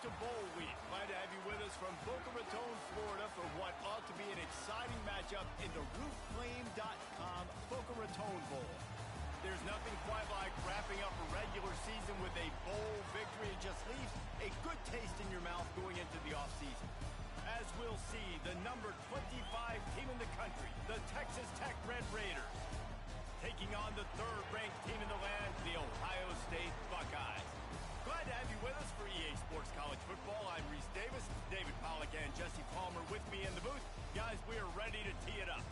to Bowl Week. Glad to have you with us from Boca Raton, Florida for what ought to be an exciting matchup in the RootClaim.com Boca Raton Bowl. There's nothing quite like wrapping up a regular season with a bowl victory. It just leaves a good taste in your mouth going into the offseason. As we'll see, the number 25 team in the country, the Texas Tech Red Raiders, taking on the third-ranked team in the land, the Ohio State Buckeyes. Glad to have you with us for EA Sports College Football. I'm Reese Davis, David Pollack and Jesse Palmer with me in the booth. Guys, we are ready to tee it up.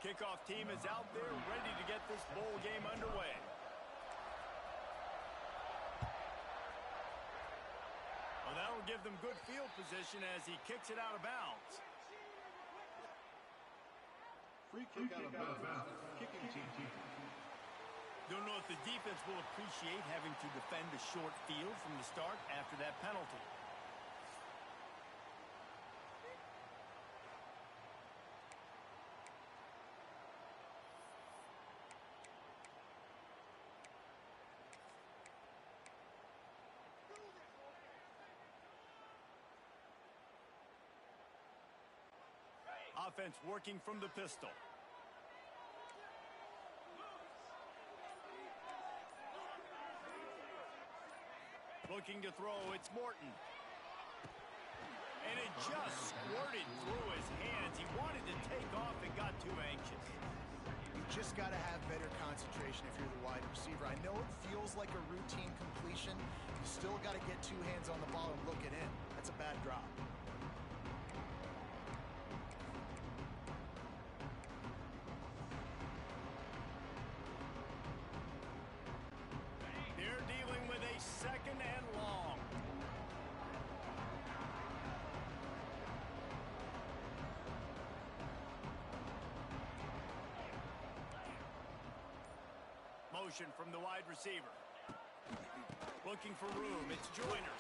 Kickoff team is out there ready to get this bowl game underway. Well, that'll give them good field position as he kicks it out of bounds. Free kick out of bounds. Kicking team. Don't know if the defense will appreciate having to defend a short field from the start after that penalty. Offense working from the pistol. Looking to throw, it's Morton. And it just squirted through his hands. He wanted to take off and got too anxious. You just got to have better concentration if you're the wide receiver. I know it feels like a routine completion. You still got to get two hands on the ball and look it in. That's a bad drop. They're dealing with a second and long. Motion from the wide receiver. Looking for room. It's Joyner.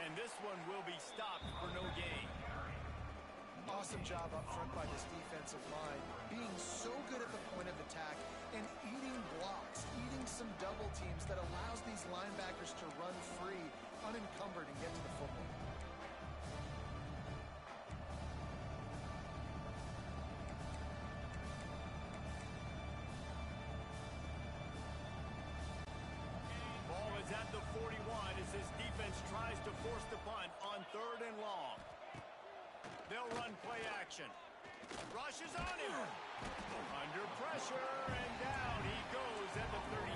And this one will be stopped for no gain. Awesome job up front by this defensive line, being so good at the point of attack and eating blocks, eating some double teams that allows these linebackers to run free, unencumbered, and get to the football. Ball is at the 41 as this defense tries to force the punt on 3rd and long. They'll run play action. Rushes on him. Under pressure, and down he goes at the 33.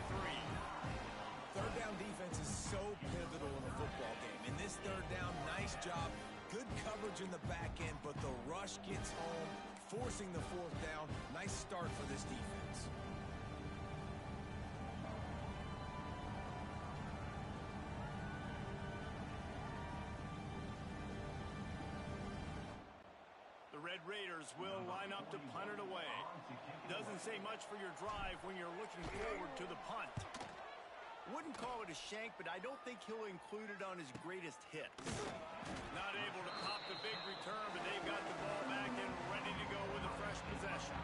Third down defense is so pivotal in a football game. In this third down, nice job. Good coverage in the back end, but the rush gets home, forcing the 4th down. Nice start for this defense. The Red Raiders will line up to punt it away. Doesn't say much for your drive when you're looking forward to the punt. Wouldn't call it a shank, but I don't think he'll include it on his greatest hits. Not able to pop the big return, but they've got the ball back and ready to go with a fresh possession.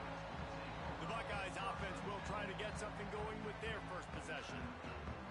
The Buckeyes offense will try to get something going with their first possession.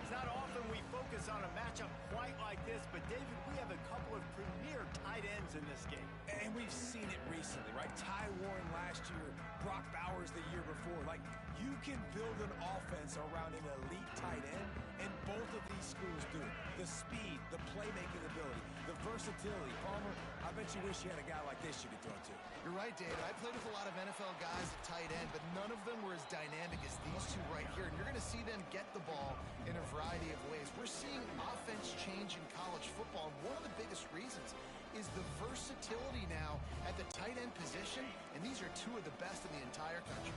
It's not often we focus on a matchup quite like this, but David, we have a couple of premier tight ends in this game. And we've seen it recently, right? Ty Warren last year, Brock Bowers the year before. Like, you can build an offense around an elite tight end, and both of these schools do it. The speed, the playmaking ability, the versatility. Palmer, I bet you wish you had a guy like this you could throw to. You're right, David. I played with a lot of NFL guys at tight end, but none of them were as dynamic as these two right here. And you're going to see them get the ball in a variety of ways. We're seeing offense change in college football. And one of the biggest reasons is the versatility now at the tight end position. And these are two of the best in the entire country.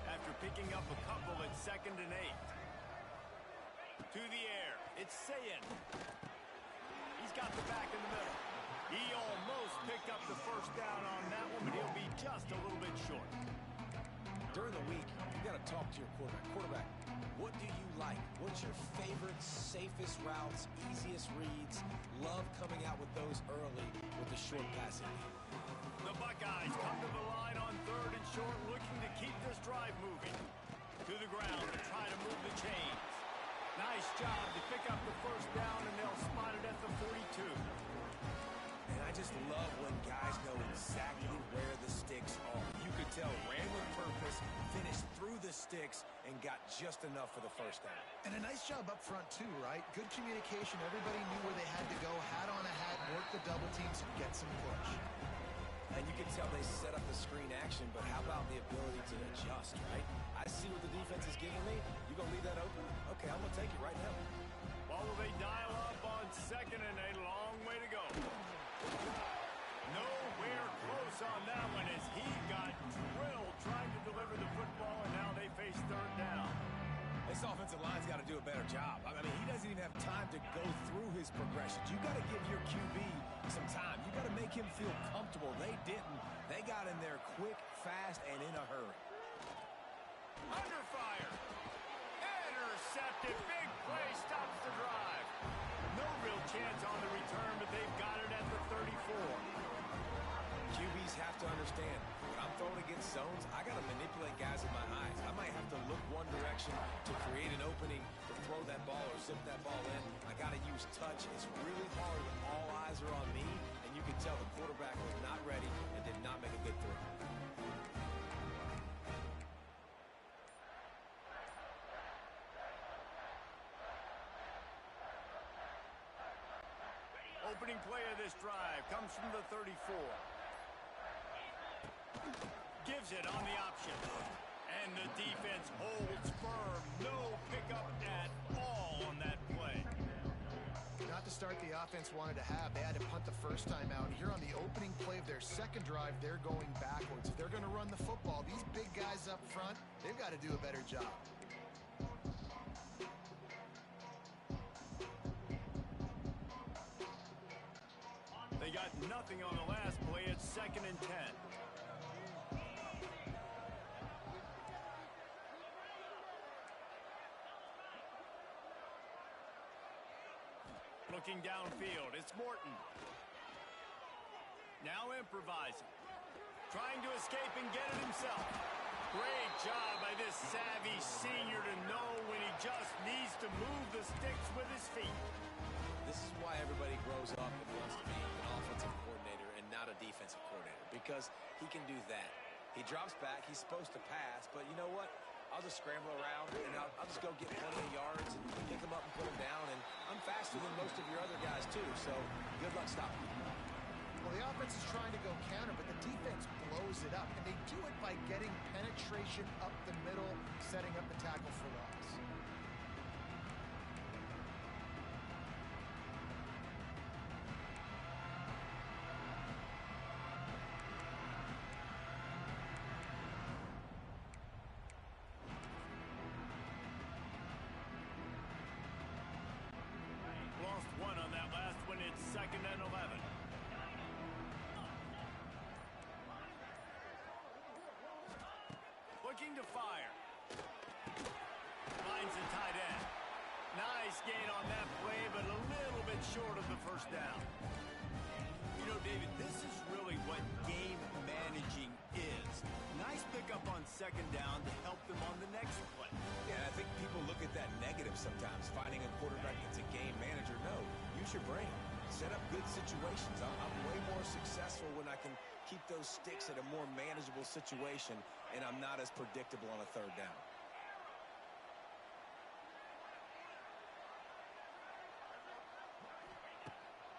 After picking up a couple at 2nd and 8. To the air. It's Sayin. He's got the back in the middle. He almost picked up the first down on that one, but he'll be just a little bit short. During the week, you got to talk to your quarterback. Quarterback, what do you like? What's your favorite, safest routes, easiest reads? Love coming out with those early with the short passing. The Buckeyes come to the line on 3rd and short, looking to keep this drive moving. To the ground to try to move the chains. Nice job to pick up the first down, and they'll spot it at the 42. And I just love when guys know exactly where the sticks are. You could tell ran with purpose, finished through the sticks, and got just enough for the first down. And a nice job up front, too, right? Good communication. Everybody knew where they had to go, hat on a hat, work the double teams, get some push. And you can tell they set up the screen action, but how about the ability to adjust, right? I see what the defense is giving me. You going to leave that open? Okay, I'm going to take it right now. Well, will they dial up on 2nd and a long way to go? Nowhere close on that one as he got drilled trying to deliver the football, and now they face 3rd down. This offensive line's got to do a better job. I mean, he doesn't even have time to go through his progressions. You got to give your QB some time. You got to make him feel comfortable. They didn't. They got in there quick, fast, and in a hurry. Under fire. Intercepted. Big play stops the drive. No real chance on the return, but they've got it at the 34. QBs have to understand, when I'm throwing against zones, I got to manipulate guys in my eyes. I might have to look one direction to create an opening to throw that ball or zip that ball in. I got to use touch. It's really hard when all eyes are on me, and you can tell the quarterback was not ready and did not make a good throw. Opening play of this drive comes from the 34. Gives it on the option. And the defense holds firm. No pickup at all on that play. Not the start the offense wanted to have. They had to punt the first time out. Here on the opening play of their 2nd drive, they're going backwards. If they're going to run the football, these big guys up front, they've got to do a better job. They got nothing on the last play. It's 2nd and 10. Looking downfield, it's Morton. Now improvising. Trying to escape and get it himself. Great job by this savvy senior to know when he just needs to move the sticks with his feet. This is why everybody grows up and wants to be an offensive coordinator and not a defensive coordinator, because he can do that. He drops back, he's supposed to pass, but you know what? I'll just scramble around, and I'll just go get plenty of yards and pick them up and put them down, and I'm faster than most of your other guys, too, so good luck stopping me. Well, the offense is trying to go counter, but the defense blows it up, and they do it by getting penetration up the middle, setting up the tackle for loss. Lost one on that last one. It's 2nd and 11. Looking to fire. Finds the tight end. Nice gain on that play, but a little bit short of the first down. You know, David, this is really what game managing is. Nice pickup on 2nd down to help them on the next play. Yeah, I think people look at that negative sometimes, finding a quarterback that's a game manager. No, use your brain. Set up good situations. I'm way more successful when I can keep those sticks at a more manageable situation, and I'm not as predictable on a 3rd down.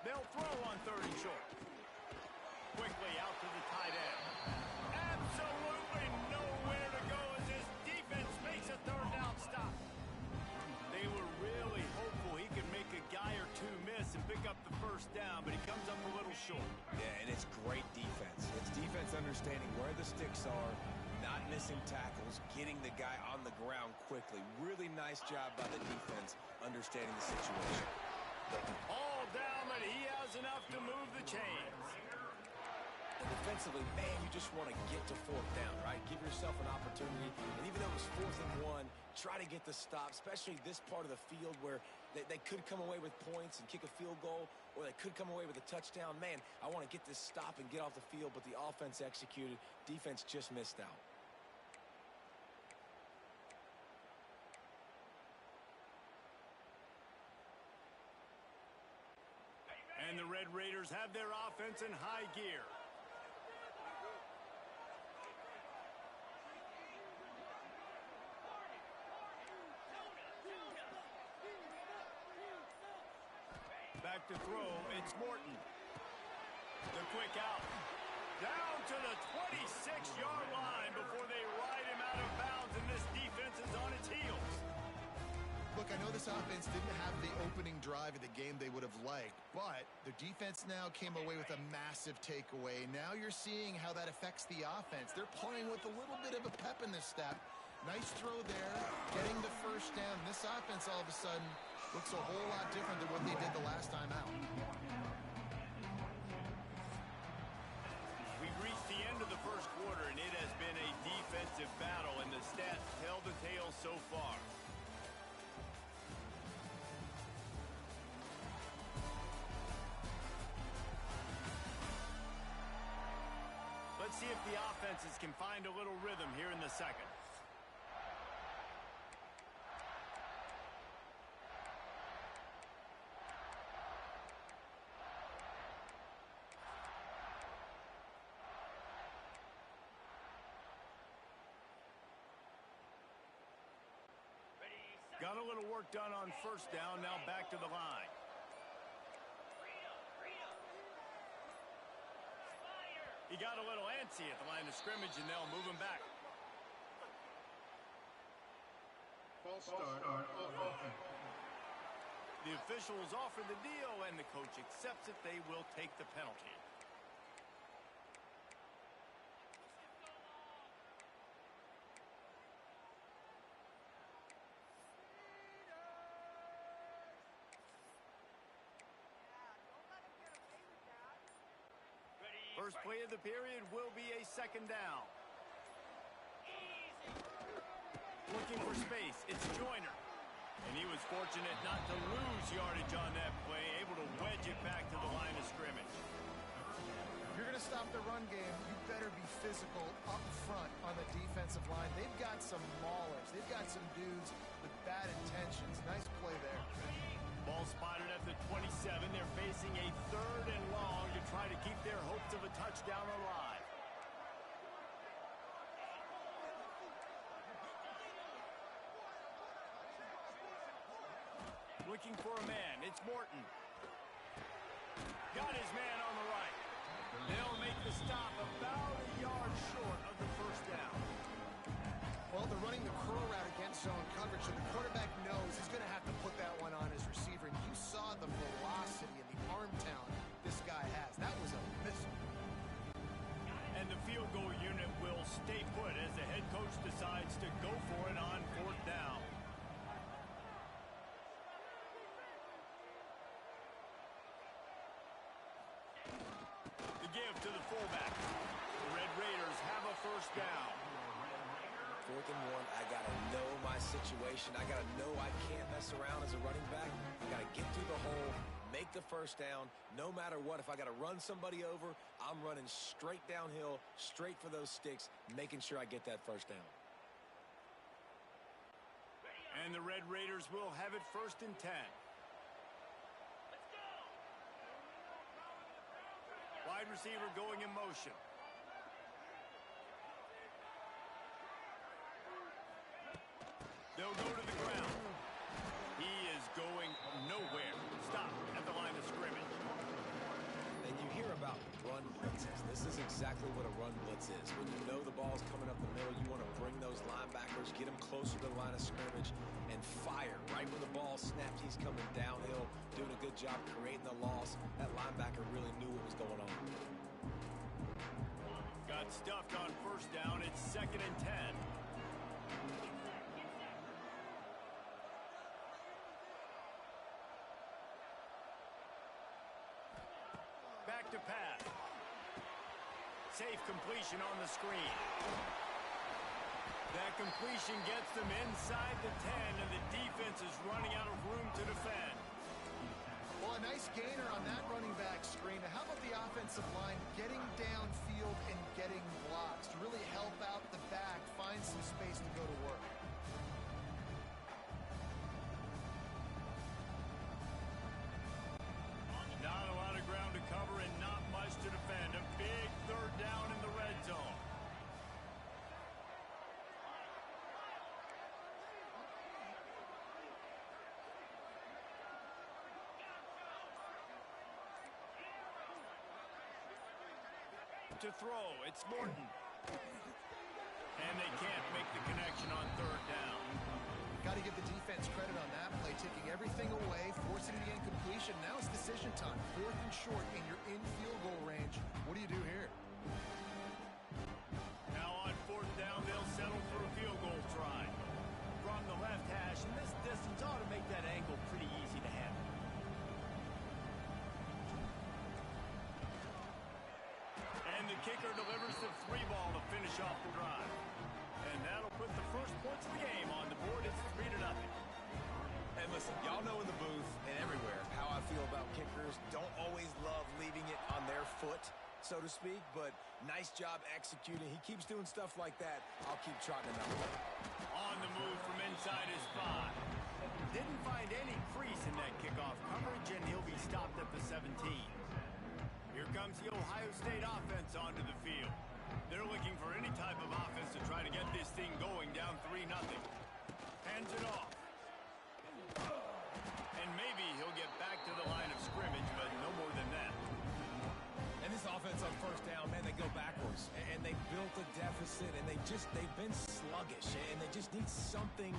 They'll throw on 3rd and short. Quickly out to the tight end. Absolutely nowhere to go as his defense makes a 3rd down stop. They were really hopeful he could make a guy or two miss and pick up the first down, but he comes up a little short. Yeah, and it's great defense. It's defense understanding where the sticks are, not missing tackles, getting the guy on the ground quickly. Really nice job by the defense understanding the situation. All down, but he has enough to move the chains. And defensively, man, you just want to get to 4th down, right? Give yourself an opportunity, and even though it was 4th and 1, try to get the stop, especially this part of the field where they could come away with points and kick a field goal, or they could come away with a touchdown. Man, I want to get this stop and get off the field, but the offense executed. Defense just missed out. And the Red Raiders have their offense in high gear. Back to throw, it's Morton. The quick out. Down to the 26-yard line before they ride him out of bounds, and this defense is on its heels. Look, I know this offense didn't have the opening drive of the game they would have liked, but the defense now came away with a massive takeaway. Now you're seeing how that affects the offense. They're playing with a little bit of a pep in this step. Nice throw there, getting the first down. This offense all of a sudden looks a whole lot different than what they did the last time out. We've reached the end of the first quarter, and it has been a defensive battle, and the stats tell the tale so far. Let's see if the offenses can find a little rhythm here in the second. Got a little work done on first down, now back to the line. He got a little antsy at the line of scrimmage, and they'll move him back. False start on offense. The officials offer the deal, and the coach accepts it. They will take the penalty. First play of the period will be a second down. Looking for space, it's Joyner. And he was fortunate not to lose yardage on that play, able to wedge it back to the line of scrimmage. If you're going to stop the run game, you better be physical up front on the defensive line. They've got some maulers. They've got some dudes with bad intentions. Nice play there. Ball spotted at the 27. They're facing a 3rd and long to try to keep their hopes of a touchdown alive. Looking for a man. It's Morton. Got his man on the right. They'll make the stop about a yard short of the first down. Well, they're running the curl route against zone coverage, so the quarterback knows he's going to have to put that one on his receiver. And you saw the velocity and the arm talent this guy has. That was a missile. And the field goal unit will stay put as the head coach decides to go for it on 4th down. The give to the fullback. The Red Raiders have a first down. 4th and 1, I got to know my situation. I got to know I can't mess around as a running back. I got to get through the hole, make the first down. No matter what, if I got to run somebody over, I'm running straight downhill, straight for those sticks, making sure I get that first down. And the Red Raiders will have it 1st and 10. Wide receiver going in motion. They'll go to the ground. He is going nowhere. Stop at the line of scrimmage. And you hear about run blitzes. This is exactly what a run blitz is. When you know the ball's coming up the middle, you want to bring those linebackers, get them closer to the line of scrimmage, and fire. Right when the ball snapped, he's coming downhill, doing a good job creating the loss. That linebacker really knew what was going on. Got stuffed on first down. It's 2nd and 10. Back to pass. Safe completion on the screen. That completion gets them inside the 10, and the defense is running out of room to defend. Well, a nice gainer on that running back screen. How about the offensive line getting downfield and getting blocks to really help out the back, find some space to go to work? Not a lot of ground to cover and not much to defend. A big third down in the red zone. To throw, it's Morton. And they can't make the connection on third down. Got to give the defense credit on that play, taking everything away, forcing the incompletion. Now it's decision time. 4th and short, and you're in field goal range. What do you do here? Now on 4th down, they'll settle for a field goal try. From the left hash, and this distance ought to make that angle pretty easy to handle. And the kicker delivers the 3 ball to finish off the drive. And that'll put the first points of the game on the board. It's 3-0. And listen, y'all know in the booth and everywhere how I feel about kickers. Don't always love leaving it on their foot, so to speak, but nice job executing. He keeps doing stuff like that. I'll keep trotting him out. On the move from inside his 5. Didn't find any crease in that kickoff coverage, and he'll be stopped at the 17. Here comes the Ohio State offense onto the field. They're looking for any type of offense to try to get this thing going, down 3-0. Hands it off. And maybe he'll get back to the line of scrimmage, but no more than that. And this offense on first down, man, they go backwards. And they built a deficit, and they've been sluggish. And they just need something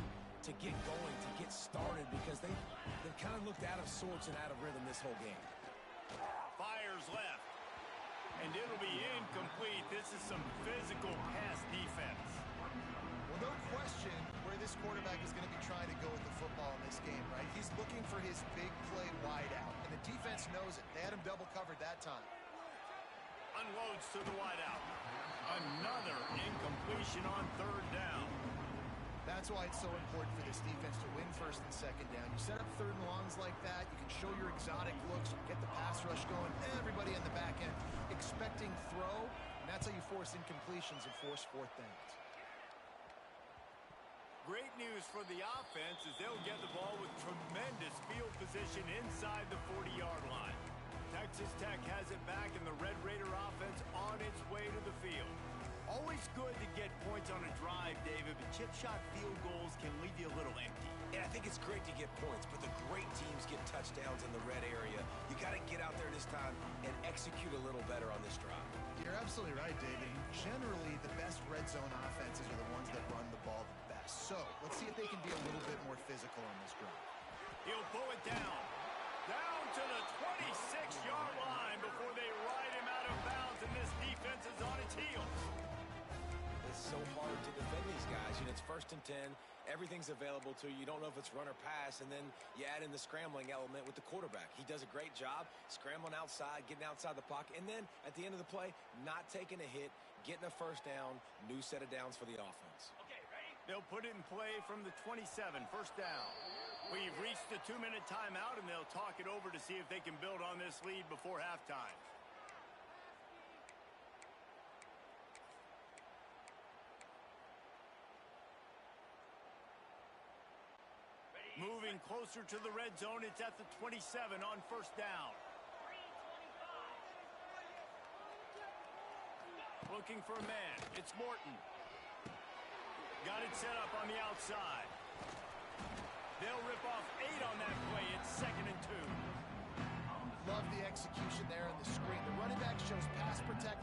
to get going, to get started, because they've kind of looked out of sorts and out of rhythm this whole game. Fires left. And it'll be incomplete. This is some physical pass defense. Well, no question where this quarterback is going to be trying to go with the football in this game, right? He's looking for his big play wide out, and the defense knows it. They had him double covered that time. Unloads to the wide out. Another incompletion on third down. That's why it's so important for this defense to win first and second down. You set up 3rd and longs like that, you can show your exotic looks, get the pass rush going, everybody in the back end expecting throw, and that's how you force incompletions and force 4th downs. Great news for the offense is they'll get the ball with tremendous field position inside the 40-yard line. Texas Tech has it back, and the Red Raider offense on its way to the field. Always good to get points on a drive, David, but chip shot field goals can leave you a little empty. And I think it's great to get points, but the great teams get touchdowns in the red area. You got to get out there this time and execute a little better on this drive. You're absolutely right, David. Generally, the best red zone offenses are the ones that run the ball the best. So let's see if they can be a little bit more physical on this drive. He'll pull it down to the 26-yard line before they ride him out of bounds, and this defense is on its heels. It's so hard to defend these guys. You know, it's 1st and 10. Everything's available to you. You don't know if it's run or pass, and then you add in the scrambling element with the quarterback. He does a great job scrambling outside, getting outside the pocket, and then at the end of the play, not taking a hit, getting a 1st down, new set of downs for the offense. Okay, ready? They'll put it in play from the 27, 1st down. We've reached the 2-minute timeout, and they'll talk it over to see if they can build on this lead before halftime. Moving closer to the red zone, it's at the 27 on 1st down. Looking for a man. It's Morton. Got it set up on the outside. They'll rip off 8 on that play. It's 2nd and 2. Love the execution there on the screen. The running back shows pass protect.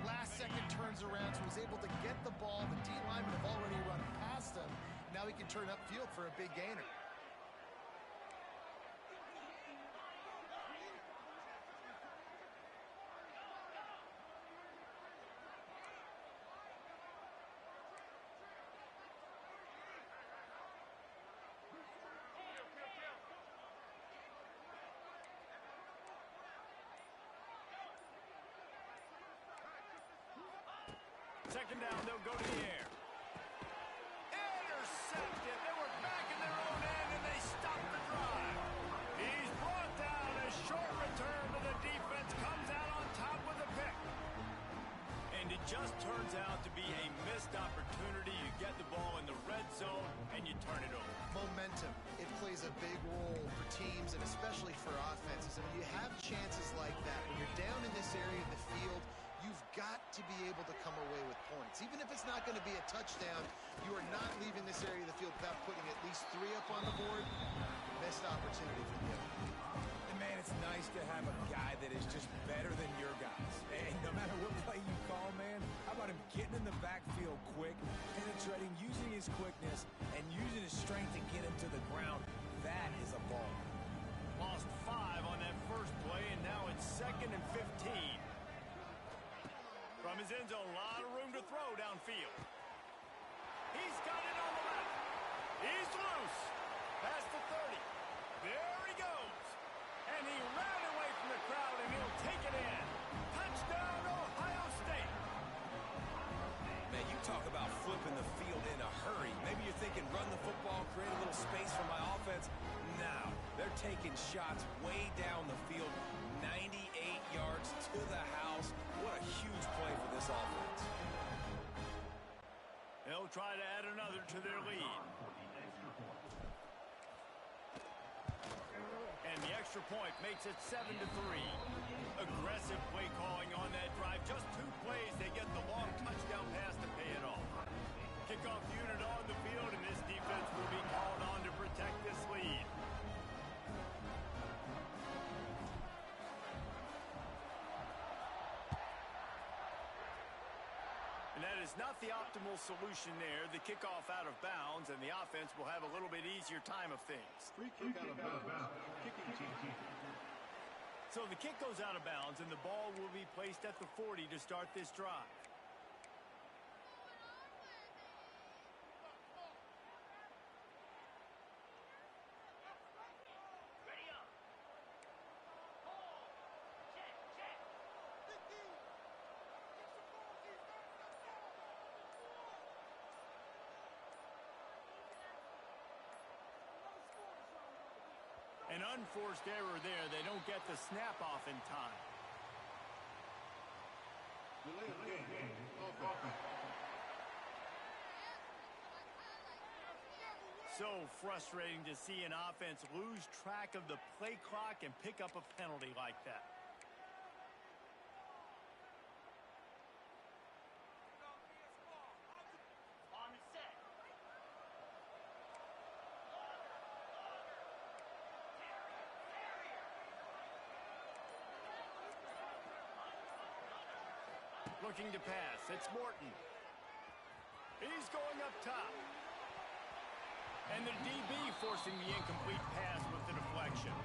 Last second turns around, so he's able to get the ball. The D linemen have already run past him. Now he can turn upfield for a big gainer. Second down, they'll go to the air. short return, but the defense comes out on top with a pick. And it just turns out to be a missed opportunity. You get the ball in the red zone, and you turn it over. Momentum. It plays a big role for teams and especially for offenses. I mean, you have chances like that. When you're down in this area of the field, you've got to be able to come away with points. Even if it's not going to be a touchdown, you are not leaving this area of the field without putting at least 3 up on the board. Missed opportunity for the other. And man, it's nice to have a guy that is just better than your guys. And no matter what play you call, man, how about him getting in the backfield quick, penetrating, using his quickness, and using his strength to get him to the ground. That is a ball. Lost 5 on that first play, and now it's 2nd and 15. From his end zone, a lot of room to throw downfield. He's got it on the left. He's loose. Past the 30. There he goes. And he ran away from the crowd, and he'll take it in. Touchdown, Ohio State. Man, you talk about flipping the field in a hurry. Maybe you're thinking run the football, create a little space for my offense. Now, they're taking shots way down the field. 98 yards to the house. What a huge play for this offense. They'll try to add another to their lead. And the extra point makes it 7-3. Aggressive play calling on that drive. Just 2 plays, they get the long touchdown pass to pay it off. Kickoff unit on the field, and this defense will be called on to protect this lead. And that is not the optimal solution there. The kickoff out of bounds, and the offense will have a little bit easier time of things. Free kick out of bounds. Kicking team. So the kick goes out of bounds, and the ball will be placed at the 40 to start this drive. An unforced error there. They don't get the snap off in time. Delay of game. Offense. So frustrating to see an offense lose track of the play clock and pick up a penalty like that. Looking to pass. It's Morton. He's going up top. And the DB forcing the incomplete pass with the deflection.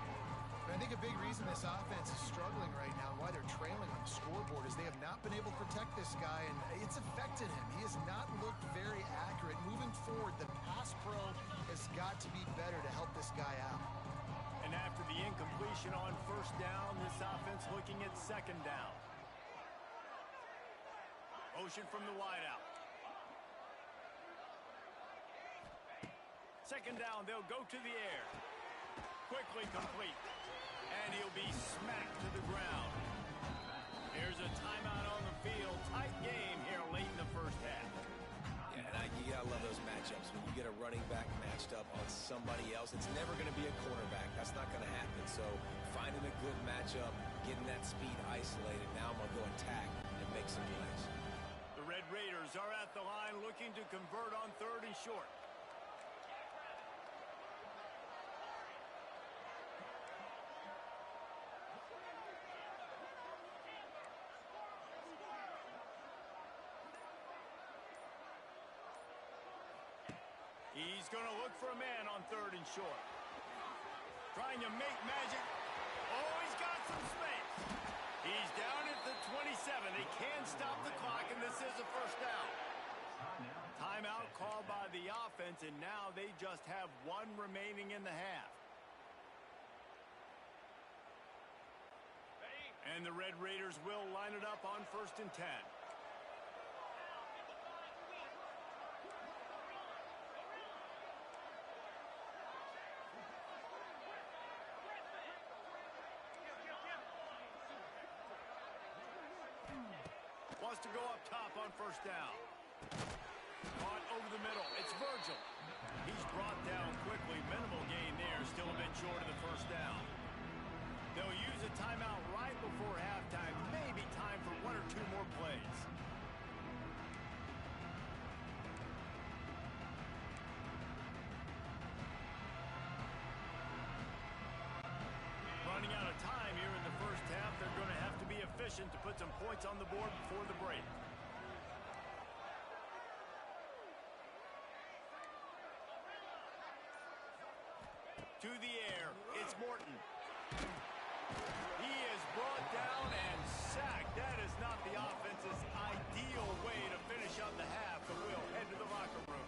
I think a big reason this offense is struggling right now and why they're trailing on the scoreboard is they have not been able to protect this guy, and it's affected him. He has not looked very accurate. Moving forward, the pass pro has got to be better to help this guy out. And after the incompletion on first down, this offense looking at second down. Motion from the wideout. Second down, they'll go to the air. Quickly complete. And he'll be smacked to the ground. Here's a timeout on the field. Tight game here late in the first half. Yeah, and you gotta love those matchups. When you get a running back matched up on somebody else, it's never going to be a cornerback. That's not going to happen. So finding a good matchup, getting that speed isolated. Now I'm going to go attack and make some plays. The Red Raiders are at the line looking to convert on 3rd and short. He's going to look for a man on 3rd and short. Trying to make magic. Oh, he's got some space. He's down at the 27. They can stop the clock, and this is a first down. Timeout called by the offense, and now they just have 1 remaining in the half. And the Red Raiders will line it up on 1st and 10. wants to go up top on first down. Caught over the middle. It's Virgil. He's brought down quickly. Minimal gain there. Still a bit short of the first down. They'll use a timeout right before halftime. Maybe time for one or two more plays. Running out of time here in the first half. They're going to have to be efficient to put some points on the board before the break. To the air, it's Morton. He is brought down and sacked. That is not the offense's ideal way to finish up the half, but we'll head to the locker room.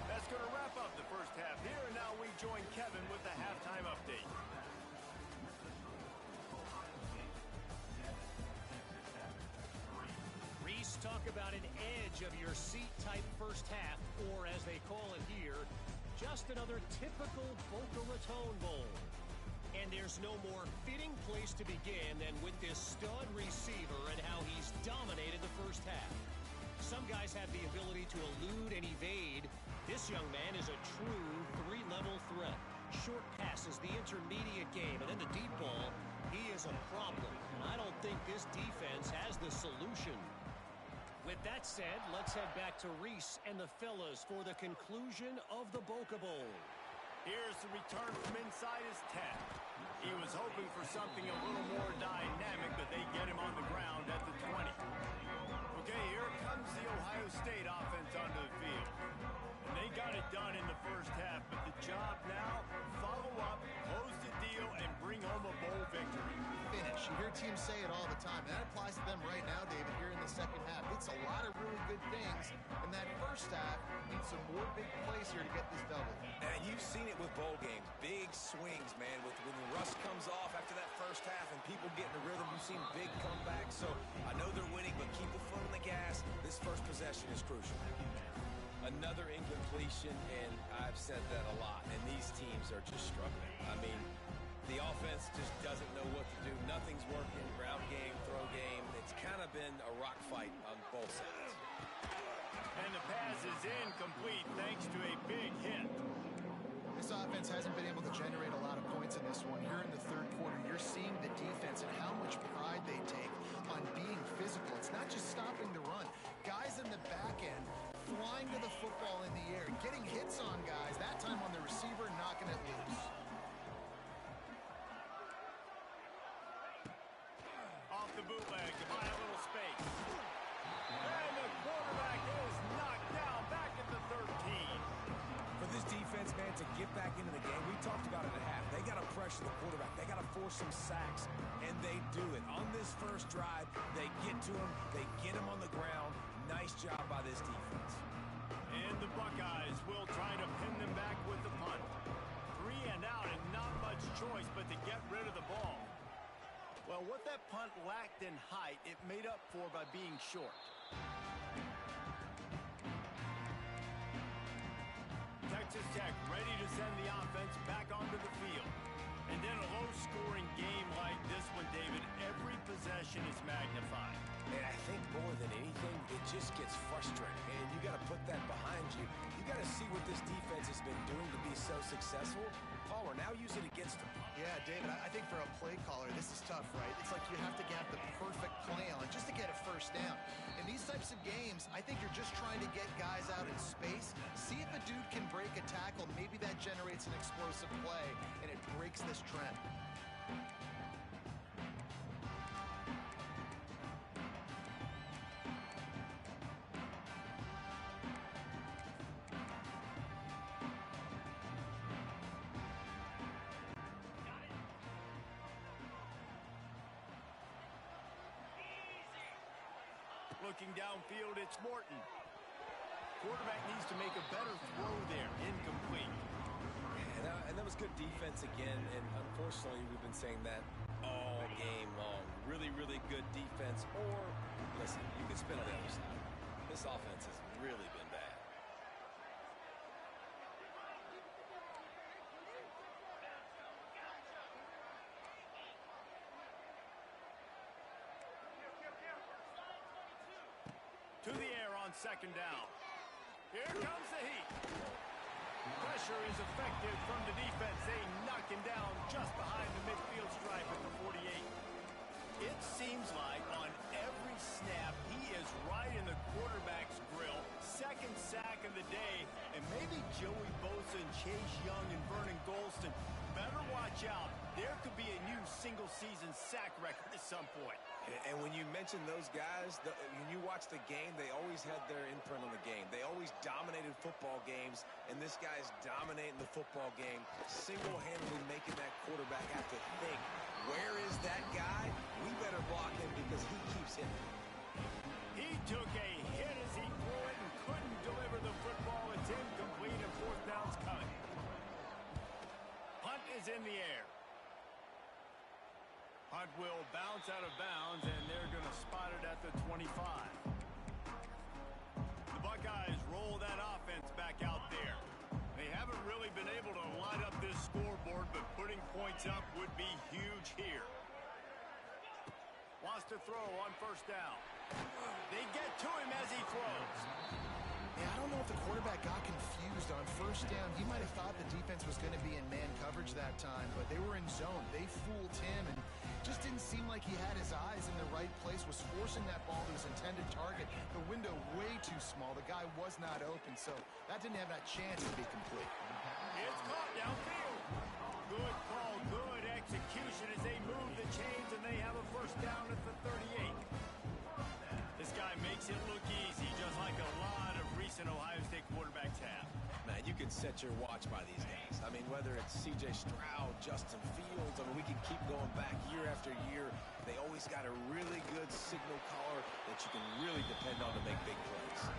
That's going to wrap up the first half here, and now we join Kevin with the halftime update. Reese, talk about an edge of your seat type first half, or as they call it here, just another typical Boca Raton Bowl. And there's no more fitting place to begin than with this stud receiver and how he's dominated the first half. Some guys have the ability to elude and evade. This young man is a true three-level threat. Short passes, the intermediate game, and then the deep ball. He is a problem, and I don't think this defense has the solution. With that said, let's head back to Reese and the fellas for the conclusion of the Boca Bowl. Here's the return from inside his 10. He was hoping for something a little more dynamic, but they get him on the ground at the 20. Okay, here comes the Ohio State offense onto the field. And they got it done in the first half, but the job now, follow up, close the deal, and bring home a bowl victory. Finish. You hear teams say it all the time. That applies to them right now, David, here in the second half. It's a lot of really good things in that first half. Need some more big plays here to get this double. And you've seen it with bowl games. Big swings, man. When the rust comes off after that first half and people get in the rhythm, you've seen big comebacks. So I know they're winning, but keep the foot on the gas. This first possession is crucial. Another incompletion, and I've said that a lot, and these teams are just struggling. I mean, the offense just doesn't know what to do. Nothing's working. Ground game, throw game. It's kind of been a rock fight on both sides. And the pass is incomplete thanks to a big hit. This offense hasn't been able to generate a lot of points in this one. Here in the third quarter, you're seeing the defense and how much pride they take on being physical. It's not just stopping the run. Guys in the back end flying to the football in the air, getting hits on guys, that time on the receiver, knocking it loose. Off the bootleg to buy a little space. And the quarterback is knocked down back at the 13. For this defense, man, to get back into the game, we talked about it at half. They got to pressure the quarterback. They got to force some sacks, and they do it. On this first drive, they get to him. They get him on the ground. Nice job by this defense. And the Buckeyes will try to pin them back with the punt. 3 and out and not much choice but to get rid of the ball. Well, what that punt lacked in height, it made up for by being short. Texas Tech ready to send the offense back onto the field. And then a low-scoring game like this one, David, every possession is magnified. And I think more than anything, it just gets frustrating. And you got to put that behind you. You got to see what this defense has been doing to be so successful. Palmer, now use it against them. Yeah, David, I think for a play caller, this is tough, right? It's like you have to have the perfect play on just to get a first down. In these types of games, I think you're just trying to get guys out in space, see if a dude can break a tackle. Maybe that generates an explosive play, and it breaks this trend. Looking downfield, it's Morton. Quarterback needs to make a better throw there. Incomplete. And that was good defense again, and unfortunately, we've been saying that all game long. Really, really good defense. Or, listen, you can spin on the other side. This offense has really been bad. To the air on second down. Here comes the heat. Pressure is effective from the defense. They knock him down just behind the midfield stripe at the 48. It seems like on every snap, he is right in the quarterback's grill. Second sack of the day. And maybe Joey Bosa and Chase Young and Vernon Golston better watch out. There could be a new single-season sack record at some point. And when you mention those guys, when you watch the game, they always had their imprint on the game. They always dominated football games, and this guy's dominating the football game, single-handedly making that quarterback have to think, where is that guy? We better block him because he keeps hitting. He took a hit as he threw it and couldn't deliver the football. It's incomplete and fourth down's coming. Hunt is in the air. Hunt will bounce out of bounds, and they're going to spot it at the 25. The Buckeyes roll that offense back out there. They haven't really been able to light up this scoreboard, but putting points up would be huge here. Wants to throw on first down. They get to him as he throws. Yeah, I don't know if the quarterback got confused on first down. He might have thought the defense was going to be in man coverage that time, but they were in zone. They fooled him and just didn't seem like he had his eyes in the right place, was forcing that ball to his intended target. The window way too small. The guy was not open, so that didn't have that chance to be complete. It's caught downfield. Good call, good execution as they move the chains, and they have a first down at the 38. This guy makes it look easy, just like a lot of recent Ohio State quarterbacks have. Man, you can set your watch by these guys. I mean, whether it's C.J. Stroud, Justin Fields, I mean, we can keep going back year after year. They always got a really good signal caller that you can really depend on to make big plays.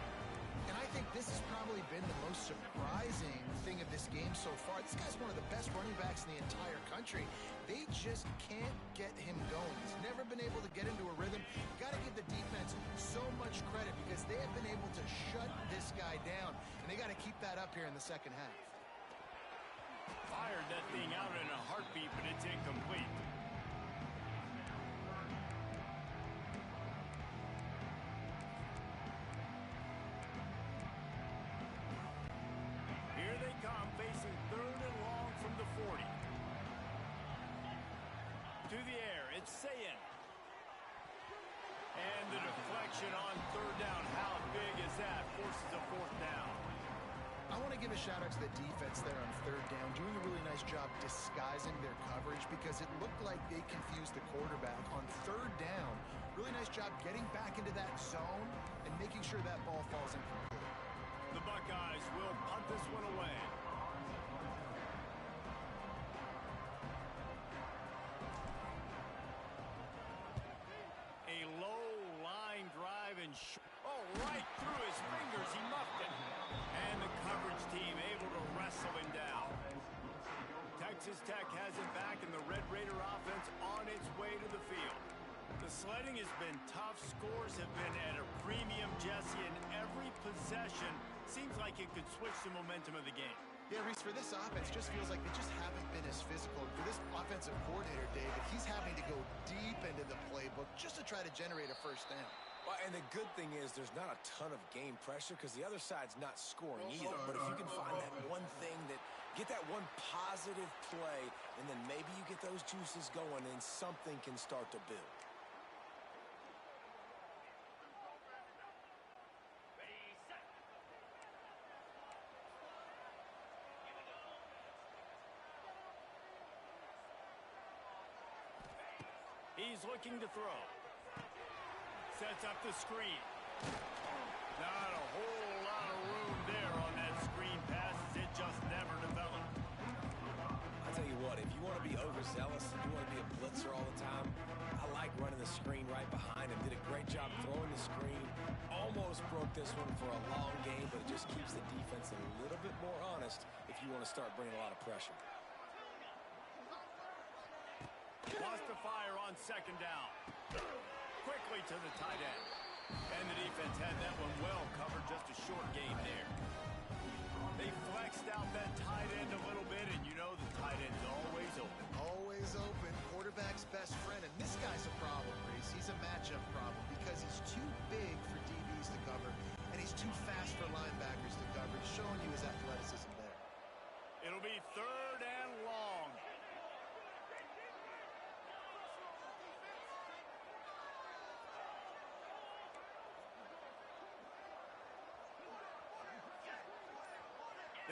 And I think this has probably been the most surprising thing of this game so far. This guy's one of the best running backs in the entire country. They just can't get him going. He's never been able to get into a rhythm. You got to give the defense so much credit because they have been able to shut this guy down. And they got to keep that up here in the second half. Fired that thing out in a heartbeat, but it's incomplete. Here they come, facing third and long from the 40. To the air, it's Sayin. And the deflection on third down. How big is that? Forces a fourth down. I want to give a shout out to the defense there on third down, doing a really nice job disguising their coverage because it looked like they confused the quarterback on third down. Really nice job getting back into that zone and making sure that ball falls incomplete. The Buckeyes will punt this one away. A low line drive and right through his fingers. He muffed it. And the coverage team able to wrestle him down. Texas Tech has it back, and the Red Raider offense on its way to the field. The sledding has been tough. Scores have been at a premium, Jesse, and every possession seems like it could switch the momentum of the game. Yeah, Reese, for this offense, just feels like they just haven't been as physical. For this offensive coordinator, David, he's having to go deep into the playbook just to try to generate a first down. Well, and the good thing is there's not a ton of game pressure because the other side's not scoring either. But if you can find that one thing get that one positive play, and then maybe you get those juices going and something can start to build. He's looking to throw. Sets up the screen. Not a whole lot of room there on that screen pass. It just never developed. I'll tell you what, if you want to be overzealous and you want to be a blitzer all the time, I like running the screen right behind him. Did a great job throwing the screen. Almost broke this one for a long game, but it just keeps the defense a little bit more honest if you want to start bringing a lot of pressure. Lost the fire on second down. Quickly to the tight end. And the defense had that one well covered. Just a short game there. They flexed out that tight end a little bit, and you know the tight end's always open. Always open. Quarterback's best friend. And this guy's a problem, Reese. He's a matchup problem because he's too big for DBs to cover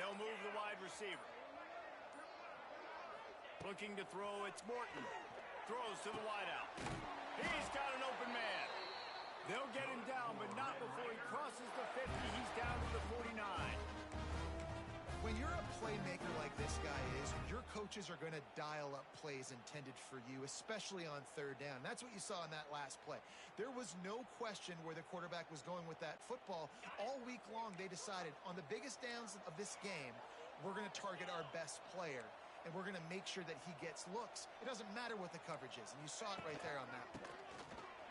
They'll move the wide receiver. Looking to throw, it's Morton. Throws to the wideout. He's got an open man. They'll get him down, but not before he crosses the 50. He's down to the 49. When you're a playmaker like this guy is, your coaches are going to dial up plays intended for you, especially on third down. That's what you saw in that last play. There was no question where the quarterback was going with that football. All week long, they decided on the biggest downs of this game, we're going to target our best player, and we're going to make sure that he gets looks. It doesn't matter what the coverage is, and you saw it right there on that play.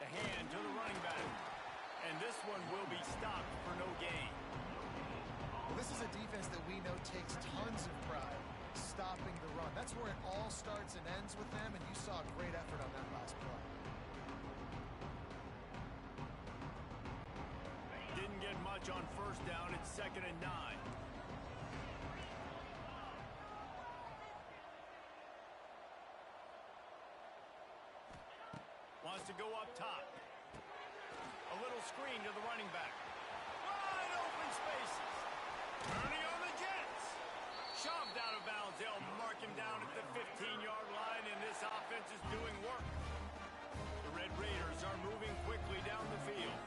The hand to the running back. And this one will be stopped for no gain. Well, this is a defense that we know takes tons of pride stopping the run. That's where it all starts and ends with them, and you saw a great effort on that last play. Didn't get much on first down. It's 2nd and 9. Wants to go up top. A little screen to the running back. Wide open spaces. Turning on the Jets. Shoved out of bounds. They'll mark him down at the 15-yard line, and this offense is doing work. The Red Raiders are moving quickly down the field.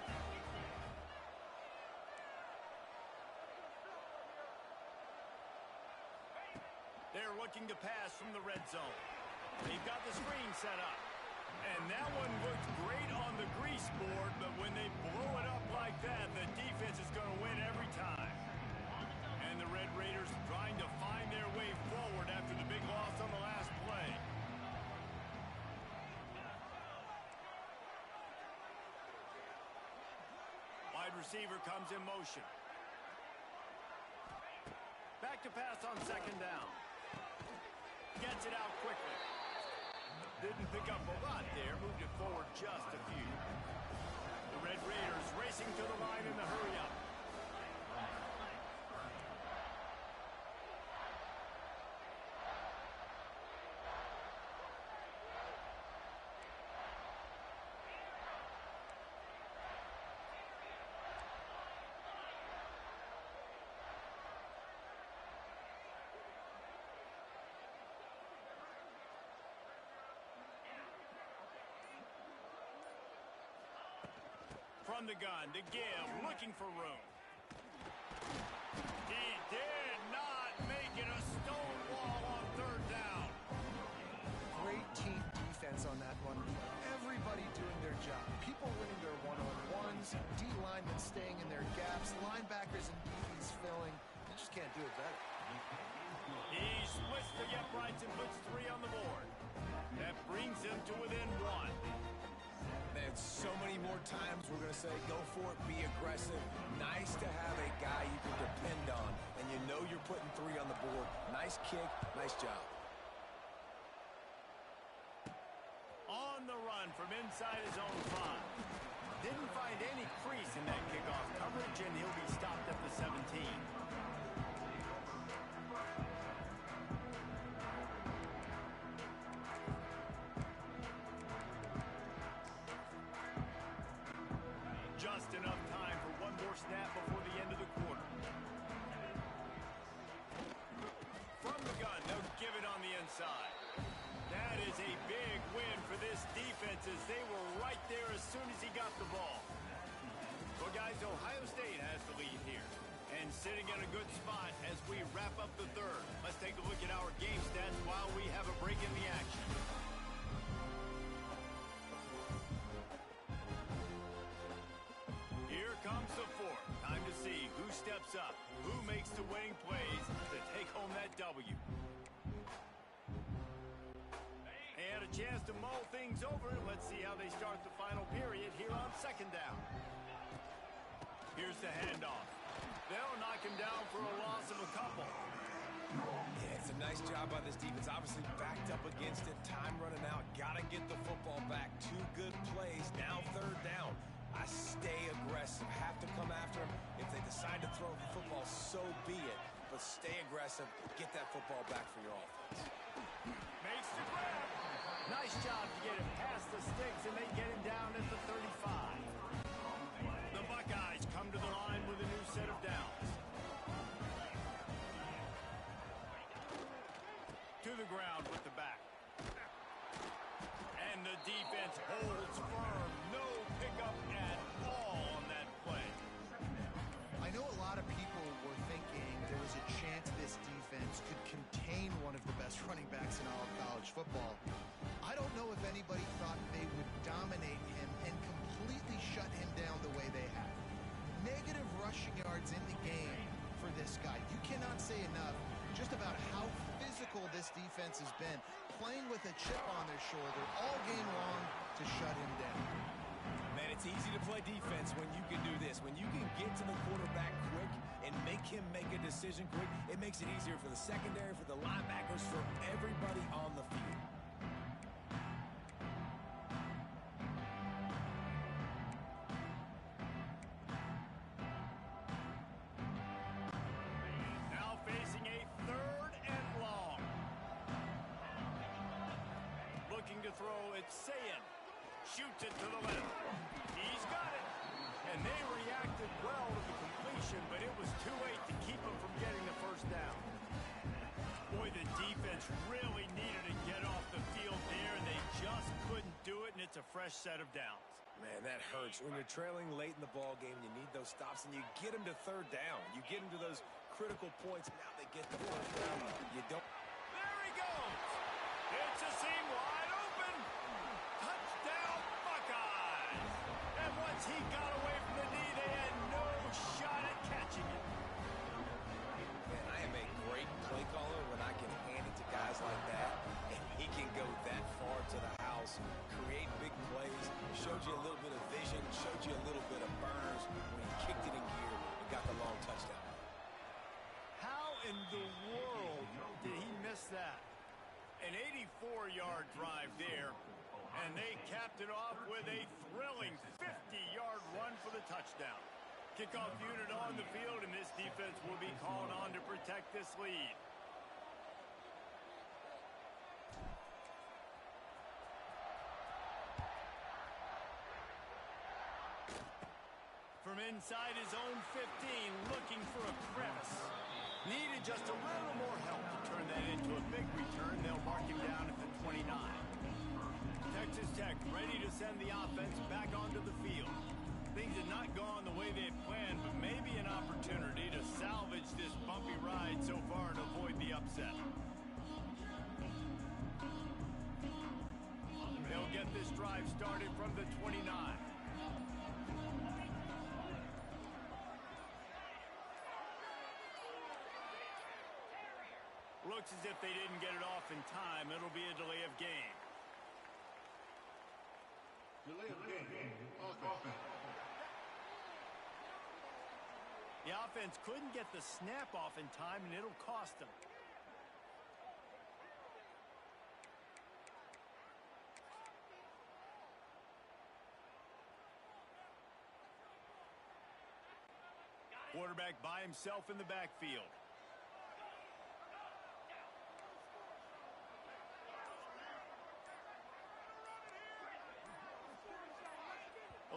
They're looking to pass from the red zone. They've got the screen set up. And that one looked great on the grease board, but when they blow it up like that, the defense is going to win every time. And the Red Raiders trying to find their way forward after the big loss on the last play. Wide receiver comes in motion. Back to pass on 2nd down. Gets it out quickly. Didn't pick up a lot there. Moved it forward just a few. The Red Raiders racing to the line in the hurry-up. From the gun to give, looking for room. He did not make it a stone wall on 3rd down. Great team defense on that one. Everybody doing their job. People winning their one-on-ones, D-linemen staying in their gaps, linebackers and DBs filling. They just can't do it better. He splits the uprights and puts 3 on the board. That brings him to within 1. Man, so many more times we're going to say, go for it, be aggressive. Nice to have a guy you can depend on, and you know you're putting 3 on the board. Nice kick, nice job. On the run from inside his own 5. Didn't find any crease in that kickoff coverage, and he'll be stopped at the 17. Just enough time for one more snap before the end of the quarter. From the gun, they'll give it on the inside. That is a big win for this defense as they were right there as soon as he got the ball. Well, guys, Ohio State has the lead here and sitting in a good spot as we wrap up the 3rd. Let's take a look at our game stats while we have a break in the action. Here comes the 4th. Time to see who steps up, who makes the winning plays to take home that W. They had a chance to mull things over. Let's see how they start the final period here on 2nd down. Here's the handoff. They'll knock him down for a loss of a couple. Yeah, it's a nice job by this defense. Obviously backed up against it. Time running out. Got to get the football back. 2 good plays. Now 3rd down. I stay aggressive. Have to come after him. If they decide to throw the football, so be it. But stay aggressive. Get that football back for your offense. Makes the grab. Nice job to get him past the sticks, and they get him down at the 35. The Buckeyes come to the line with a new set of downs. the ground with the back. And the defense holds firm. No pickup at all on that play. I know a lot of people were thinking there was a chance this defense could contain one of the best running backs in all of college football. I don't know if anybody thought they would dominate him and completely shut him down the way they have. Negative rushing yards in the game for this guy. You cannot say enough just about how physical this defense has been, playing with a chip on their shoulder all game long to shut him down. Man, it's easy to play defense when you can do this. When you can get to the quarterback quick and make him make a decision quick, it makes it easier for the secondary, for the linebackers, for everybody on the field. Now facing a 3rd and long. Looking to throw, it's Sayin. Shoots it to the left. He's got it. And they reacted well to the completion, but it was too late to keep him from getting the first down. Boy, the defense really needed to get off the field there, and they just couldn't do it, and it's a fresh set of downs. Man, that hurts. When you're trailing late in the ball game, you need those stops, and you get them to 3rd down. You get them to those critical points. Now they get the first down. You don't. There he goes. It's a seam wide open. Touchdown, Buckeyes. And once he got away from the knee, they had no shot at catching it. Man, I am a great play caller when I can hand it to guys like that, and he can go that far to the house, create big plays, showed you a little bit of vision, showed you a little bit of burns when he kicked it in gear and got the long touchdown. How in the world did he miss that? An 84-yard drive there, and they capped it off with a thrilling 50-yard run for the touchdown. Kickoff unit on the field, and this defense will be called on to protect this lead. From inside his own 15, looking for a crevice. Needed just a little more help to turn that into a big return. They'll mark him down at the 29. Texas Tech ready to send the offense back onto the field. Things have not gone the way they planned, but maybe an opportunity to salvage this bumpy ride so far and avoid the upset. They'll get this drive started from the 29. Looks as if they didn't get it off in time. It'll be a delay of game. Delay of game. Offense. The offense couldn't get the snap off in time, and it'll cost them. Quarterback by himself in the backfield.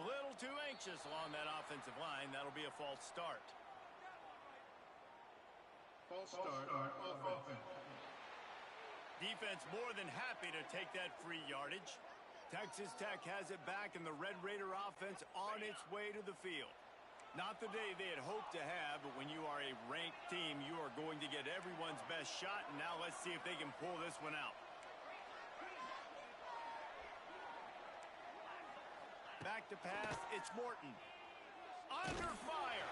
A little too anxious along that offensive line. That'll be a false start. False start. Offense. Defense more than happy to take that free yardage. Texas Tech has it back, and the Red Raider offense on its way to the field. Not the day they had hoped to have, but when you are a ranked team, you are going to get everyone's best shot, and now let's see if they can pull this one out. Back to pass, it's Morton. Under fire.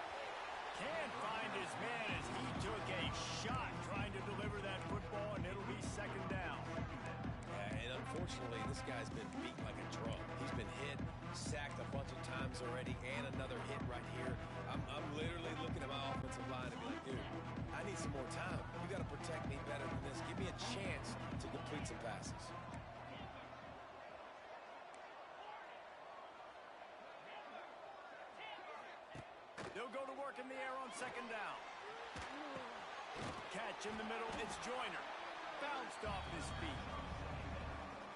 Can't find his man as he took a shot trying to deliver that football, and it'll be 2nd down. And unfortunately, this guy's been beat like a drum. He's been hit, sacked a bunch of times already, and another hit right here. I'm literally looking at my offensive line and be like, dude, I need some more time. You got to protect me better than this. Give me a chance to complete some passes. They'll go to work in the air on 2nd down. Catch in the middle, it's Joyner. Bounced off his feet.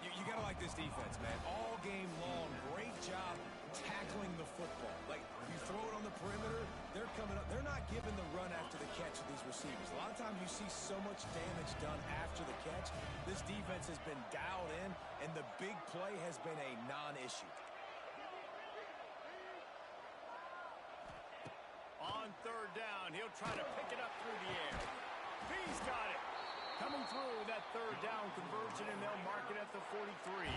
You got to like this defense, man. All game long, great job tackling the football. Like, you throw it on the perimeter, they're coming up. They're not giving the run after the catch to these receivers. A lot of sometimes you see so much damage done after the catch. This defense has been dialed in, and the big play has been a non-issue. On third down, he'll try to pick it up through the air. He's got it. Coming through that third down conversion, and they'll mark it at the 43.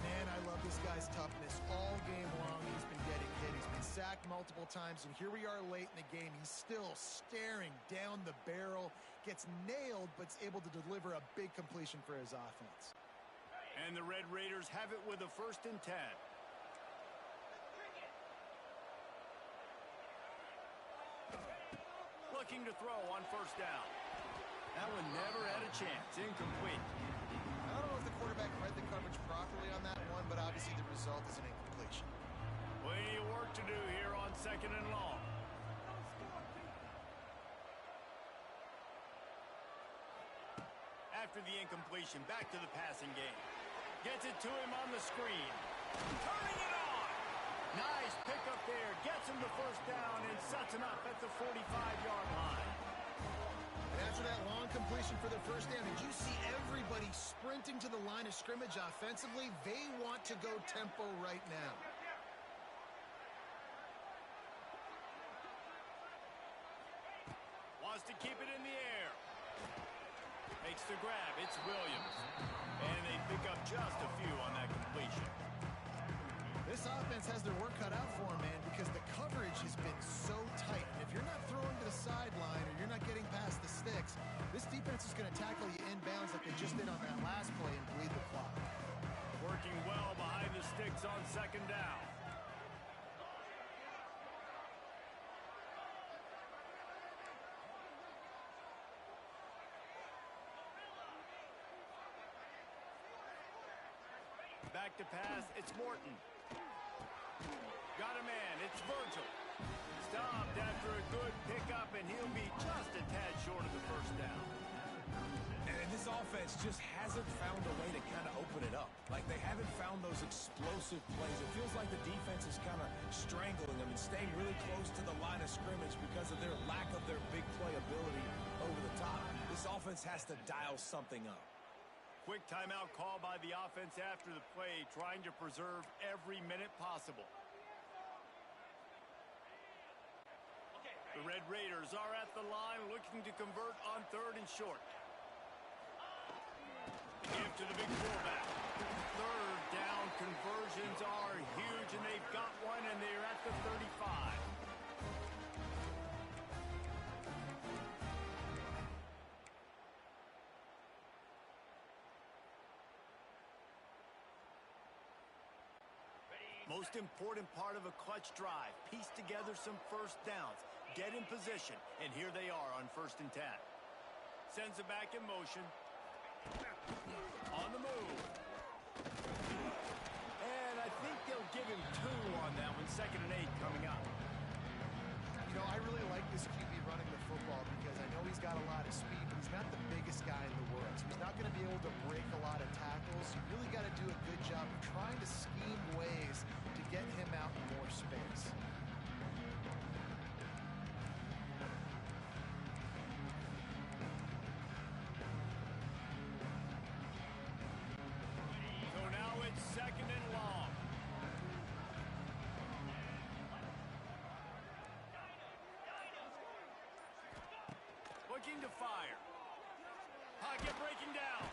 Man, I love this guy's toughness. All game long, he's been getting hit. He's been sacked multiple times, and here we are late in the game. He's still staring down the barrel, gets nailed, but's able to deliver a big completion for his offense. And the Red Raiders have it with a 1st and 10. Looking to throw on 1st down. That one never had a chance. Incomplete. I don't know if the quarterback read the coverage properly on that one, but obviously the result is an incompletion. Plenty of work to do here on 2nd and long. After the incompletion, back to the passing game. Gets it to him on the screen. Turning it on! Nice pickup there. Gets him the 1st down and sets him up at the 45-yard line. And after that long completion for their 1st down, did you see everybody sprinting to the line of scrimmage offensively? They want to go tempo right now. Wants to keep it in the air. Makes the grab. It's Williams. And they pick up just a few on that completion. This offense has their work cut out for them, man, because the coverage has been so tight. And if you're not throwing to the sideline or you're not getting past the sticks, this defense is going to tackle you inbounds like they just did on that last play and bleed the clock. Working well behind the sticks on 2nd down. Back to pass, it's Morton. Got a man, it's Virgil. Stopped after a good pickup, and he'll be just a tad short of the 1st down. And this offense just hasn't found a way to kind of open it up. Like, they haven't found those explosive plays. It feels like the defense is kind of strangling them and staying really close to the line of scrimmage because of their lack of their big play ability over the top. This offense has to dial something up. Quick timeout call by the offense after the play, trying to preserve every minute possible. The Red Raiders are at the line looking to convert on 3rd and short. Give to the big fullback. 3rd down conversions are huge, and they've got one, and they're at the 35. Most important part of a clutch drive, piece together some 1st downs, get in position, and here they are on 1st and 10. Sends it back in motion. On the move. And I think they'll give him 2 on that one, 2nd and 8 coming up. You know, I really like this QB running the football because I know he's got a lot of speed, but he's not the biggest guy in the world. So he's not going to be able to break a lot of tackles. You really got to do a good job of trying to scheme ways to get him out in more space. So now it's 2nd and long. Looking to fire. Pocket breaking down.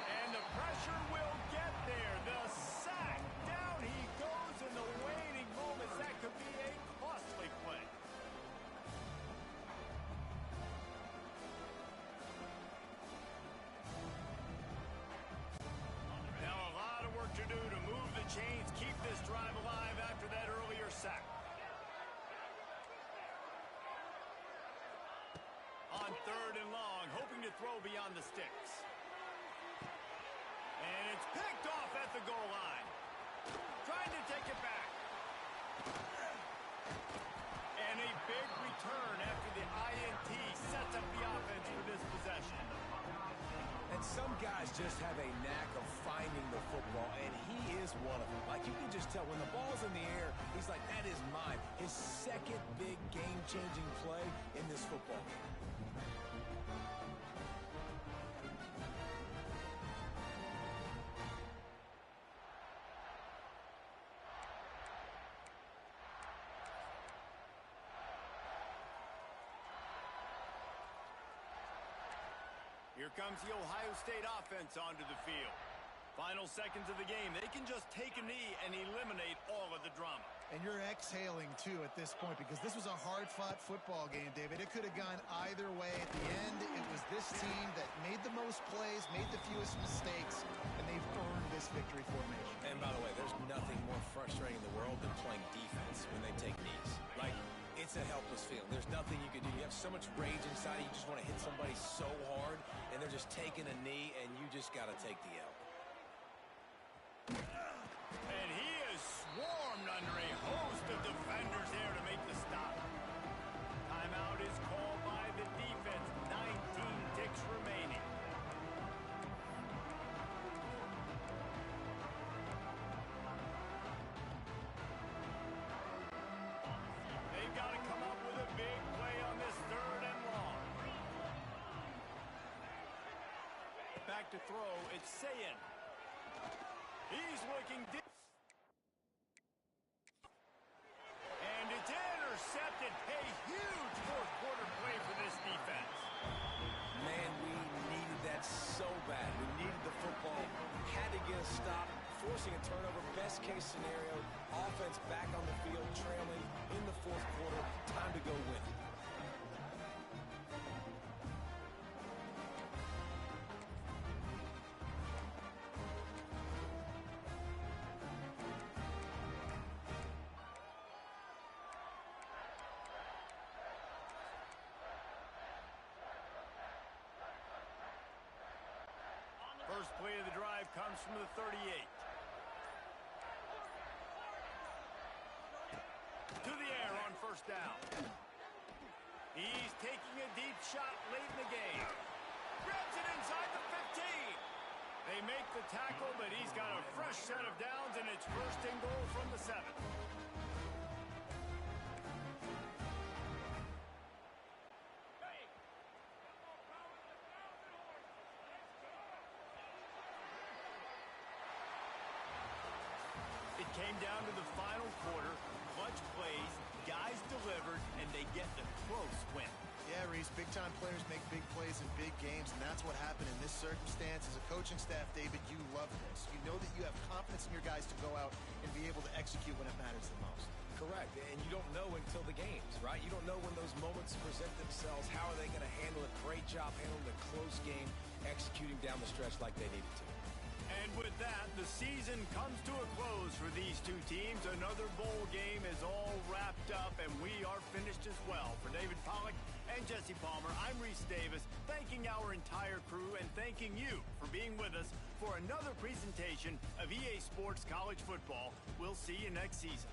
And the pressure will get there. The sack. Down he goes in the waiting moments. That could be a costly play. Now a lot of work to do to move the chains, keep this drive alive after that earlier sack. On 3rd and long, hoping to throw beyond the sticks. And it's picked off at the goal line. Trying to take it back. And a big return after the INT sets up the offense for this possession. And some guys just have a knack of finding the football, and he is one of them. Like, you can just tell when the ball's in the air, he's like, that is my mind, his second big game-changing play in this football game. Here comes the Ohio State offense onto the field. Final seconds of the game. They can just take a knee and eliminate all of the drama. And you're exhaling, too, at this point, because this was a hard-fought football game, David. It could have gone either way. At the end, it was this team that made the most plays, made the fewest mistakes, and they've earned this victory formation. And by the way, there's nothing more frustrating in the world than playing defense when they take knees. Like, it's a helpless feeling. There's nothing you can do. You have so much rage inside you. You just want to hit somebody so hard, and they're just taking a knee, and you just got to take the L. And he is swarmed under a host of defenders there to make the stop. Timeout is called by the defense. 19 ticks remaining. They've got to come up with a big play on this 3rd and long. Back to throw, it's Sayin. He's looking deep. And it's intercepted. A huge fourth-quarter play for this defense. Man, we needed that so bad. We needed the football. Had to get a stop, forcing a turnover. Best case scenario, offense back on the field, trailing in the 4th quarter. Time to go win. First play of the drive comes from the 38. To the air on 1st down. He's taking a deep shot late in the game. Grabs it inside the 15. They make the tackle, but he's got a fresh set of downs, and it's 1st and goal from the 7. It came down to the final quarter. Clutch plays, guys delivered, and they get the close win. Yeah, Reese, big-time players make big plays in big games, and that's what happened in this circumstance. As a coaching staff, David, you love this. You know that you have confidence in your guys to go out and be able to execute when it matters the most. Correct, and you don't know until the games, right? You don't know when those moments present themselves. How are they going to handle it? Great job handling the close game, executing down the stretch like they needed to. And with that, the season comes to a close for these two teams. Another bowl game is all wrapped up, and we are finished as well. For David Pollack and Jesse Palmer, I'm Reese Davis, thanking our entire crew and thanking you for being with us for another presentation of EA Sports College Football. We'll see you next season.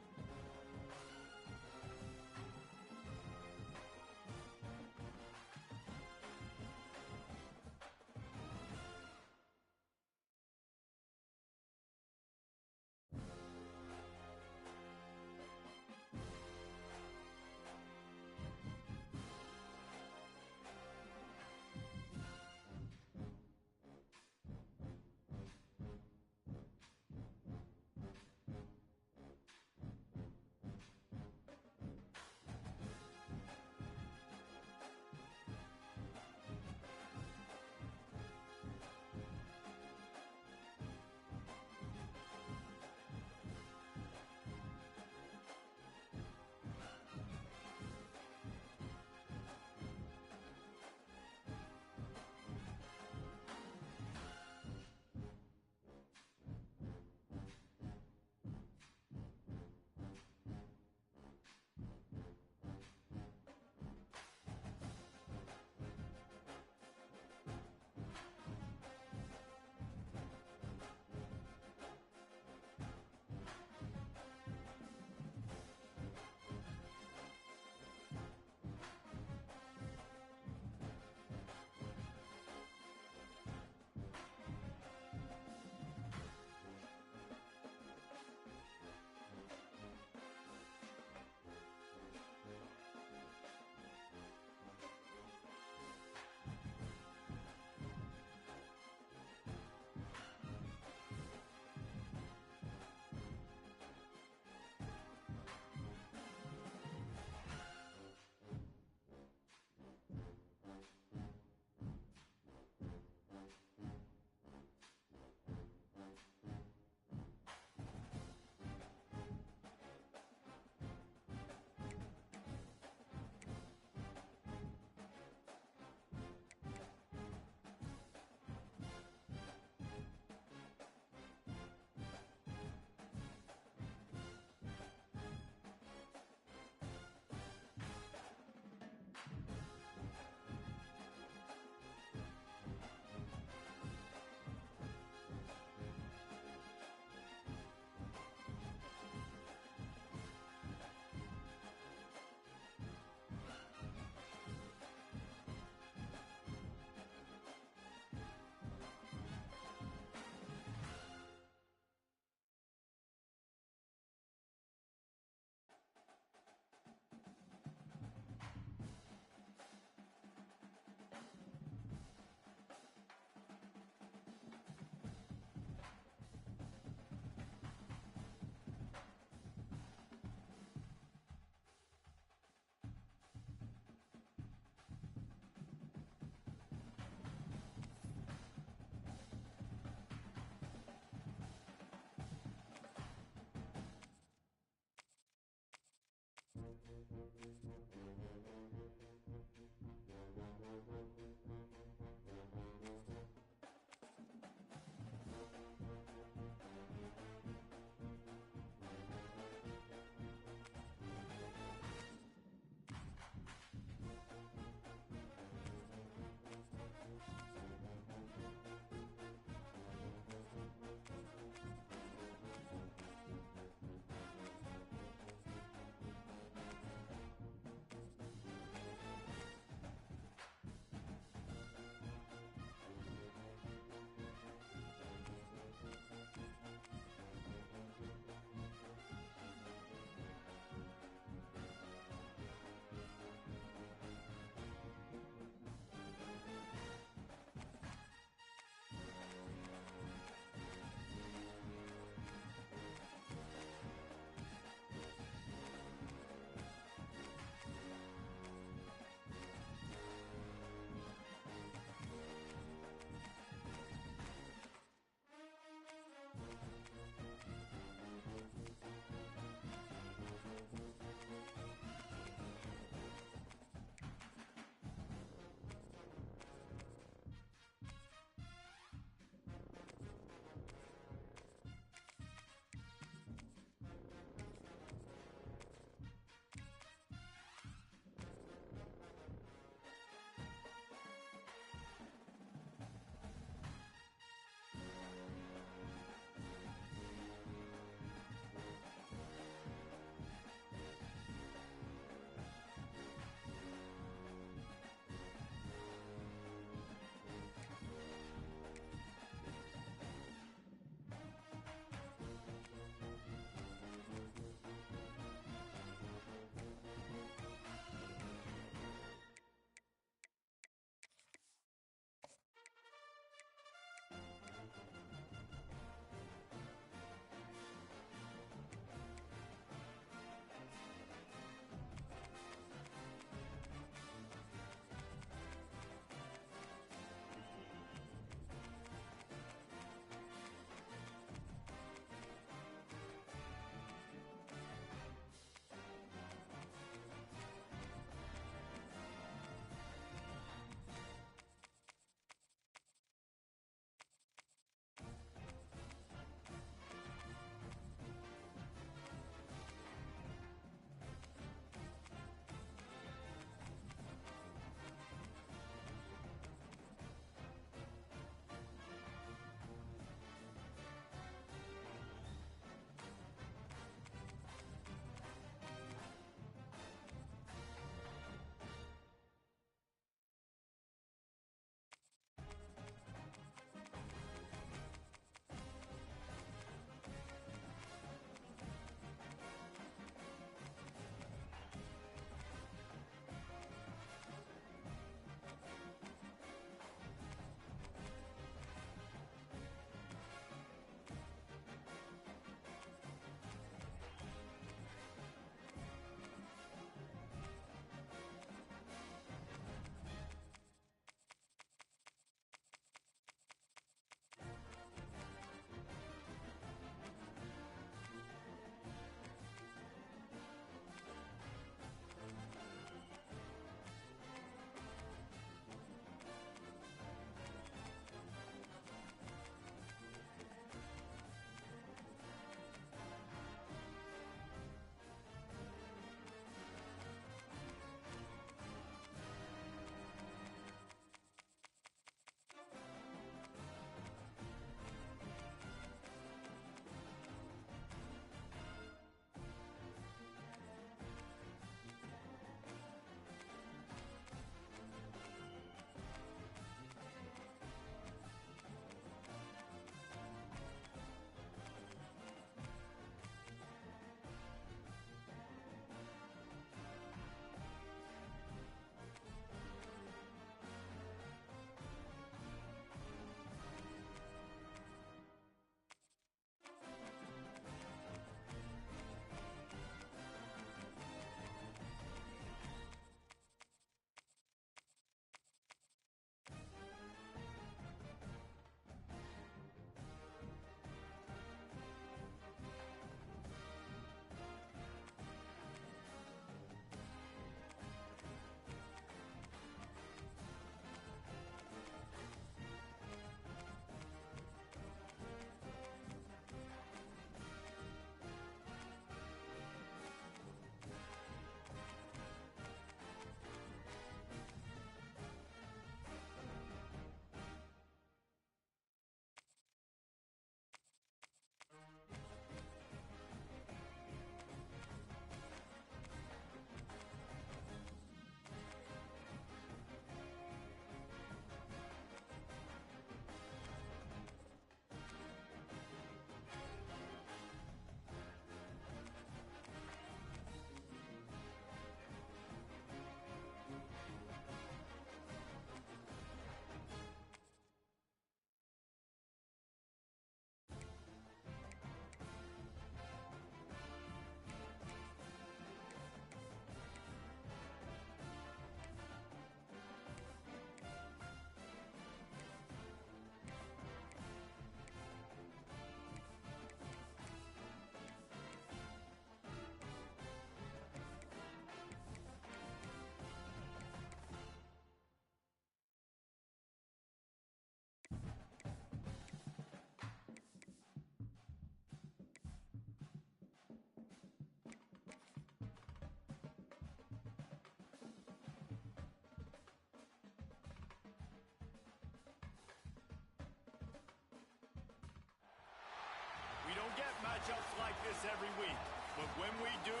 matchups like this every week. But when we do,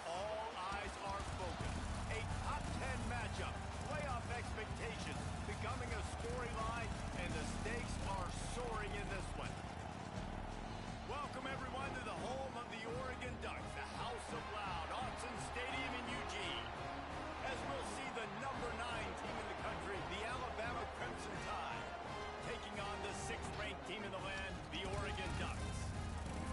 all eyes are focused. A top 10 matchup, playoff expectations becoming a storyline, and the stakes are soaring in this one. Welcome, everyone, to the home of the Oregon Ducks, the House of Loud, Autzen Stadium in Eugene. As we'll see the number 9 team in the country, the Alabama Crimson Tide, taking on the 6th-ranked team in the land, the Oregon Ducks.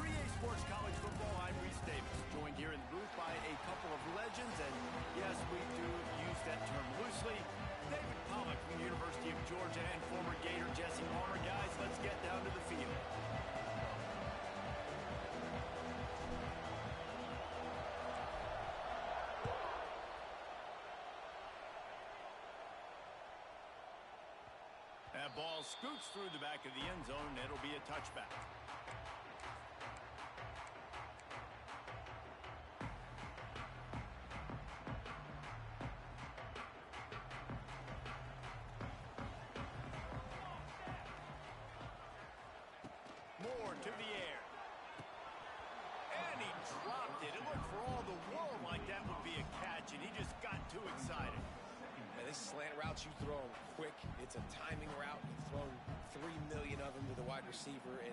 3A Sports College Football, I'm Reese Davis, joined here in the booth by a couple of legends, and yes, we do use that term loosely. David Pollack from the University of Georgia and former Gator Jesse Palmer. Guys, let's get down to the field. That ball scoots through the back of the end zone. It'll be a touchback. Moore to the air. And he dropped it. It looked for all the world like that would be a catch, and he just got too excited. This slant routes you throw quick. It's a timing route. You've thrown 3 million of them to the wide receiver, and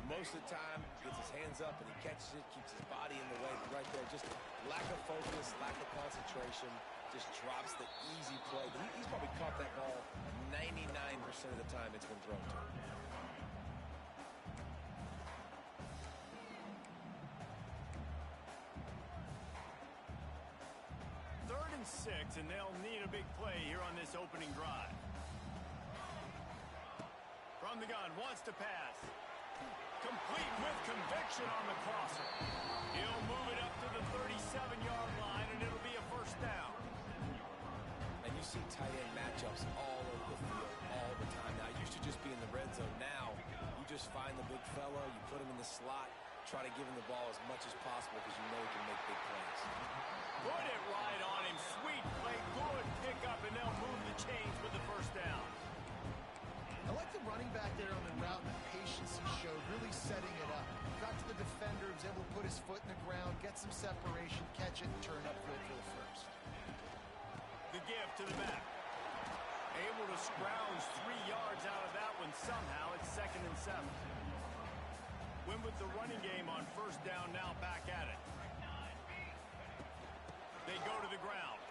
most of the time gets his hands up and he catches it, keeps his body in the way. But right there, just lack of focus, lack of concentration, just drops the easy play. But he's probably caught that ball 99% of the time it's been thrown to him. And they'll need a big play here on this opening drive. From the gun, wants to pass. Complete with conviction on the crosser. He'll move it up to the 37-yard line, and it'll be a first down. And you see tight end matchups all over the field all the time. Now, it used to just be in the red zone. Now, you just find the big fella, you put him in the slot, try to give him the ball as much as possible because you know he can make big plays. Put it right on him. Sweet play, good pickup, and they'll move the chains with the first down. I like the running back there on the route and the patience he showed, really setting it up. Got to the defender, was able to put his foot in the ground, get some separation, catch it, and turn upfield for the first. The give to the back. Able to scrounge 3 yards out of that one somehow. It's 2nd and 7. Win with the running game on first down, now back at it. They go to the ground.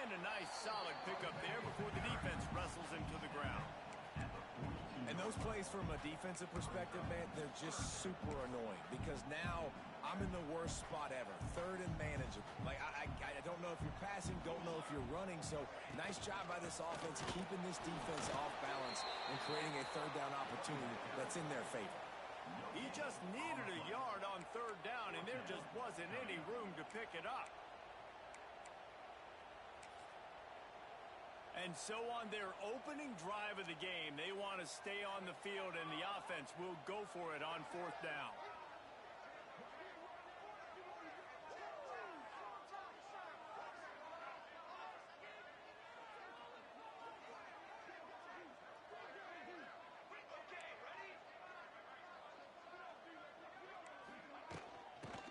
And a nice solid pickup there before the defense wrestles him to the ground. And those plays from a defensive perspective, man, they're just super annoying because now I'm in the worst spot ever. 3rd and manageable. Like, I don't know if you're passing, don't know if you're running. So nice job by this offense keeping this defense off balance and creating a 3rd down opportunity that's in their favor. He just needed a yard on 3rd down, and there just wasn't any room to pick it up. And so on their opening drive of the game, they want to stay on the field, and the offense will go for it on 4th down.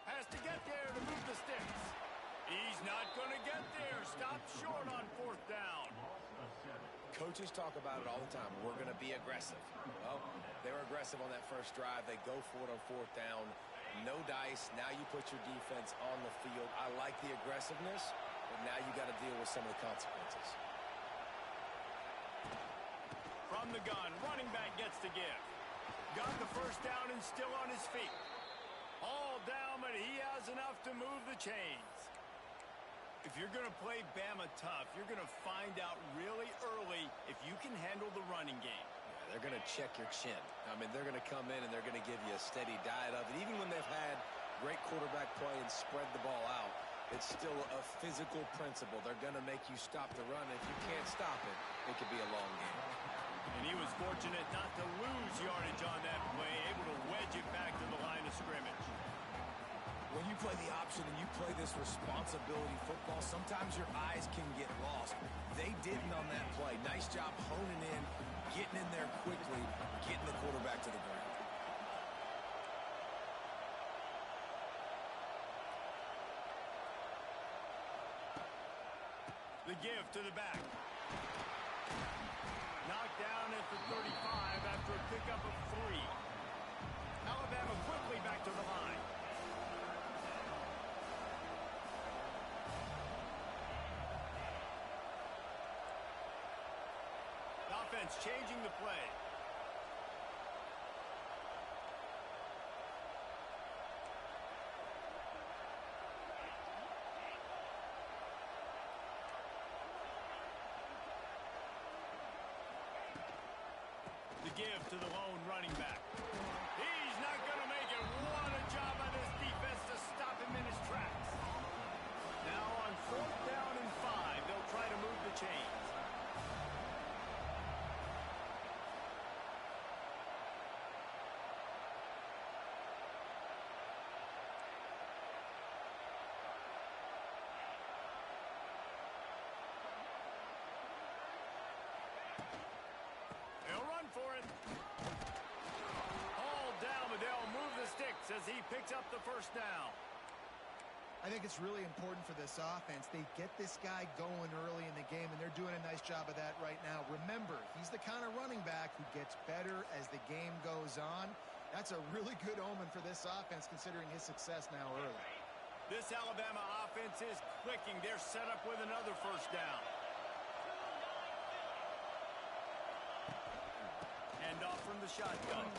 Has to get there to move the sticks. He's not going to get there. Stop short on 4th down. Coaches talk about it all the time. We're going to be aggressive. Well, they were aggressive on that first drive. They go for it on 4th down. No dice. Now you put your defense on the field. I like the aggressiveness, but now you got to deal with some of the consequences. From the gun, running back gets the give. Got the first down and still on his feet. All down, but he has enough to move the chains. If you're going to play Bama tough, you're going to find out really early if you can handle the running game. Yeah, they're going to check your chin. I mean, they're going to come in and they're going to give you a steady diet of it. Even when they've had great quarterback play and spread the ball out, it's still a physical principle. They're going to make you stop the run. If you can't stop it, it could be a long game. And he was fortunate not to lose yardage on that play, able to wedge it back to the line of scrimmage. When you play the option and you play this responsibility football, sometimes your eyes can get lost. They didn't on that play. Nice job honing in, getting in there quickly, getting the quarterback to the ground. The give to the back. Knocked down at the 35 after a pickup of 3. Alabama quickly back to the line. Offense changing the play. The give to the lone running back. He's not going to make it. What a job by this defense to stop him in his tracks. Now on 4th down and 5, they'll try to move the chains. For it. All down, but they'll move the sticks as he picks up the first down. I think it's really important for this offense. They get this guy going early in the game, and they're doing a nice job of that right now. Remember, he's the kind of running back who gets better as the game goes on. That's a really good omen for this offense, considering his success now early. This Alabama offense is clicking. They're set up with another first down. Off from the shotgun.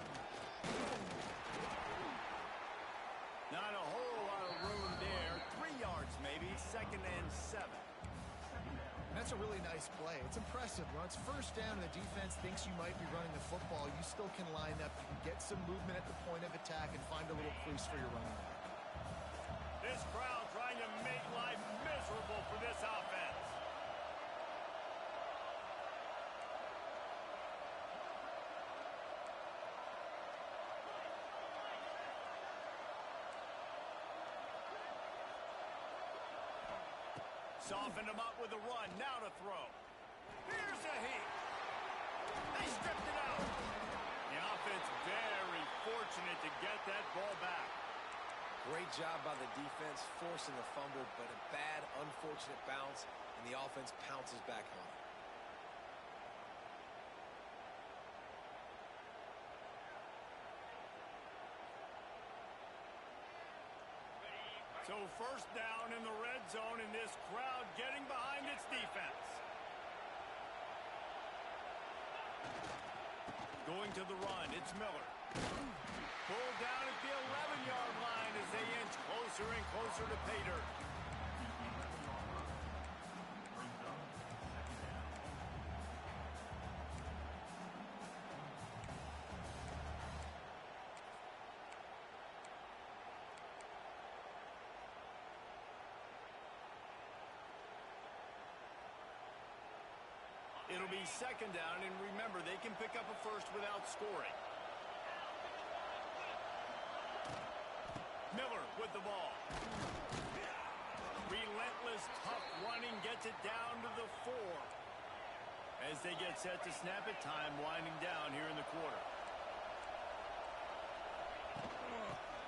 Not a whole lot of room there. 3 yards maybe. 2nd and 7. That's a really nice play. It's impressive. When it's first down and the defense thinks you might be running the football, you still can line up. You can get some movement at the point of attack and find a little crease for your running back. This crowd trying to make life miserable for this offense. Softened him up with a run. Now to throw. Here's a heat. They stripped it out. The offense very fortunate to get that ball back. Great job by the defense forcing the fumble, but a bad, unfortunate bounce, and the offense pounces back on it. So first down in the red zone, and this crowd getting behind its defense. Going to the run, it's Miller. Pulled down at the 11-yard line as they inch closer and closer to pay dirt. It'll be 2nd down, and remember, they can pick up a first without scoring. Miller with the ball. Relentless, tough running gets it down to the 4. As they get set to snap it, time winding down here in the quarter.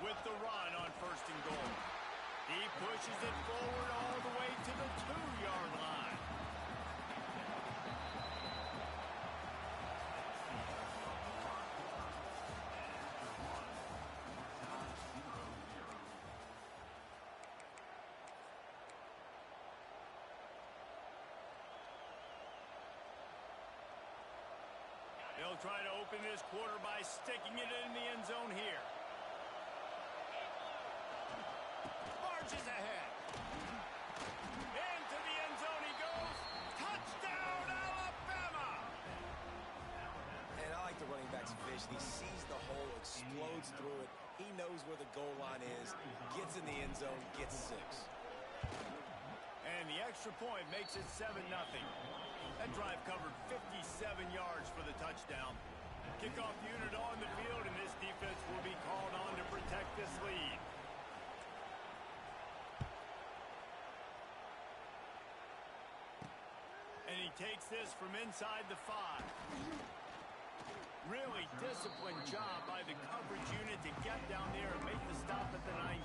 With the run on 1st and goal. He pushes it forward all the way to the 2-yard line. They'll try to open this quarter by sticking it in the end zone here. Marches ahead. Into the end zone he goes. Touchdown, Alabama! And I like the running back's vision. He sees the hole, explodes through it. He knows where the goal line is, gets in the end zone, gets 6. And the extra point makes it 7-0. That drive covered 57 yards for the touchdown. Kickoff unit on the field, and this defense will be called on to protect this lead. And he takes this from inside the 5. Really disciplined job by the coverage unit to get down there and make the stop at the 19.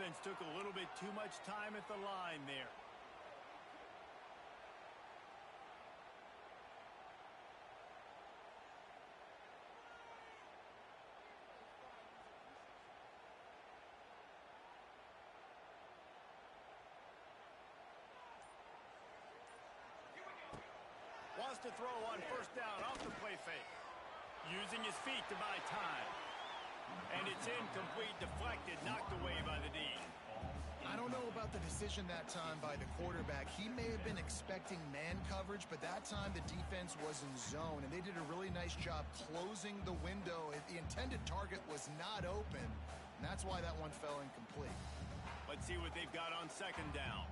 offense took a little bit too much time at the line there. Wants to throw on first down off the play fake. Using his feet to buy time. And it's incomplete, deflected, knocked away by the D. I don't know about the decision that time by the quarterback. He may have been expecting man coverage, but that time the defense was in zone, and they did a really nice job closing the window. The intended target was not open, and that's why that one fell incomplete. Let's see what they've got on second down.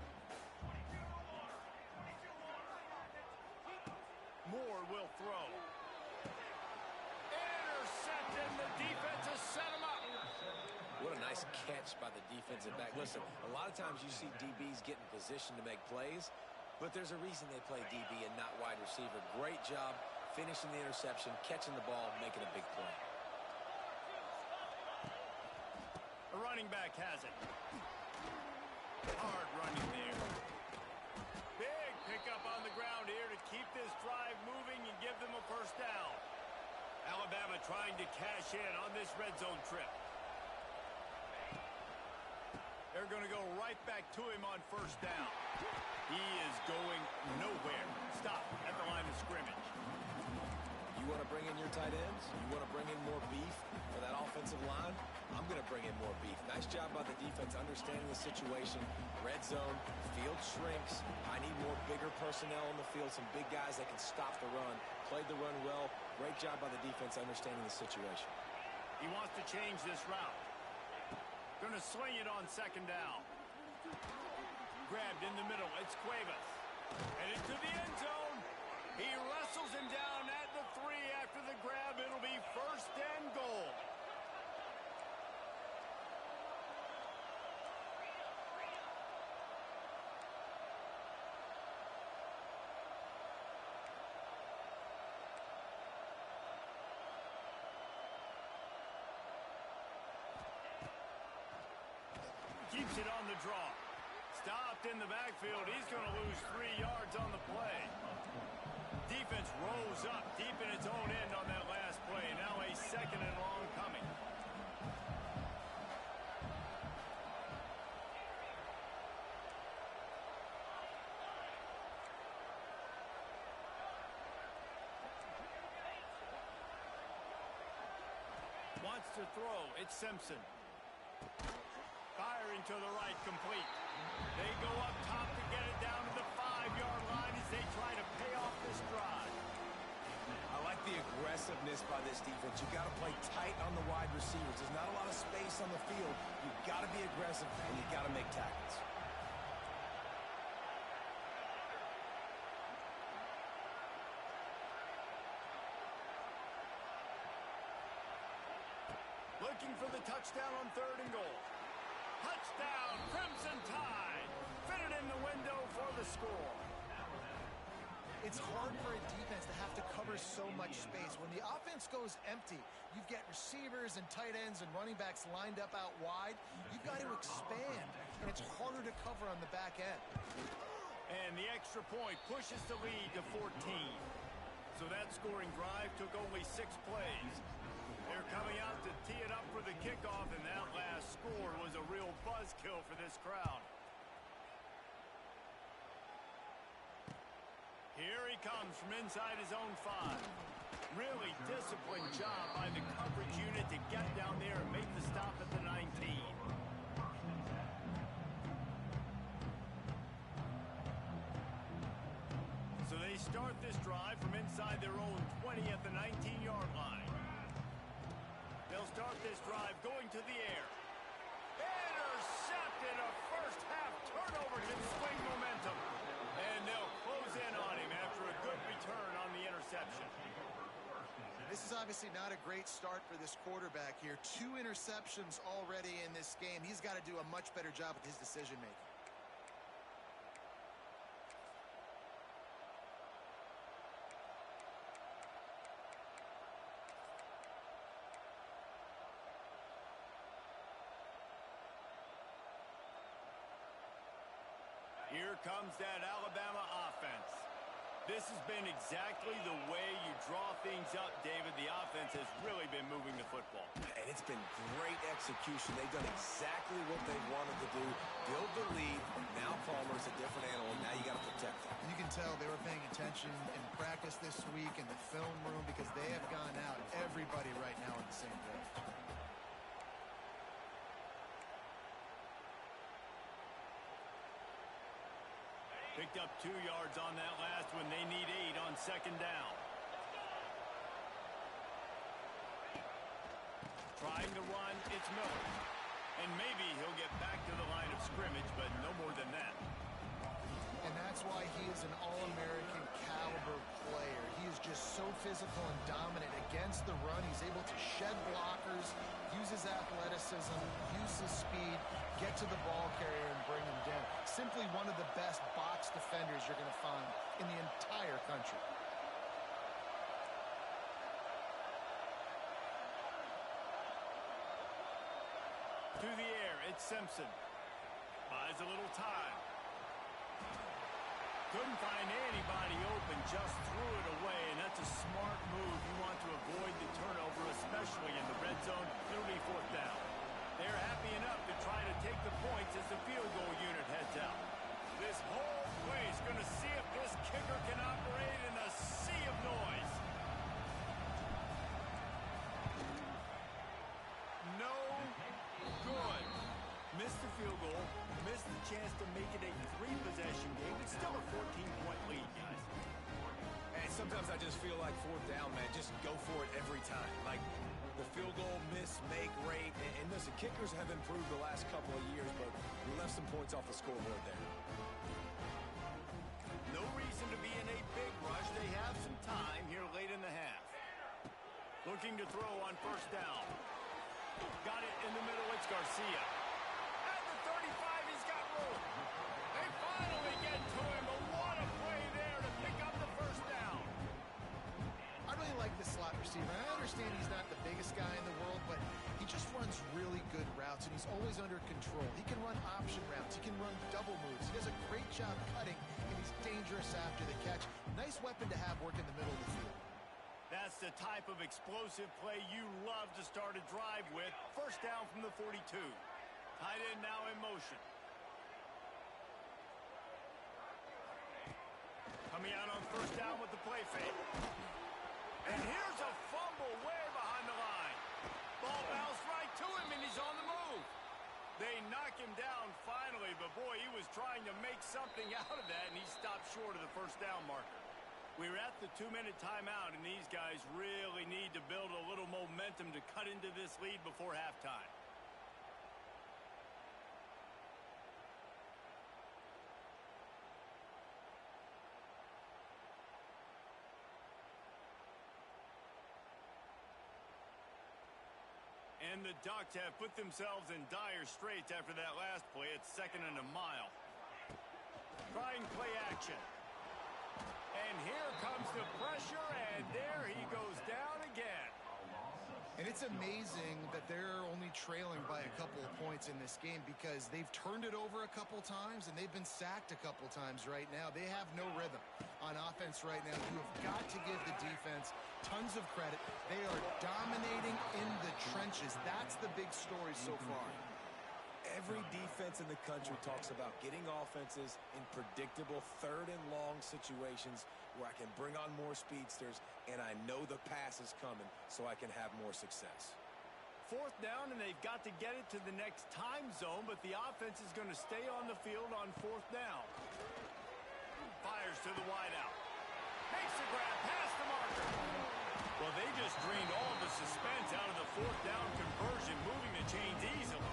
Moore will throw. Intercepted. The defense has set him up. What a nice catch by the defensive back. Listen, a lot of times you see DBs get in position to make plays, but there's a reason they play DB and not wide receiver. Great job finishing the interception, catching the ball, making a big play. The running back has it. Hard running there. Big pickup on the ground here to keep this drive moving and give them a first down. Alabama trying to cash in on this red zone trip. They're going to go right back to him on first down. He is going nowhere. Stop at the line of scrimmage. You want to bring in your tight ends? You want to bring in more beef for that offensive line? I'm going to bring in more beef. Nice job by the defense understanding the situation. Red zone, field shrinks. I need more bigger personnel on the field, some big guys that can stop the run. Played the run well. Great job by the defense understanding the situation. He wants to change this route. Going to sling it on second down. Grabbed in the middle. It's Cuevas. Headed to the end zone. He wrestles him down at the 3 after the grab. It'll be first and goal. Keeps it on the draw. Stopped in the backfield. He's going to lose 3 yards on the play. Defense rose up deep in its own end on that last play. Now a second and long coming. Wants to throw. It's Simpson. Firing to the right, complete. They go up top to get it down to the 5-yard line as they try to pay off this drive. I like the aggressiveness by this defense. You've got to play tight on the wide receivers. There's not a lot of space on the field. You've got to be aggressive, and you've got to make tackles. Looking for the touchdown on third and goal. Touchdown, Crimson Tide. Fitted in the window for the score. It's hard for a defense to have to cover so much space. When the offense goes empty, you've got receivers and tight ends and running backs lined up out wide. You've got to expand, and it's harder to cover on the back end. And the extra point pushes the lead to 14. So that scoring drive took only 6 plays. They're coming out to tee it up for the kickoff, and that last score was a real buzzkill for this crowd. Here he comes from inside his own 5. Really disciplined job by the coverage unit to get down there and make the stop at the 19. So they start this drive from inside their own 20 at the 19-yard line. They'll start this drive going to the air. Intercepted. A first-half turnover can swing momentum. And they'll close in on him after a good return on the interception. This is obviously not a great start for this quarterback here. 2 interceptions already in this game. He's got to do a much better job with his decision-making. Here comes that Alabama offense. This has been exactly the way you draw things up, David. The offense has really been moving the football. And it's been great execution. They've done exactly what they wanted to do. Build the lead. Now Palmer's a different animal. Now you got to protect them. You can tell they were paying attention in practice this week in the film room because they have gone out, everybody right now on the same page. Picked up 2 yards on that last one. They need 8 on second down. Trying to run, it's Miller. And maybe he'll get back to the line of scrimmage, but no more than that. And that's why he is an All-American caliber player. He is just so physical and dominant against the run. He's able to shed blockers, use his athleticism, use his speed, get to the ball carrier and bring him down. Simply one of the best box defenders you're going to find in the entire country. To the air, it's Simpson. Buys a little time. Couldn't find anybody open, just threw it away, and that's a smart move. You want to avoid the turnover, especially in the red zone. It'll be 4th down. They're happy enough to try to take the points as the field goal unit heads out. This whole place going to see if this kicker can operate in a sea of noise. No good. Missed the field goal, missed the chance to make it a 3-possession game. It's still a 14-point lead, guys. And sometimes I just feel like 4th down, man. Just go for it every time. Like the field goal miss, make rate. And listen, kickers have improved the last couple of years, but we left some points off the scoreboard there. No reason to be in a big rush. They have some time here late in the half. Looking to throw on 1st down. Got it in the middle. It's Garcia. At the 35, he's got room. They finally get to him, but what a play there to pick up the 1st down. I really like this slot receiver. I understand he's not the biggest guy in the world, but he just runs really good routes, and he's always under control. He can run option routes. He can run double moves. He does a great job cutting, and he's dangerous after the catch. Nice weapon to have work in the middle of the field. That's the type of explosive play you love to start a drive with. 1st down from the 42. Tight end now in motion. Coming out on 1st down with the play fake. And here's a fumble way behind the line. Ball bounced right to him, and he's on the move. They knock him down finally, but boy, he was trying to make something out of that, and he stopped short of the 1st down marker. We're at the 2-minute timeout, and these guys really need to build a little momentum to cut into this lead before halftime. And the Ducks have put themselves in dire straits after that last play. It's 2nd and a mile. Trying play action. And here comes the pressure, and there he goes down again. And it's amazing that they're only trailing by a couple of points in this game because they've turned it over a couple times and they've been sacked a couple times right now. They have no rhythm on offense right now. You have got to give the defense tons of credit. They are dominating in the trenches. That's the big story so far. Every defense in the country talks about getting offenses in predictable 3rd and long situations where I can bring on more speedsters and I know the pass is coming so I can have more success. 4th down, and they've got to get it to the next time zone, but the offense is going to stay on the field on 4th down. Fires to the wideout. Makes the grab past the marker. Well, they just drained all the suspense out of the 4th down conversion, moving the chains easily.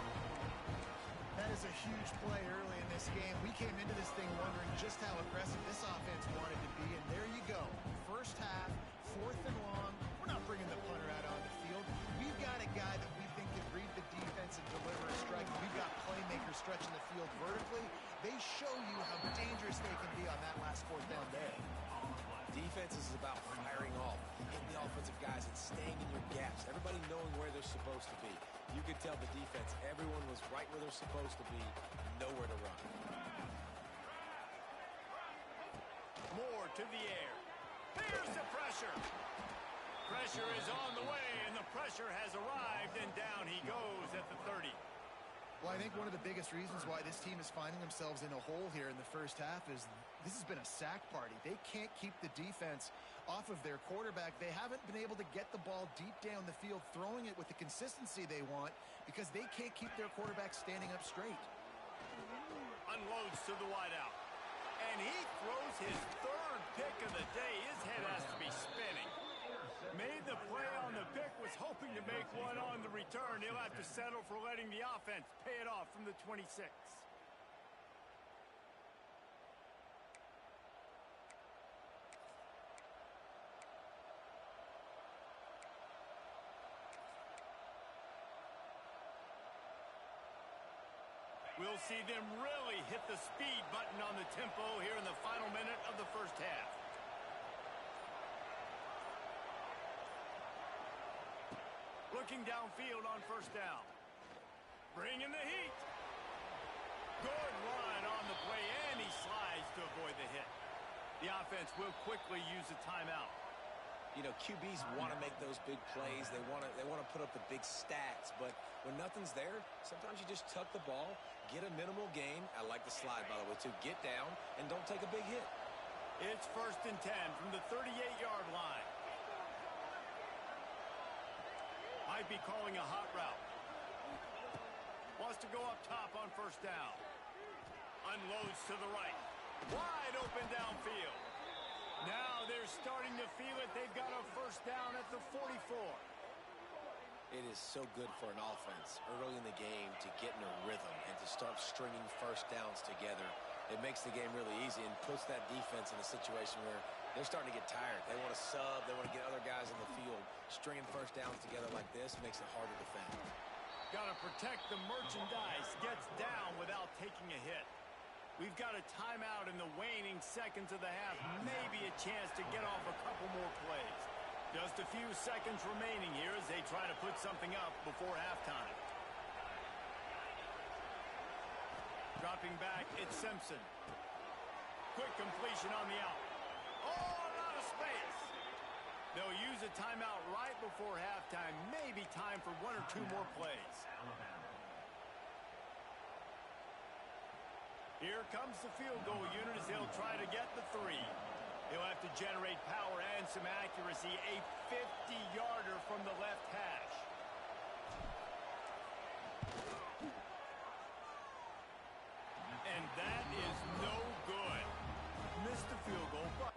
That is a huge play early in this game. We came into this thing wondering just how aggressive this offense wanted to be, and there you go. 1st half, 4th and long. We're not bringing the punter out on the field. We've got a guy that we think can read the defense and deliver a strike. We've got playmakers stretching the field vertically. They show you how dangerous they can be on that last 4th down day. Defense is about firing off, hitting the offensive guys and staying in your gaps. Everybody knowing where they're supposed to be. You could tell the defense, everyone was right where they're supposed to be, nowhere to run. more to the air. Here's the pressure. Pressure is on the way, and the pressure has arrived, and down he goes at the 30. Well, I think one of the biggest reasons why this team is finding themselves in a hole here in the first half is this has been a sack party. They can't keep the defense off of their quarterback. They haven't been able to get the ball deep down the field, throwing it with the consistency they want because they can't keep their quarterback standing up straight. Unloads to the wideout. And he throws his third pick of the day. His head has to be spinning. Made the play on the pick, was hoping to make one on the return. He'll have to settle for letting the offense pay it off from the 26. We'll see them really hit the speed button on the tempo here in the final minute of the first half. Looking downfield on first down. Bringing the heat. Good run on the play, and he slides to avoid the hit. The offense will quickly use a timeout. You know, QBs want to make those big plays. They want to put up the big stats. But when nothing's there, sometimes you just tuck the ball, get a minimal gain. I like the slide, by the way, too. Get down and don't take a big hit. It's 1st and 10 from the 38-yard line. Might be calling a hot route. Wants to go up top on first down. Unloads to the right. Wide open downfield. Now they're starting to feel it. They've got a first down at the 44. It is so good for an offense early in the game to get in a rhythm and to start stringing first downs together. It makes the game really easy and puts that defense in a situation where they're starting to get tired. They want to sub. They want to get other guys in the field. Stringing first downs together like this makes it hard to defend. Got to protect the merchandise. Gets down without taking a hit. We've got a timeout in the waning seconds of the half. Maybe a chance to get off a couple more plays. Just a few seconds remaining here as they try to put something up before halftime. Dropping back, it's Simpson. Quick completion on the out. Oh, a lot of space. They'll use a timeout right before halftime. Maybe time for one or two more plays. Here comes the field goal unit as they'll try to get the 3. He'll have to generate power and some accuracy. A 50-yarder from the left hash. And that is no good. Missed the field goal, but...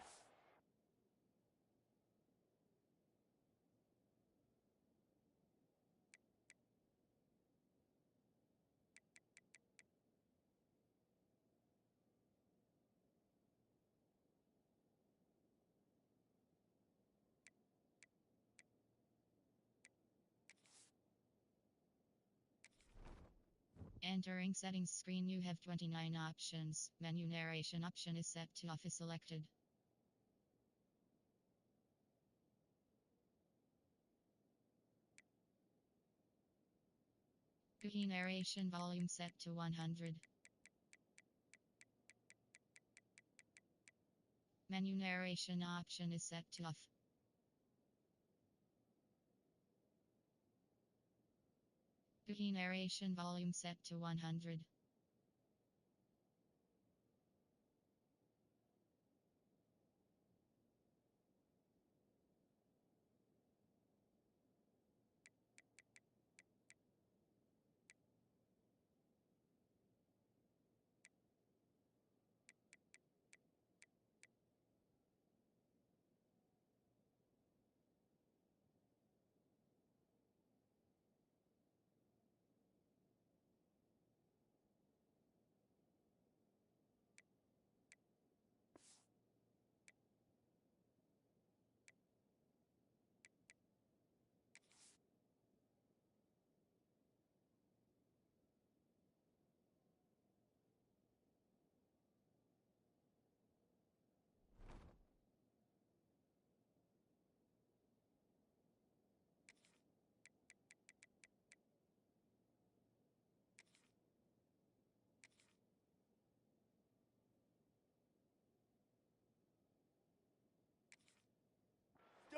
Entering settings screen, you have 29 options. Menu narration option is set to off is selected. Cookie narration volume set to 100. Menu narration option is set to off. Cookie narration volume set to 100.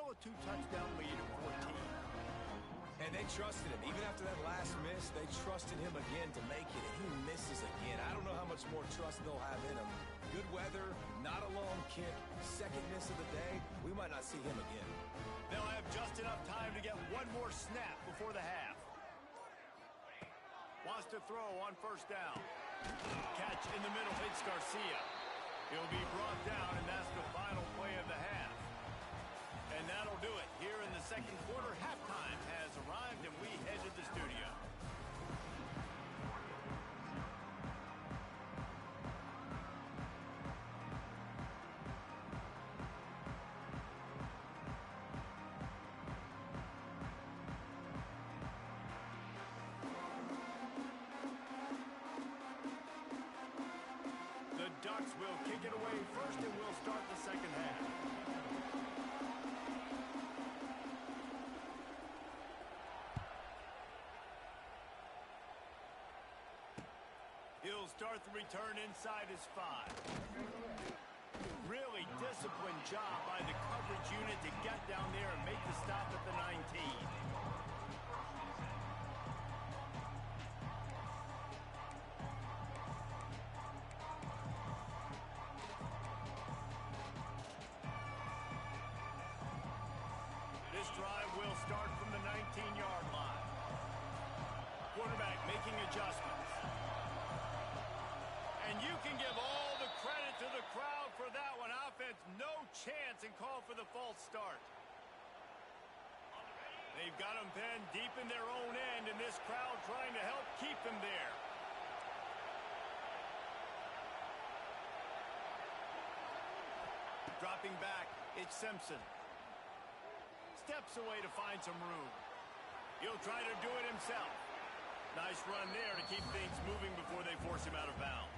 Still a 2-touchdown lead at 14. And they trusted him. Even after that last miss, they trusted him again to make it, and he misses again. I don't know how much more trust they'll have in him. Good weather, not a long kick, second miss of the day. We might not see him again. They'll have just enough time to get one more snap before the half. Wants to throw on first down. Catch in the middle, it's Garcia. He'll be brought down, and that's the final play of the half. And that'll do it. Here in the second quarter, halftime has arrived, and we head to the studio. The Ducks will kick it away first, and we'll start the second half. He'll start the return inside his 5. Really disciplined job by the coverage unit to get down there and make the stop at the 19. This drive will start from the 19-yard line. Quarterback making adjustments. And you can give all the credit to the crowd for that one. Offense, no chance, and call for the false start. They've got them pinned deep in their own end, and this crowd trying to help keep them there. Dropping back, it's Simpson. Steps away to find some room. He'll try to do it himself. Nice run there to keep things moving before they force him out of bounds.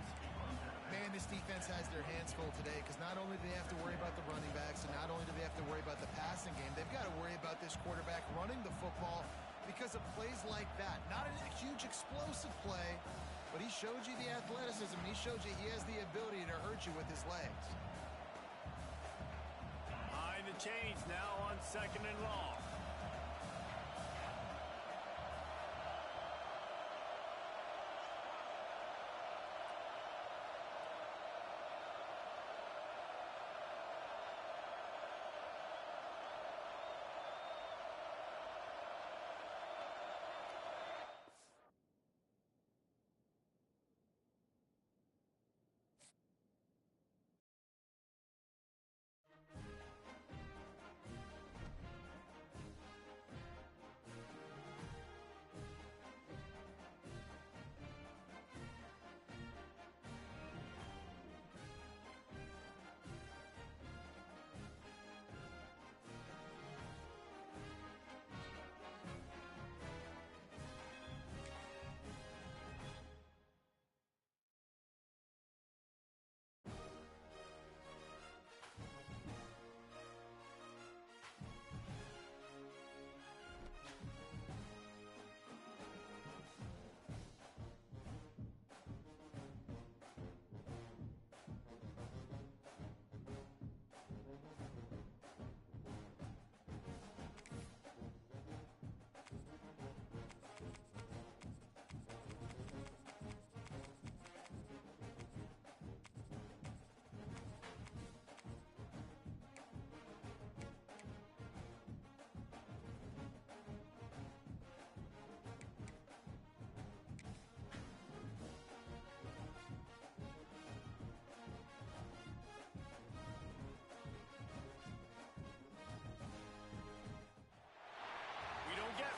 Man, this defense has their hands full today because not only do they have to worry about the running backs and not only do they have to worry about the passing game, they've got to worry about this quarterback running the football because of plays like that. Not a huge explosive play, but he showed you the athleticism. He showed you he has the ability to hurt you with his legs. Behind the chains now on second and long.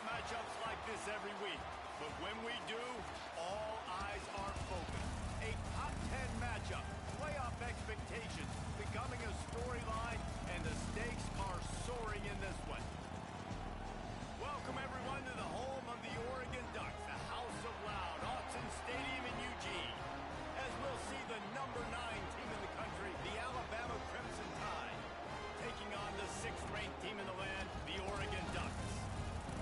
Matchups like this every week, but when we do, all eyes are focused. A top 10 matchup, playoff expectations becoming a storyline, and the stakes are soaring in this one. Welcome everyone to the home of the Oregon Ducks, the House of Loud, Autzen Stadium in Eugene, as we'll see the number 9 team in the country, the Alabama Crimson Tide, taking on the 6th-ranked team in the land, the Oregon Ducks.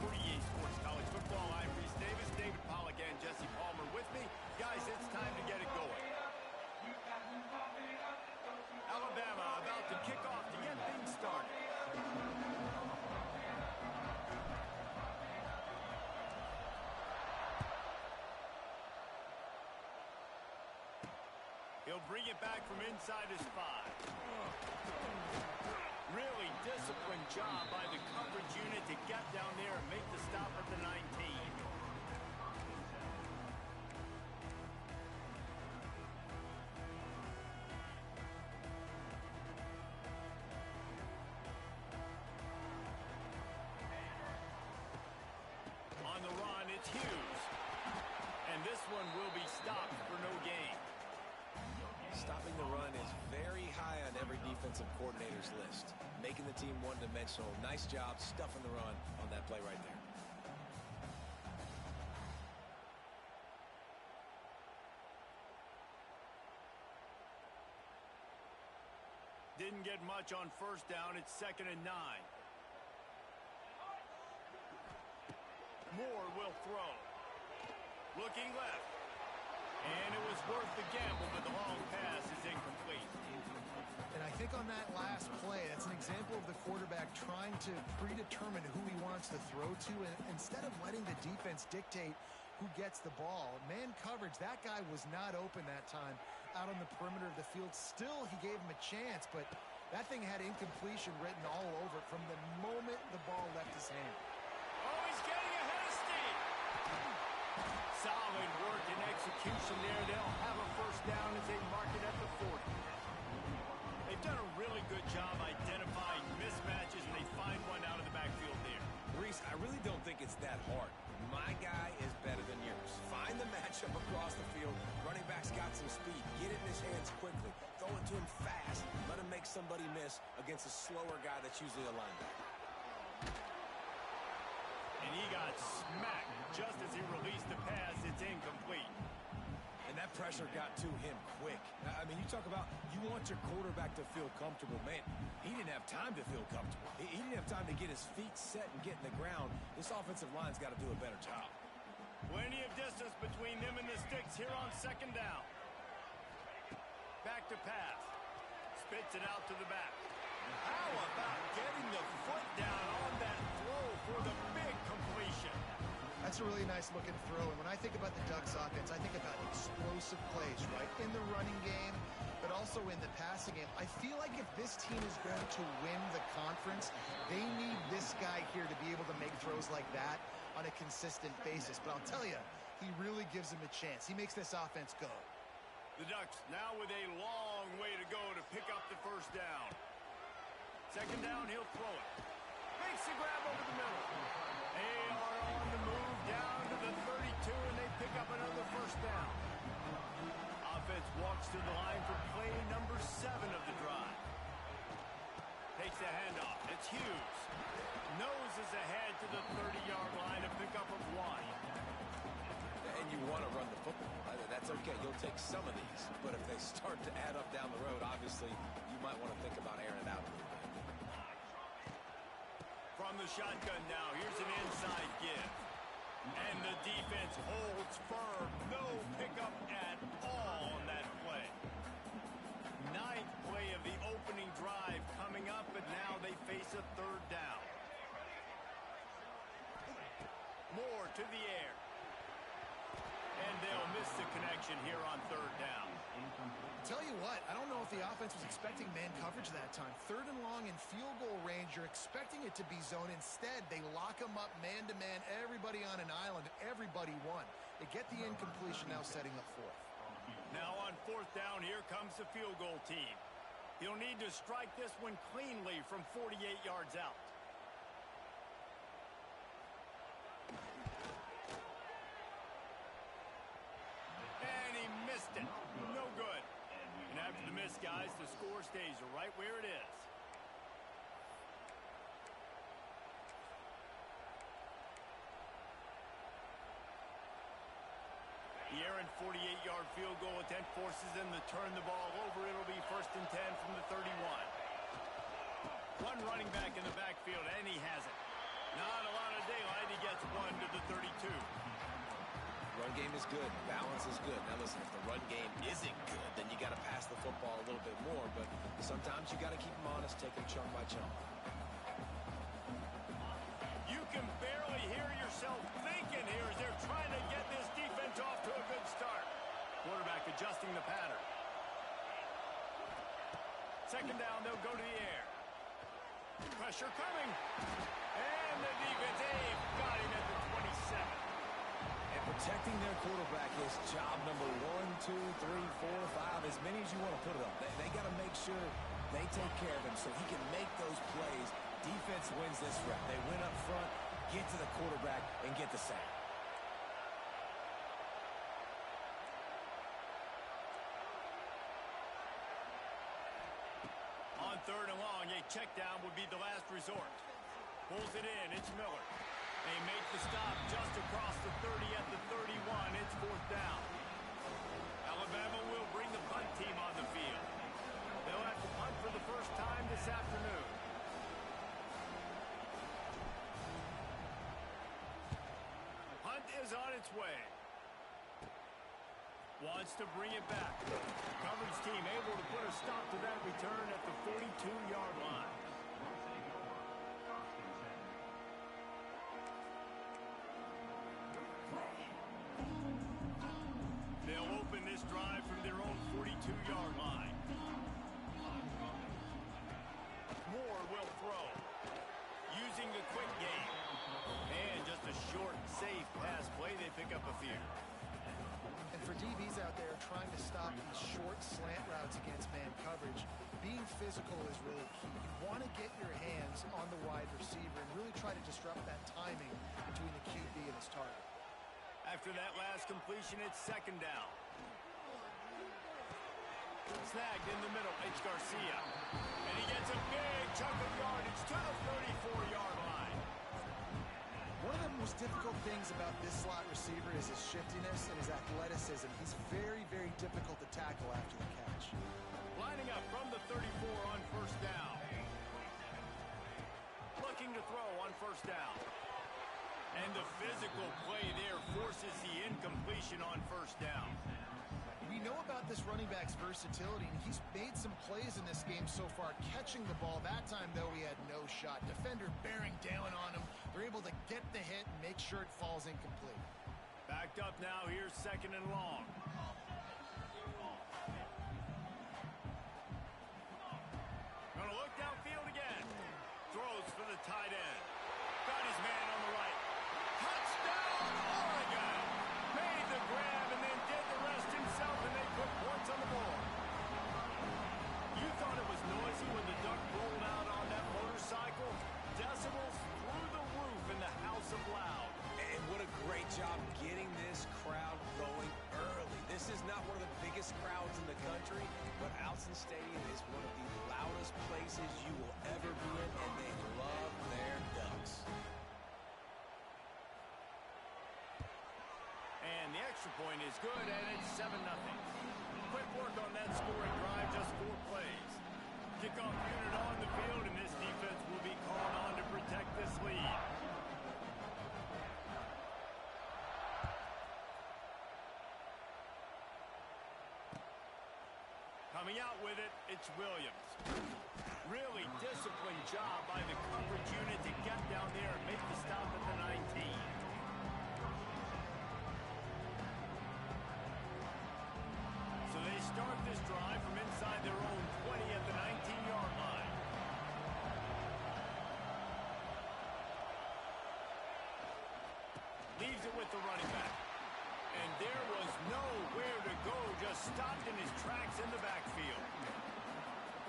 For EA Sports College Football, I'm Reese Davis, David Pollack, and Jesse Palmer with me. Guys, it's time to get it going. Alabama about to kick off to get things started. He'll bring it back from inside his 5. Really disciplined job by the coverage unit to get down there and make the stop at the 19. On the run, it's Hughes. And this one will be stopped for no gain. Stopping the run is very high on every defensive coordinator's list. Making the team one-dimensional. Nice job stuffing the run on that play right there. Didn't get much on first down. It's 2nd and 9. Moore will throw. Looking left. And it was worth the gamble, but the long pass is incomplete. And I think on that last play, that's an example of the quarterback trying to predetermine who he wants to throw to, and instead of letting the defense dictate who gets the ball. Man coverage, that guy was not open that time out on the perimeter of the field. Still, he gave him a chance, but that thing had incompletion written all over it from the moment the ball left his hand. Oh, he's getting ahead of steam. Solid work and execution there. They'll have a first down as they mark it at the 40. They've done a really good job identifying mismatches, and they find one out of the backfield there. Reese, I really don't think it's that hard. My guy is better than yours. Find the matchup across the field. Running back's got some speed. Get it in his hands quickly. Throw it to him fast. Let him make somebody miss against a slower guy that's usually a linebacker. And he got smacked just as he released the pass. It's incomplete. And that pressure got to him quick. I mean, you talk about you want your quarterback to feel comfortable. Man, he didn't have time to feel comfortable. He didn't have time to get his feet set and get in the ground. This offensive line's got to do a better job. Plenty of distance between them and the sticks here on 2nd down. Back to pass. Spits it out to the back. How about getting the foot down on that throw for the big completion? That's a really nice looking throw. And when I think about the Ducks offense, I think about explosive plays, right? In the running game, but also in the passing game. I feel like if this team is going to win the conference, they need this guy here to be able to make throws like that on a consistent basis. But I'll tell you, he really gives them a chance. He makes this offense go. The Ducks now with a long way to go to pick up the first down. 2nd down, he'll throw it. Makes the grab over the middle. They are on the move down to the 32, and they pick up another first down. Offense walks to the line for play number 7 of the drive. Takes the handoff. It's Hughes. Noses ahead to the 30-yard line, a pickup of 1. And you want to run the football. That's okay. You'll take some of these. But if they start to add up down the road, obviously, you might want to think about airing it out a little bit. From the shotgun now, here's an inside give. And the defense holds firm. No pickup at all on that play. 9th play of the opening drive coming up, but now they face a 3rd down. Moore to the air. And they'll miss the connection here on 3rd down. Tell you what, I don't know if the offense was expecting man coverage that time. 3rd and long in field goal range, you're expecting it to be zone. Instead, they lock them up man-to-man, everybody on an island, everybody won. They get the incompletion, now setting up 4th. Now on 4th down, here comes the field goal team. He'll need to strike this one cleanly from 48 yards out. And he missed it. No good. And after the miss, guys, the score stays right where it is. The errant 48-yard field goal attempt forces them to turn the ball over. It'll be 1st and 10 from the 31. One running back in the backfield, and he has it. Not a lot of daylight. He gets 1 to the 32. Run game is good. Balance is good. Now listen, if the run game isn't good, then you got to pass the football a little bit more. But sometimes you got to keep them honest, take them chunk by chunk. You can barely hear yourself thinking here as they're trying to get this defense off to a good start. Quarterback adjusting the pattern. second down, they'll go to the air. Pressure coming. And the defense, they've got him at the 27. And protecting their quarterback is job number 1, 2, 3, 4, 5, as many as you want to put it up. They got to make sure they take care of him so he can make those plays. Defense wins this rep. They win up front, get to the quarterback, and get the sack. On third and long, a check down would be the last resort. Pulls it in. It's Miller. They make the stop just across the 30 at the 31. It's fourth down. Alabama will bring the punt team on the field. They'll have to punt for the first time this afternoon. Punt is on its way. Wants to bring it back. Coverage team able to put a stop to that return at the 42-yard line. They'll open this drive from their own 42-yard line. Moore will throw. Using the quick game. And just a short, safe pass play. They pick up a few. And for DBs out there trying to stop these short slant routes against man coverage, being physical is really key. You want to get your hands on the wide receiver and really try to disrupt that timing between the QB and his target. After that last completion, it's second down. Snagged in the middle, it's Garcia. And he gets a big chunk of yardage to the 34-yard line. One of the most difficult things about this slot receiver is his shiftiness and his athleticism. He's very, very difficult to tackle after the catch. Lining up from the 34 on first down. Looking to throw on first down. And the physical play there forces the incompletion on first down. We know about this running back's versatility, and he's made some plays in this game so far, catching the ball. That time, though, he had no shot. Defender bearing down on him. They're able to get the hit and make sure it falls incomplete. Backed up now. Here's second and long. Gonna look downfield again. Throws for the tight end. Got his man on the right. Touchdown, Oregon! Made the grab and then did the rest himself, and they put points on the board. You thought it was noisy when the Duck rolled out on that motorcycle? Decibels through the roof in the House of Loud. And what a great job getting this crowd going early. This is not one of the biggest crowds in the country, but Autzen Stadium is one of the loudest places you will ever be in, and they love their Ducks. And the extra point is good, and it's 7-0. Quick work on that scoring drive, just 4 plays. Kickoff unit on the field, and this defense will be called on to protect this lead. Coming out with it, it's Williams. Really disciplined job by the coverage unit to get down there and make the stop at the 19. So they start this drive from inside their own 20 at the 19-yard line. Leaves it with the running back. And there was nowhere to go, just stopped in his tracks in the backfield.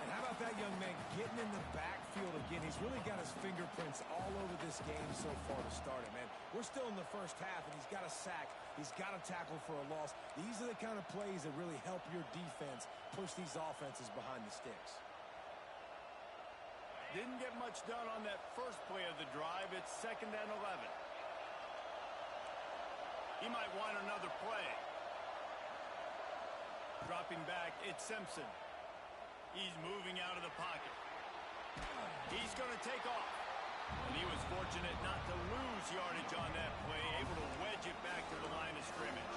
And how about that young man getting in the backfield again? He's really got his fingerprints all over this game so far to start it, man. We're still in the first half, and he's got a sack. He's got a tackle for a loss. These are the kind of plays that really help your defense push these offenses behind the sticks. Didn't get much done on that first play of the drive. It's second and 11. He might want another play. Dropping back, it's Simpson. He's moving out of the pocket. He's going to take off. And he was fortunate not to lose yardage on that play, able to wedge it back to the line of scrimmage.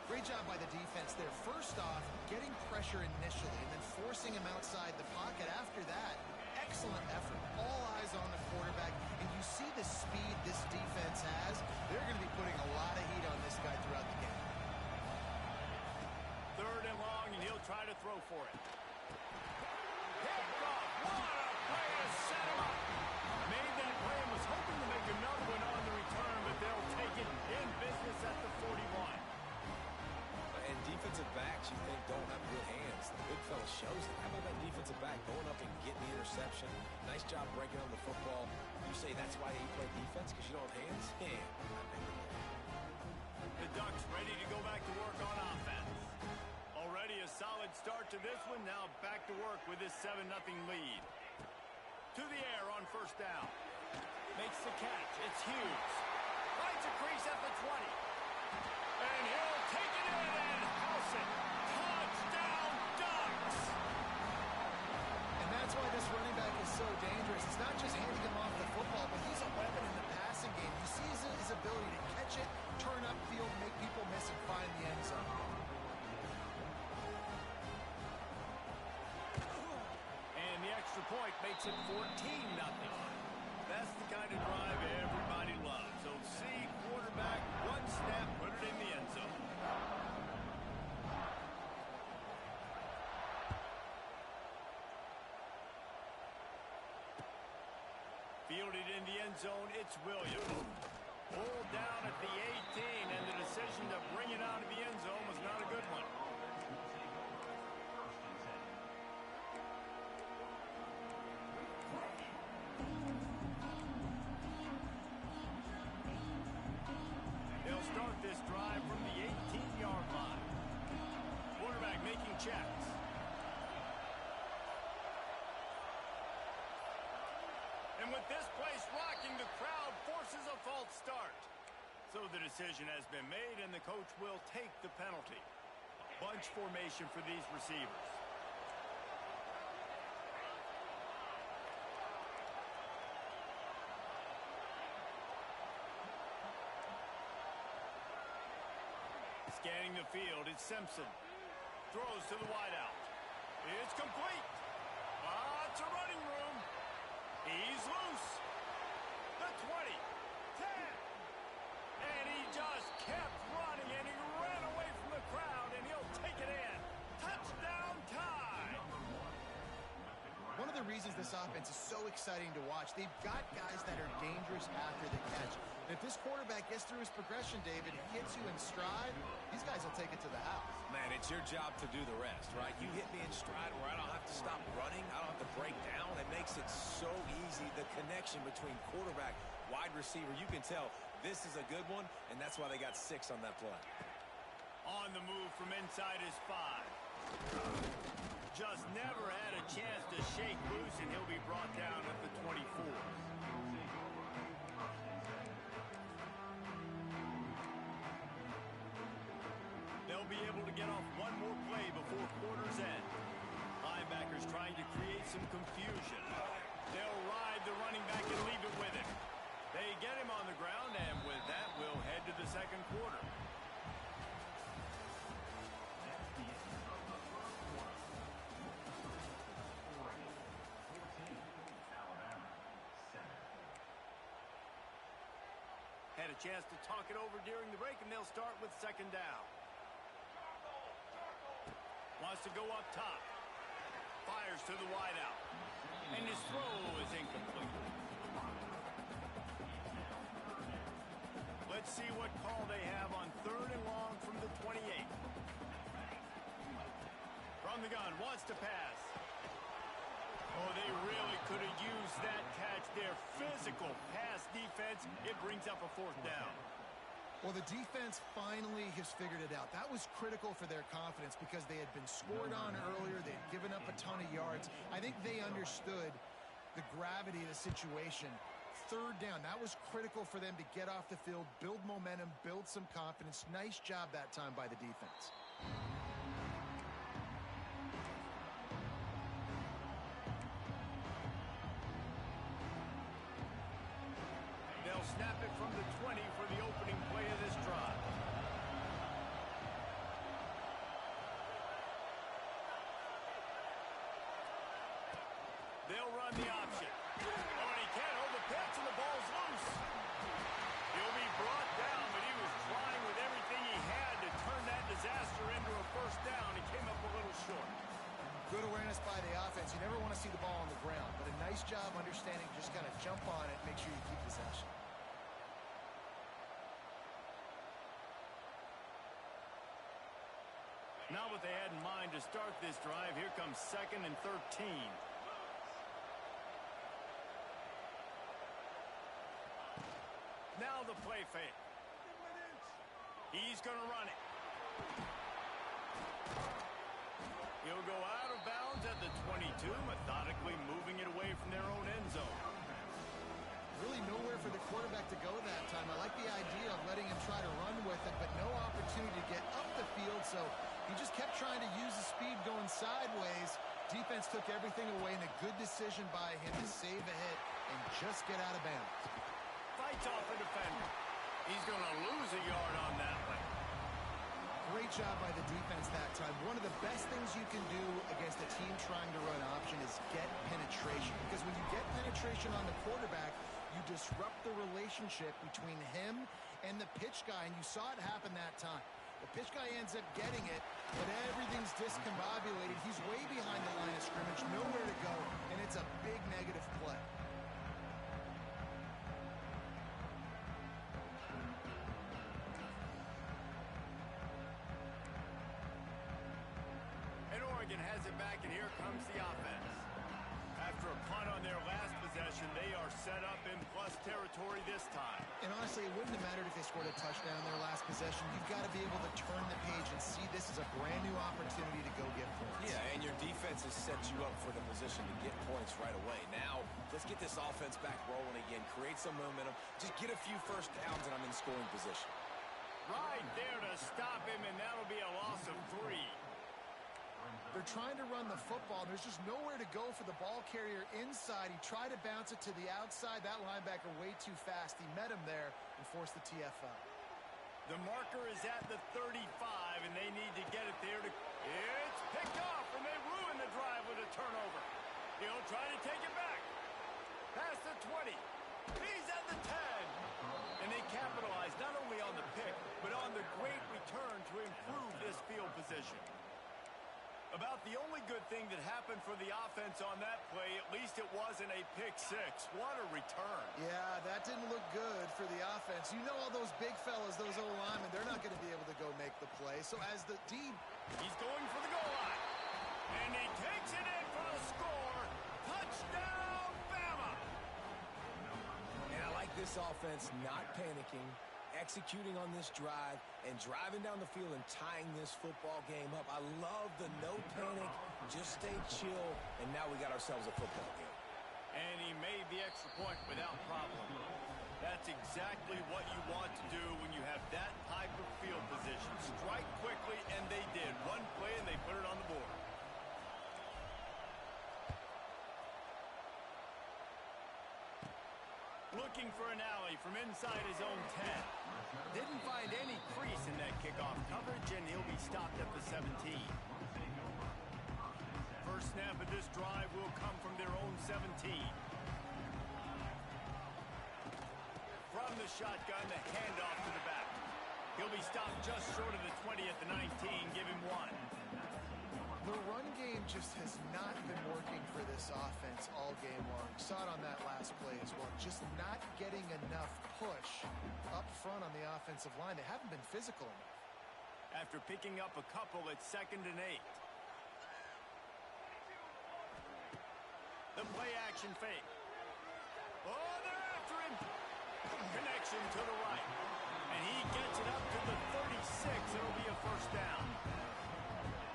Great job by the defense there. First off, getting pressure initially and then forcing him outside the pocket. After that, excellent effort. All eyes on the quarterback. And you see the speed this defense has. They're going to be putting a lot of heat on this guy throughout the game. Third and long, and he'll try to throw for it. NFL shows it. How about that defensive back going up and getting the interception? Nice job breaking on the football. You say that's why you play defense, because you don't have hands? Yeah. The Ducks ready to go back to work on offense. Already a solid start to this one. Now back to work with this 7-0 lead. To the air on first down. Makes the catch. It's Hughes. Finds a crease at the 20. And he'll take it in and house it. Touchdown, Ducks! And that's why this running back is so dangerous. It's not just handing him off the football, but he's a weapon in the passing game. You see his ability to catch it, turn upfield, make people miss, and find the end zone. And the extra point makes it 14-0. That's the kind of drive everybody loves. So see quarterback, one snap, put it in the end zone. Fielded in the end zone, it's Williams. Pulled down at the 18, and the decision to bring it out of the end zone was not a good one. They'll start this drive from the 18-yard line. Quarterback making checks. And with this place rocking, the crowd forces a false start. So the decision has been made, and the coach will take the penalty. Bunch formation for these receivers. Scanning the field, it's Simpson. Throws to the wideout. It's complete. It's a running room. He's loose. The 20, 10. And he just kept running, and he ran away from the crowd, and he'll take it in. Touchdown time. One of the reasons this offense is so exciting to watch, they've got guys that are dangerous after the catch. And if this quarterback gets through his progression, David, and hits you in stride, these guys will take it to the house. Man, it's your job to do the rest, right? You hit me in stride where I don't have to stop running. I don't have to break down. It makes it so easy. The connection between quarterback, wide receiver, you can tell this is a good one, and that's why they got 6 on that play. On the move from inside his 5. Just never had a chance to shake loose, and he'll be brought down at the 24. They'll be able to get off one more play before quarter's end. Linebackers trying to create some confusion. They'll ride the running back and leave it with him. They get him on the ground, and with that, we'll head to the second quarter. Had a chance to talk it over during the break, and they'll start with second down. Wants to go up top. Fires to the wideout. And his throw is incomplete. Let's see what call they have on 3rd and long from the 28. From the gun, wants to pass. Oh, they really could have used that catch. Their physical pass defense, it brings up a 4th down. Well, the defense finally has figured it out. That was critical for their confidence because they had been scored on earlier. They had given up a ton of yards. I think they understood the gravity of the situation. 3rd down, that was critical for them to get off the field, build momentum, build some confidence. Nice job that time by the defense. They'll snap it from the 20 for the opening play of this drive. They'll run the option. Oh, and he can't hold the pitch, and the ball's loose. He'll be brought down, but he was trying with everything he had to turn that disaster into a 1st down. He came up a little short. Good awareness by the offense. You never want to see the ball on the ground, but a nice job understanding just kind of jump on it, make sure you keep possession. Not what they had in mind to start this drive. Here comes 2nd and 13. Now the play fake. He's going to run it. He'll go out of bounds at the 22, methodically moving it away from their own end zone. Really nowhere for the quarterback to go that time. I like the idea of letting him try to run with it, but no opportunity to get up the field, so he just kept trying to use the speed going sideways. Defense took everything away, and a good decision by him to save a hit and just get out of bounds. Fights off a defender. He's going to lose a yard on that one. Great job by the defense that time. One of the best things you can do against a team trying to run option is get penetration. Because when you get penetration on the quarterback, you disrupt the relationship between him and the pitch guy, and you saw it happen that time. The pitch guy ends up getting it, but everything's discombobulated. He's way behind the line of scrimmage, nowhere to go, and it's a big negative play. Has it back, and here comes the offense. After a punt on their last possession, they are set up in plus territory this time. And honestly, it wouldn't have mattered if they scored a touchdown their last possession. You've got to be able to turn the page and see this as a brand new opportunity to go get points. Yeah, and your defense has set you up for the position to get points right away. Now, let's get this offense back rolling again, create some momentum, just get a few first downs, and I'm in scoring position. Right there to stop him, and that'll be a loss of 3. They're trying to run the football. There's just nowhere to go for the ball carrier inside. He tried to bounce it to the outside. That linebacker way too fast. He met him there and forced the TFL. The marker is at the 35, and they need to get it there. It's picked off, and they ruin the drive with a turnover. He'll try to take it back. Past the 20. He's at the 10. And they capitalize not only on the pick, but on the great return to improve this field position. About the only good thing that happened for the offense on that play, at least it wasn't a pick six. What a return. Yeah, that didn't look good for the offense. You know all those big fellas, those O-linemen, they're not going to be able to go make the play. So as the deep... He's going for the goal line. And he takes it in for the score. Touchdown, Bama! And I like this offense not panicking, executing on this drive, and driving down the field and tying this football game up. I love the no panic, just stay chill, and now we got ourselves a football game. And he made the extra point without problem. That's exactly what you want to do when you have that type of field position. Strike quickly, and they did. One play, and they put it on the board. Looking for an alley from inside his own 10. Didn't find any crease in that kickoff coverage, and he'll be stopped at the 17. First snap of this drive will come from their own 17. From the shotgun, the handoff to the back. He'll be stopped just short of the 20 at the 19. Give him 1. The run game just has not been working for this offense all game long. Saw it on that last play as well. Just not getting enough push up front on the offensive line. They haven't been physical enough. After picking up a couple at 2nd and 8. The play action fake. Oh, they're after him. Connection to the right. And he gets it up to the 36. It'll be a first down.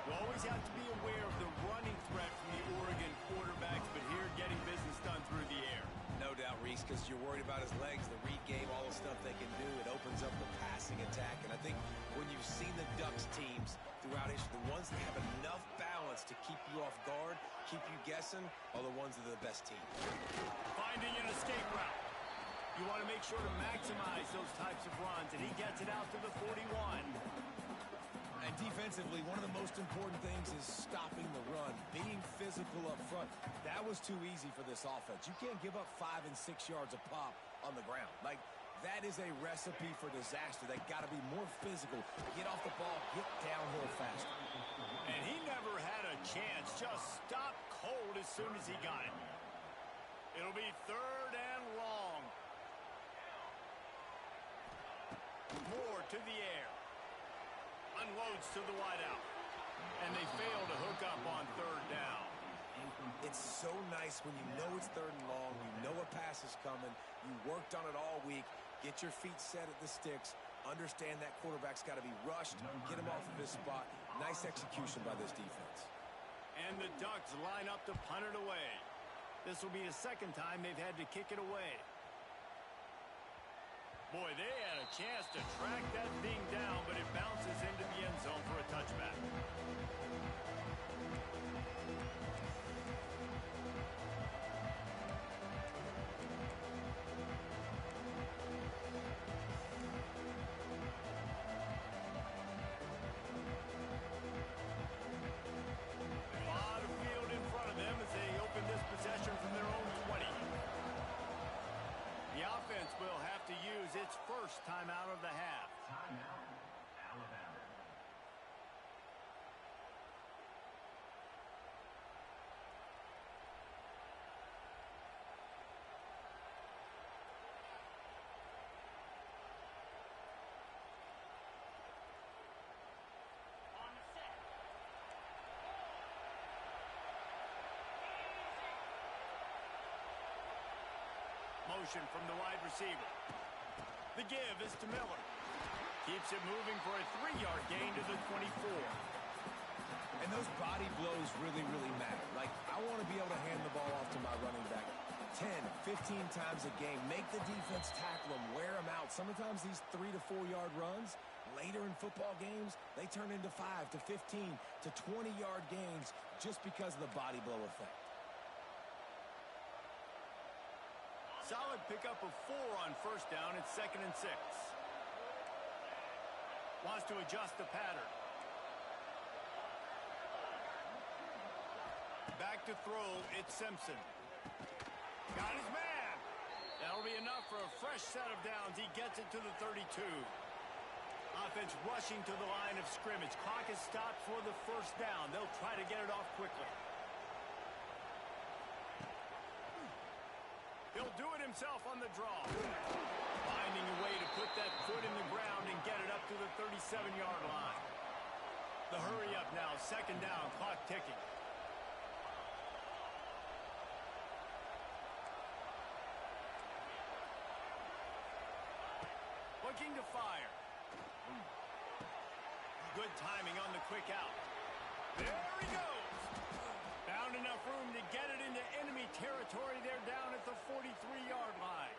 You always have to be aware of the running threat from the Oregon quarterbacks, but here getting business done through the air. No doubt, Reese, because you're worried about his legs, the read game, all the stuff they can do. It opens up the passing attack. And I think when you've seen the Ducks teams throughout history, the ones that have enough balance to keep you off guard, keep you guessing, are the ones that are the best team. Finding an escape route. You want to make sure to maximize those types of runs, and he gets it out to the 41. And defensively, one of the most important things is stopping the run, being physical up front. That was too easy for this offense. You can't give up 5 and 6 yards a pop on the ground. Like, that is a recipe for disaster. They got to be more physical, get off the ball, get downhill faster. And he never had a chance. Just stopped cold as soon as he got it. It'll be 3rd and long. Moore to the air. Unloads to the wideout. And they fail to hook up on third down. It's so nice when you know it's third and long, you know a pass is coming, you worked on it all week, get your feet set at the sticks, understand that quarterback's got to be rushed, get him off of his spot. Nice execution by this defense. And the Ducks line up to punt it away. This will be the second time they've had to kick it away. Boy, they had a chance to track that thing down, but it bounces into the end zone for a touchback. Its first time out of the half. Timeout, Alabama. Motion from the wide receiver. The give is to Miller. Keeps it moving for a 3-yard gain to the 24. And those body blows really, really matter. Like, I want to be able to hand the ball off to my running back 10, 15 times a game. Make the defense tackle them, wear them out. Sometimes these 3 to 4 yard runs, later in football games, they turn into 5 to 15 to 20-yard gains just because of the body blow effect. Solid pickup of 4 on first down. It's 2nd and 6. Wants to adjust the pattern. Back to throw. It's Simpson. Got his man. That'll be enough for a fresh set of downs. He gets it to the 32. Offense rushing to the line of scrimmage. Clock is stopped for the first down. They'll try to get it off quickly. He'll do it himself on the draw. Finding a way to put that foot in the ground and get it up to the 37-yard line. The hurry up now, 2nd down, clock ticking. Looking to fire. Good timing on the quick out. There he goes. Found enough room to get it into enemy territory. They're down at the 43-yard line.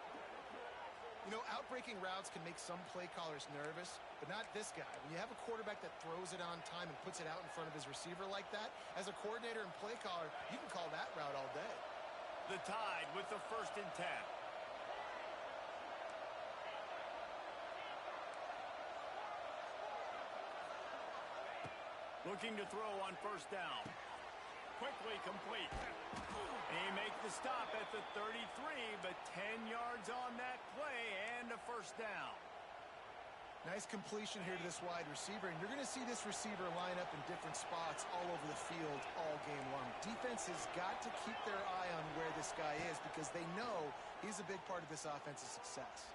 You know, outbreaking routes can make some play callers nervous, but not this guy. When you have a quarterback that throws it on time and puts it out in front of his receiver like that, as a coordinator and play caller, you can call that route all day. The Tide with the 1st and 10. Looking to throw on first down. Quickly complete. They make the stop at the 33, but 10 yards on that play and a first down. Nice completion here to this wide receiver, and you're going to see this receiver line up in different spots all over the field all game long. Defense has got to keep their eye on where this guy is because they know he's a big part of this offense's success.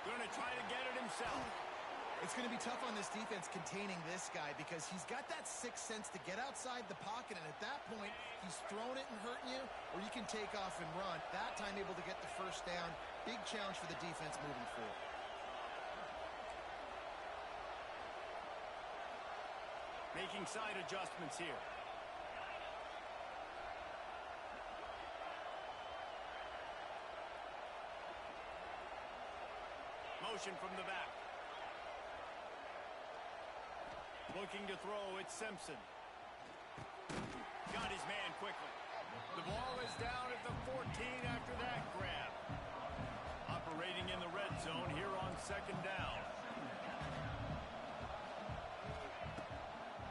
Going to try to get it himself. It's going to be tough on this defense containing this guy because he's got that sixth sense to get outside the pocket, and at that point, he's throwing it and hurting you, or you can take off and run. That time able to get the first down. Big challenge for the defense moving forward. Making side adjustments here. Motion from the back. Looking to throw, it's Simpson. Got his man quickly. The ball is down at the 14 after that grab. Operating in the red zone here on 2nd down.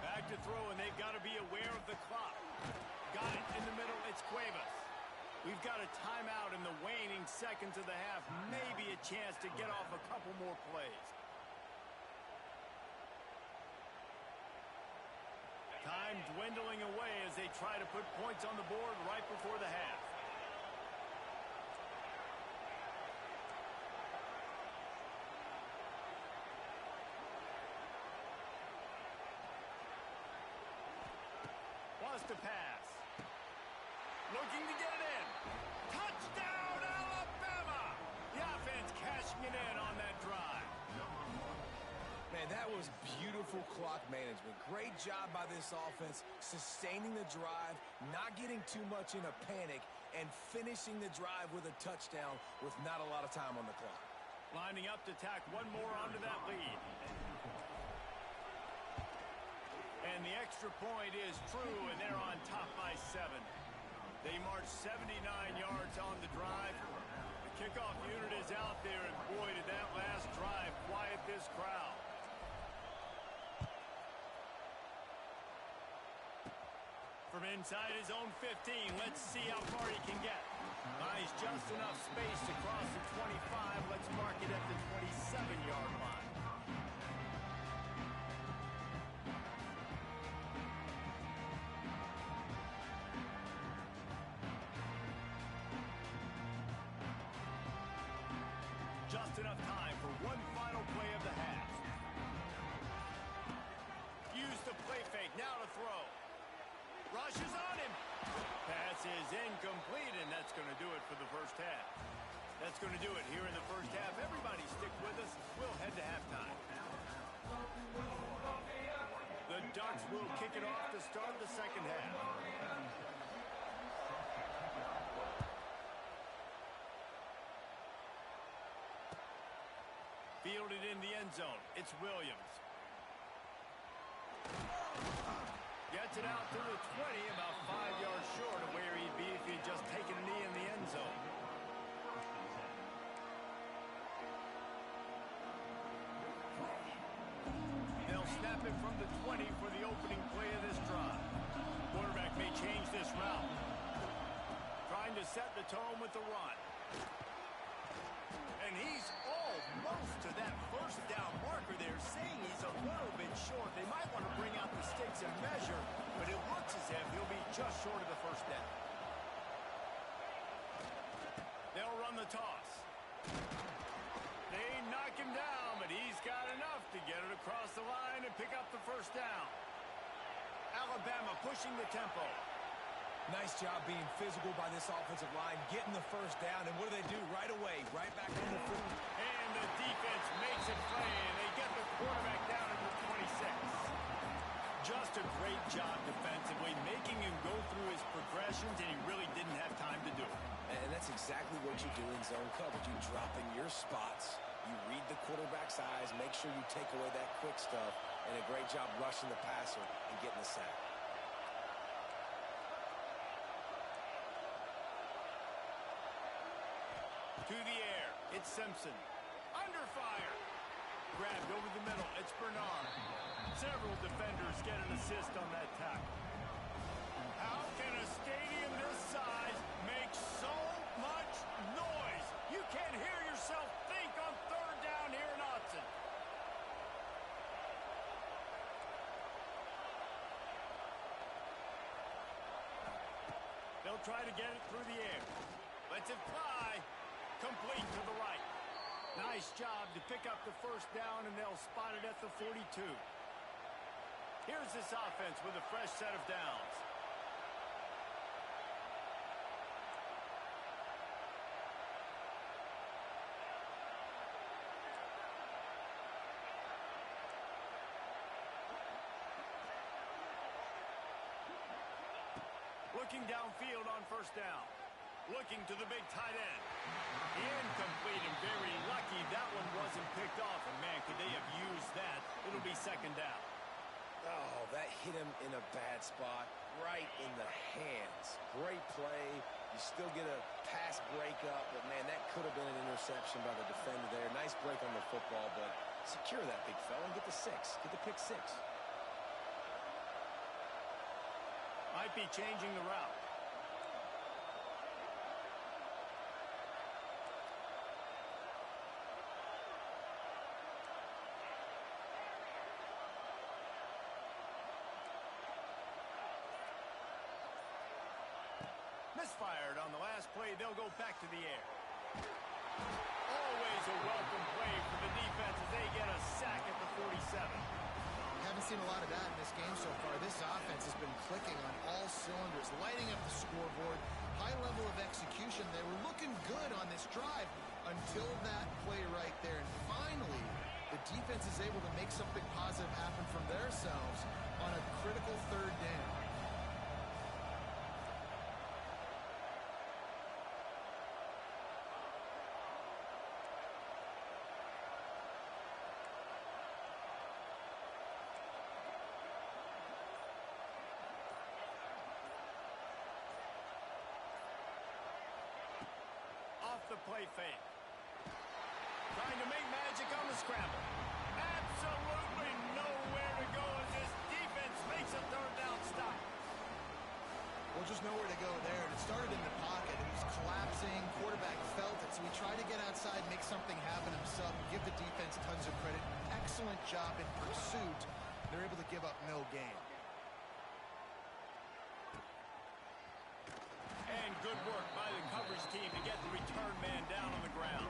Back to throw, and they've got to be aware of the clock. Got it in the middle, it's Cuevas. We've got a timeout in the waning seconds of the half. Maybe a chance to get off a couple more plays. Time dwindling away as they try to put points on the board right before the half. Just a pass. Looking to get it in. Touchdown, Alabama! The offense cashing it in on that drive. Man, that was beautiful clock management. Great job by this offense, sustaining the drive, not getting too much in a panic, and finishing the drive with a touchdown with not a lot of time on the clock. Lining up to tack one more onto that lead. And the extra point is true, and they're on top by 7. They march 79 yards on the drive. The kickoff unit is out there, and boy, did that last drive quiet this crowd. From inside his own 15, let's see how far he can get. Nice, just enough space to cross the 25. Let's mark it at the 27-yard line. Just enough time for one final play of the half. Use the play fake, now to throw. Rushes on him. Pass is incomplete, and that's going to do it for the first half. That's going to do it here in the first half. Everybody stick with us. We'll head to halftime. The Ducks will kick it off to start the second half. Fielded in the end zone. It's Williams. Gets it out to the 20, about 5 yards short of where he'd be if he'd just taken a knee in the end zone. They'll snap it from the 20 for the opening play of this drive. Quarterback may change this route. Trying to set the tone with the run. And he's almost to that first down marker there, saying he's a little bit short. They might want to bring out the sticks and measure, but it looks as if he'll be just short of the first down. They'll run the toss. They knock him down, but he's got enough to get it across the line and pick up the first down. Alabama pushing the tempo. Nice job being physical by this offensive line, getting the first down, and what do? Right away, right back on the field. And the defense makes it play, and they get the quarterback down at the 26. Just a great job defensively, making him go through his progressions, and he really didn't have time to do it. And that's exactly what you do in zone coverage. You drop in your spots, you read the quarterback's eyes, make sure you take away that quick stuff, and a great job rushing the passer and getting the sack. To the air, it's Simpson. Under fire. Grabbed over the middle, it's Bernard. Several defenders get an assist on that tackle. How can a stadium this size make so much noise? You can't hear yourself think on third down here in Autzen. They'll try to get it through the air. Lets it fly. Complete to the right. Nice job to pick up the first down, and they'll spot it at the 42. Here's this offense with a fresh set of downs. Looking downfield on first down. Looking to the big tight end. Incomplete, and very lucky that one wasn't picked off. And man, could they have used that? It'll be second down. Oh, that hit him in a bad spot, right in the hands. Great play. You still get a pass breakup, but man, that could have been an interception by the defender there. Nice break on the football, but secure that big fella and get the 6. Get the pick 6. Might be changing the route. Misfired on the last play. They'll go back to the air. Always a welcome play for the defense as they get a sack at the 47. Haven't seen a lot of that in this game so far. This offense has been clicking on all cylinders, lighting up the scoreboard, high level of execution. They were looking good on this drive until that play right there. And finally, the defense is able to make something positive happen from themselves on a critical third down. The play fake. Trying to make magic on the scramble. Absolutely nowhere to go as this defense makes a third down stop. Well, just nowhere to go there. And it started in the pocket. It was collapsing. Quarterback felt it, so he tried to get outside, make something happen himself, give the defense tons of credit. Excellent job in pursuit. They're able to give up no gain. And good work by the coverage team to get the return man down on the ground.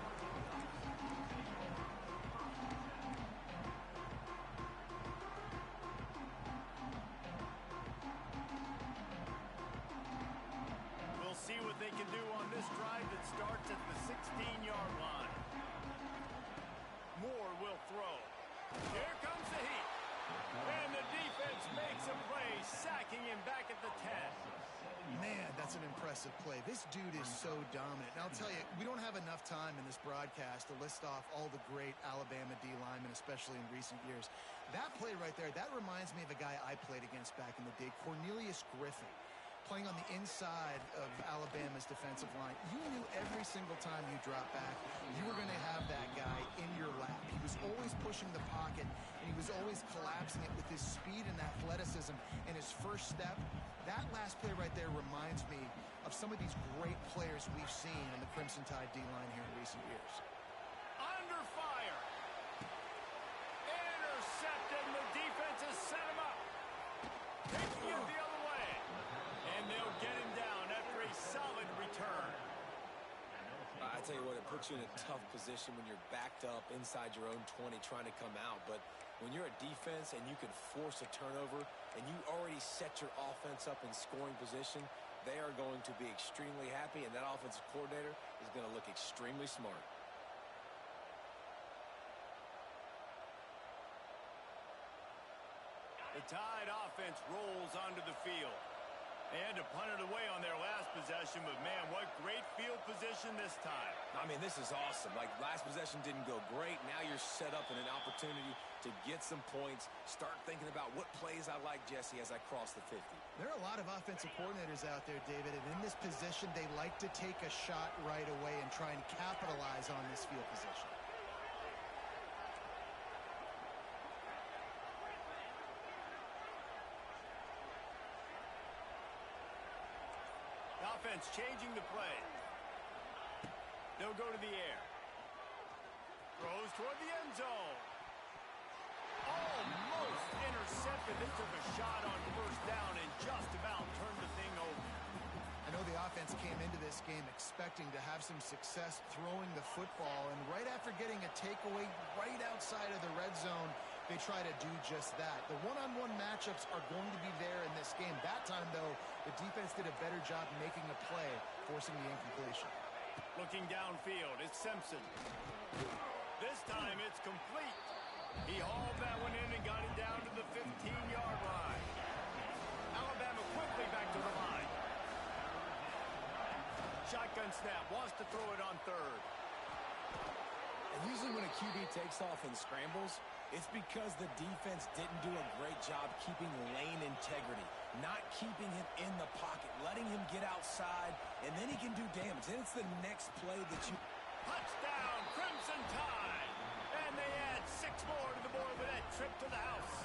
We'll see what they can do on this drive that starts at the 16-yard line. Moore will throw. Here comes the heat. And the defense makes a play, sacking him back at the 10. Man, that's an impressive play. This dude is so dominant. And I'll tell you, we don't have enough time in this broadcast to list off all the great Alabama D linemen, especially in recent years. That play right there, that reminds me of a guy I played against back in the day, Cornelius Griffin, playing on the inside of Alabama's defensive line. You knew every single time you dropped back, you were going to have that guy in your lap. He was always pushing the pocket, and he was always collapsing it with his speed and athleticism and his first step. That last play right there reminds me of some of these great players we've seen in the Crimson Tide D-line here in recent years. Under fire. Intercepted, and the defense has set him up. Taking it the other way. And they'll get him down after a solid return. I tell you what, it puts you in a tough position when you're backed up inside your own 20 trying to come out. But when you're a defense and you can force a turnover and you already set your offense up in scoring position, they are going to be extremely happy, and that offensive coordinator is going to look extremely smart. The Tide offense rolls onto the field. They had to punt it away on their last possession, but man, what great field position this time. I mean, this is awesome. Like, last possession didn't go great. Now you're set up in an opportunity to get some points. Start thinking about what plays I like, Jesse, as I cross the 50. There are a lot of offensive coordinators out there, David, and in this position, they like to take a shot right away and try and capitalize on this field position. Offense changing the play. They'll go to the air. Throws toward the end zone. Almost intercepted. They took a shot on first down and just about turned the thing over. I know the offense came into this game expecting to have some success throwing the football, and right after getting a takeaway right outside of the red zone, they try to do just that. The one-on-one matchups are going to be there in this game. That time, though, the defense did a better job making a play, forcing the incompletion. Looking downfield, it's Simpson. This time it's complete. He hauled that one in and got it down to the 15-yard line. Alabama quickly back to the line. Shotgun snap, wants to throw it on third. And usually when a QB takes off and scrambles, it's because the defense didn't do a great job keeping lane integrity, not keeping him in the pocket, letting him get outside, and then he can do damage. Then it's the next play that you... Touchdown, Crimson Tide! And they add 6 more to the board with that trip to the house.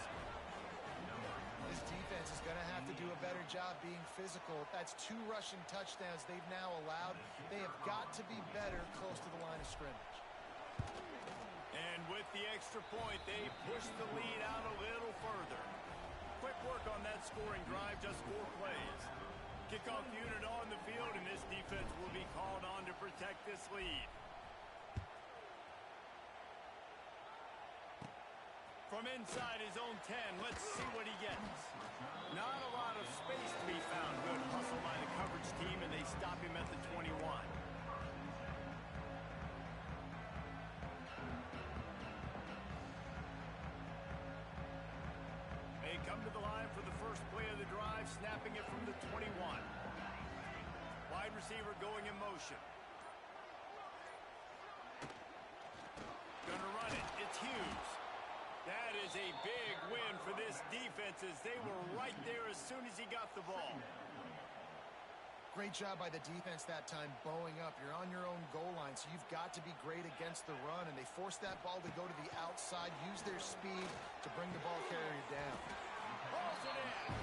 This defense is going to have to do a better job being physical. That's 2 rushing touchdowns they've now allowed. They have got to be better close to the line of scrimmage. And with the extra point, they push the lead out a little further. Quick work on that scoring drive, just 4 plays. Kickoff unit on the field, and this defense will be called on to protect this lead. From inside his own 10, let's see what he gets. Not a lot of space to be found. Good hustle by the coverage team, and they stop him at the 21. They come to the line for the first play of the drive, snapping it from the 21. Wide receiver going in motion. Gonna run it. It's Hughes. That is a big win for this defense as they were right there as soon as he got the ball. Great job by the defense that time, bowing up. You're on your own goal line, so you've got to be great against the run, and they forced that ball to go to the outside, use their speed to bring the ball carrier down. Pulls it in.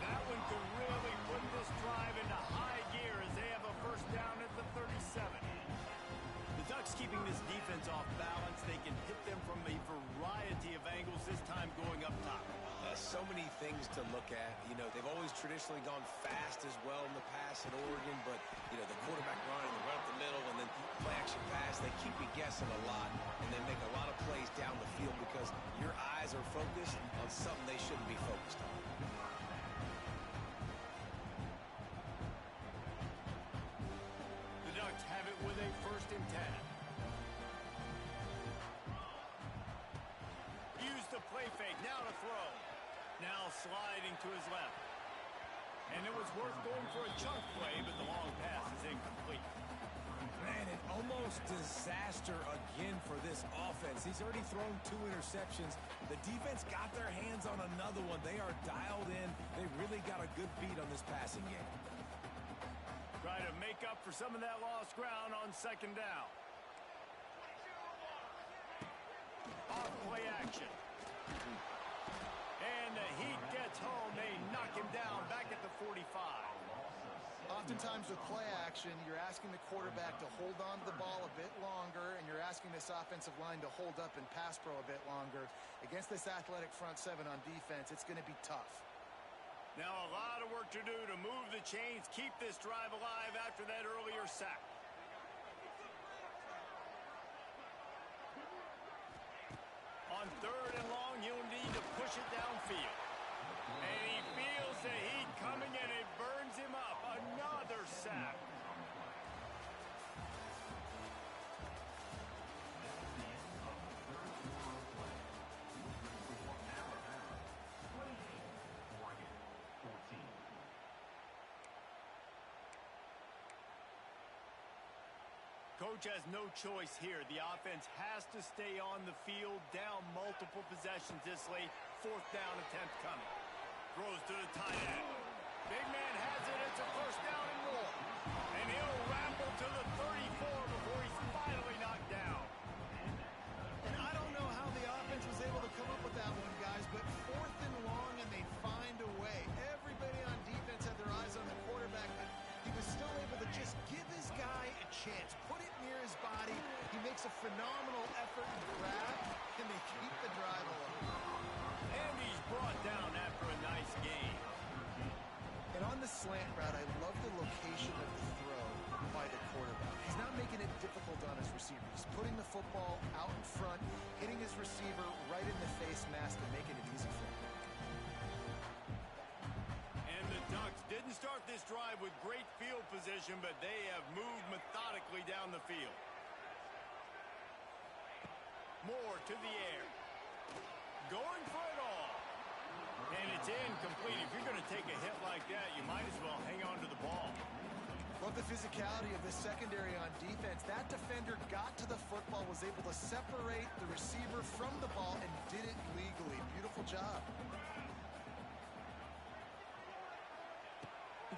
That one could really put this drive into high gear as they have a first down at the 37. The Ducks keeping this defense off balance. They can hit them from a variety of angles, this time going up top. So many things to look at. You know, they've always traditionally gone fast as well in the pass at Oregon, but, you know, the quarterback run, the run up the middle, and then play action pass, they keep you guessing a lot, and they make a lot of plays down the field because your eyes are focused on something they shouldn't be focused on. The Ducks have it with a first and 10. Use the play fake, now to throw. Now sliding to his left. And it was worth going for a chunk play, but the long pass is incomplete. Man, an almost disaster again for this offense. He's already thrown 2 interceptions. The defense got their hands on another one. They are dialed in. They really got a good beat on this passing game. Try to make up for some of that lost ground on second down. Off play action. And the Heat gets home. They knock him down back at the 45. Oftentimes with play action, you're asking the quarterback to hold on to the ball a bit longer, and you're asking this offensive line to hold up in pass pro a bit longer. Against this athletic front seven on defense, it's going to be tough. Now a lot of work to do to move the chains, keep this drive alive after that earlier sack. On third and long, he'll need to push it downfield. And he feels the heat coming, and it burns him up. Another sack. Coach has no choice here. The offense has to stay on the field, down multiple possessions this late. Fourth down attempt coming. Throws to the tight end. Big man has it. It's a first down and more. And he'll ramble to the 34 before he's finally knocked down. And I don't know how the offense was able to come up with that one, guys, but fourth and long, and they find a way. Everybody on defense had their eyes on the quarterback, but he was still able to just give his guy a chance. Put it near his body. He makes a phenomenal effort and grab, and they keep the drive alive. And he's brought down after a nice game. And on the slant route, I love the location of the throw by the quarterback. He's not making it difficult on his receiver. He's putting the football out in front, hitting his receiver right in the face mask and making it easy for him. And the Ducks didn't start this drive with great field position, but they have moved methodically down the field. Moore to the air. Going for it all. And it's incomplete. If you're going to take a hit like that, you might as well hang on to the ball. Love the physicality of the secondary on defense. That defender got to the football, was able to separate the receiver from the ball, and did it legally. Beautiful job.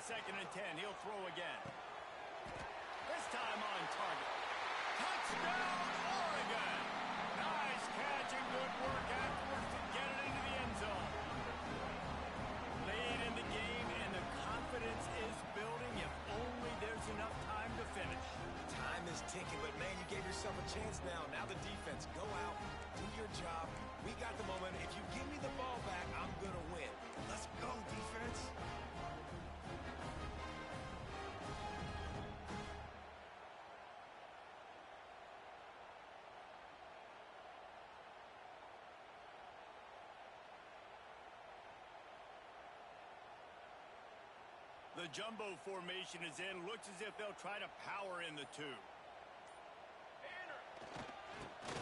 Second and 10. He'll throw again. This time on target. Touchdown, Oregon! Nice catch and good work afterwards to get it into the end zone. Late in the game, and the confidence is building if only there's enough time to finish. Time is ticking, but man, you gave yourself a chance now. Now the defense, go out, do your job. We got the moment. If you give me the ball back, I'm going to win. Let's go, defense. The jumbo formation is in. Looks as if they'll try to power in the two.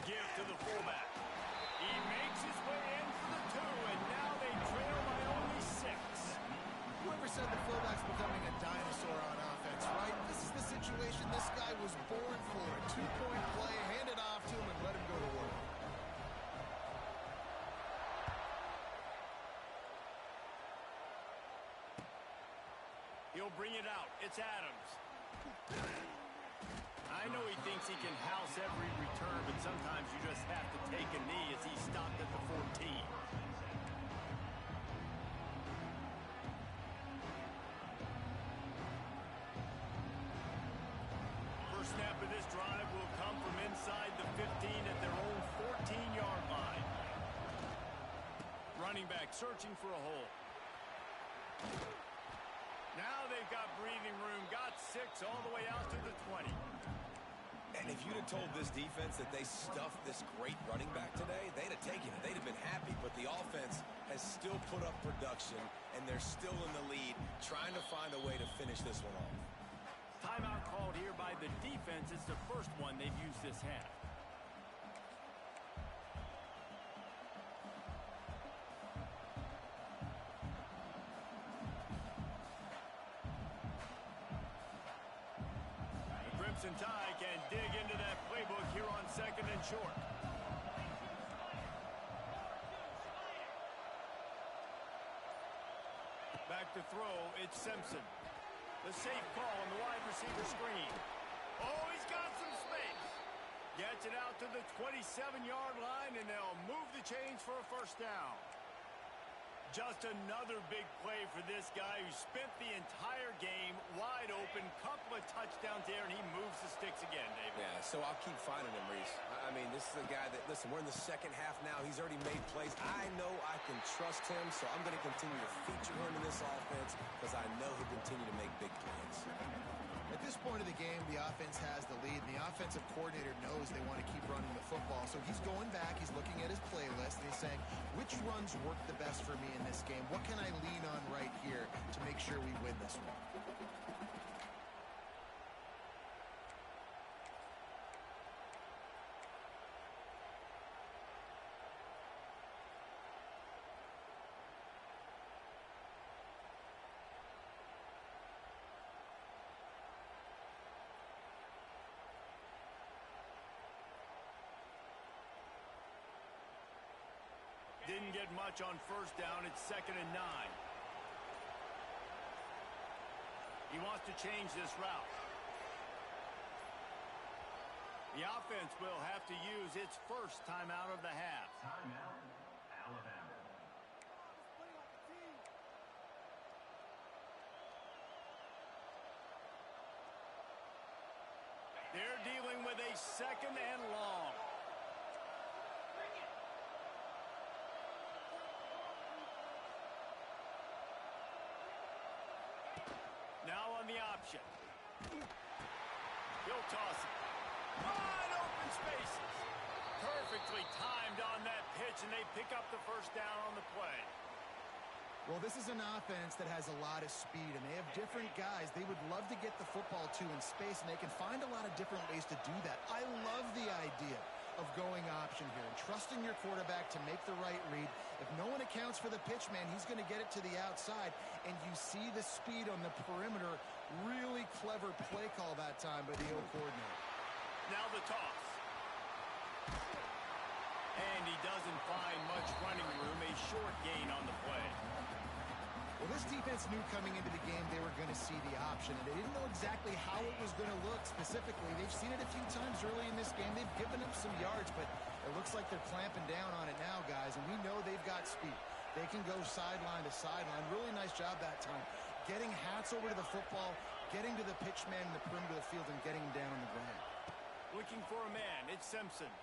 Give to the fullback. He makes his way in for the two, and now they trail by only 6. Whoever said the fullback's becoming a dinosaur on offense, right? This is the situation this guy was born for. A 2-point play, hand it off to him and let him go to work. He'll bring it out. It's Adams. I know he thinks he can house every return, but sometimes you just have to take a knee as he stopped at the 14. First snap of this drive will come from inside the 15 at their own 14-yard line. Running back searching for a hole. Now they've got breathing room, got 6 all the way out to the 20. And if you'd have told this defense that they stuffed this great running back today, they'd have taken it. They'd have been happy, but the offense has still put up production, and they're still in the lead, trying to find a way to finish this one off. Timeout called here by the defense. It's the first one they've used this half. Crimson Tide can dig into that playbook here on 2nd and short. Back to throw, it's Simpson. The safe call on the wide receiver screen. Oh, he's got some space. Gets it out to the 27-yard line, and they'll move the chains for a first down. Just another big play for this guy who spent the entire game wide open. Couple of touchdowns there, and he moves the sticks again, David. Yeah, so I'll keep finding him, Reese. I mean, this is a guy that, listen, we're in the second half now. He's already made plays. I know I can trust him, so I'm going to continue to feature him in this offense because I know he'll continue to make big plays. At this point of the game, the offense has the lead, and the offensive coordinator knows they want to keep running the football. So he's going back, he's looking at his playlist, and he's saying, which runs work the best for me in this game? What can I lean on right here to make sure we win this one? Didn't get much on first down. It's 2nd and 9. He wants to change this route. The offense will have to use its first timeout of the half. Timeout, Alabama. They're dealing with a 2nd and long. Now on the option. He'll toss it. Wide open spaces. Perfectly timed on that pitch, and they pick up the first down on the play. Well, this is an offense that has a lot of speed, and they have different guys they would love to get the football to in space, and they can find a lot of different ways to do that. I love the idea of going option here and trusting your quarterback to make the right read. If no one accounts for the pitch, man, he's going to get it to the outside, and you see the speed on the perimeter. Really clever play call that time by the O coordinator. Now the toss. And he doesn't find much running room, a short gain on the play. Well, this defense knew coming into the game they were going to see the option, and they didn't know exactly how it was going to look specifically. They've seen it a few times early in this game. They've given up some yards, but it looks like they're clamping down on it now, guys, and we know they've got speed. They can go sideline to sideline. Really nice job that time. Getting hats over to the football, getting to the pitch man in the perimeter of the field, and getting him down on the ground. Looking for a man. It's Simpson.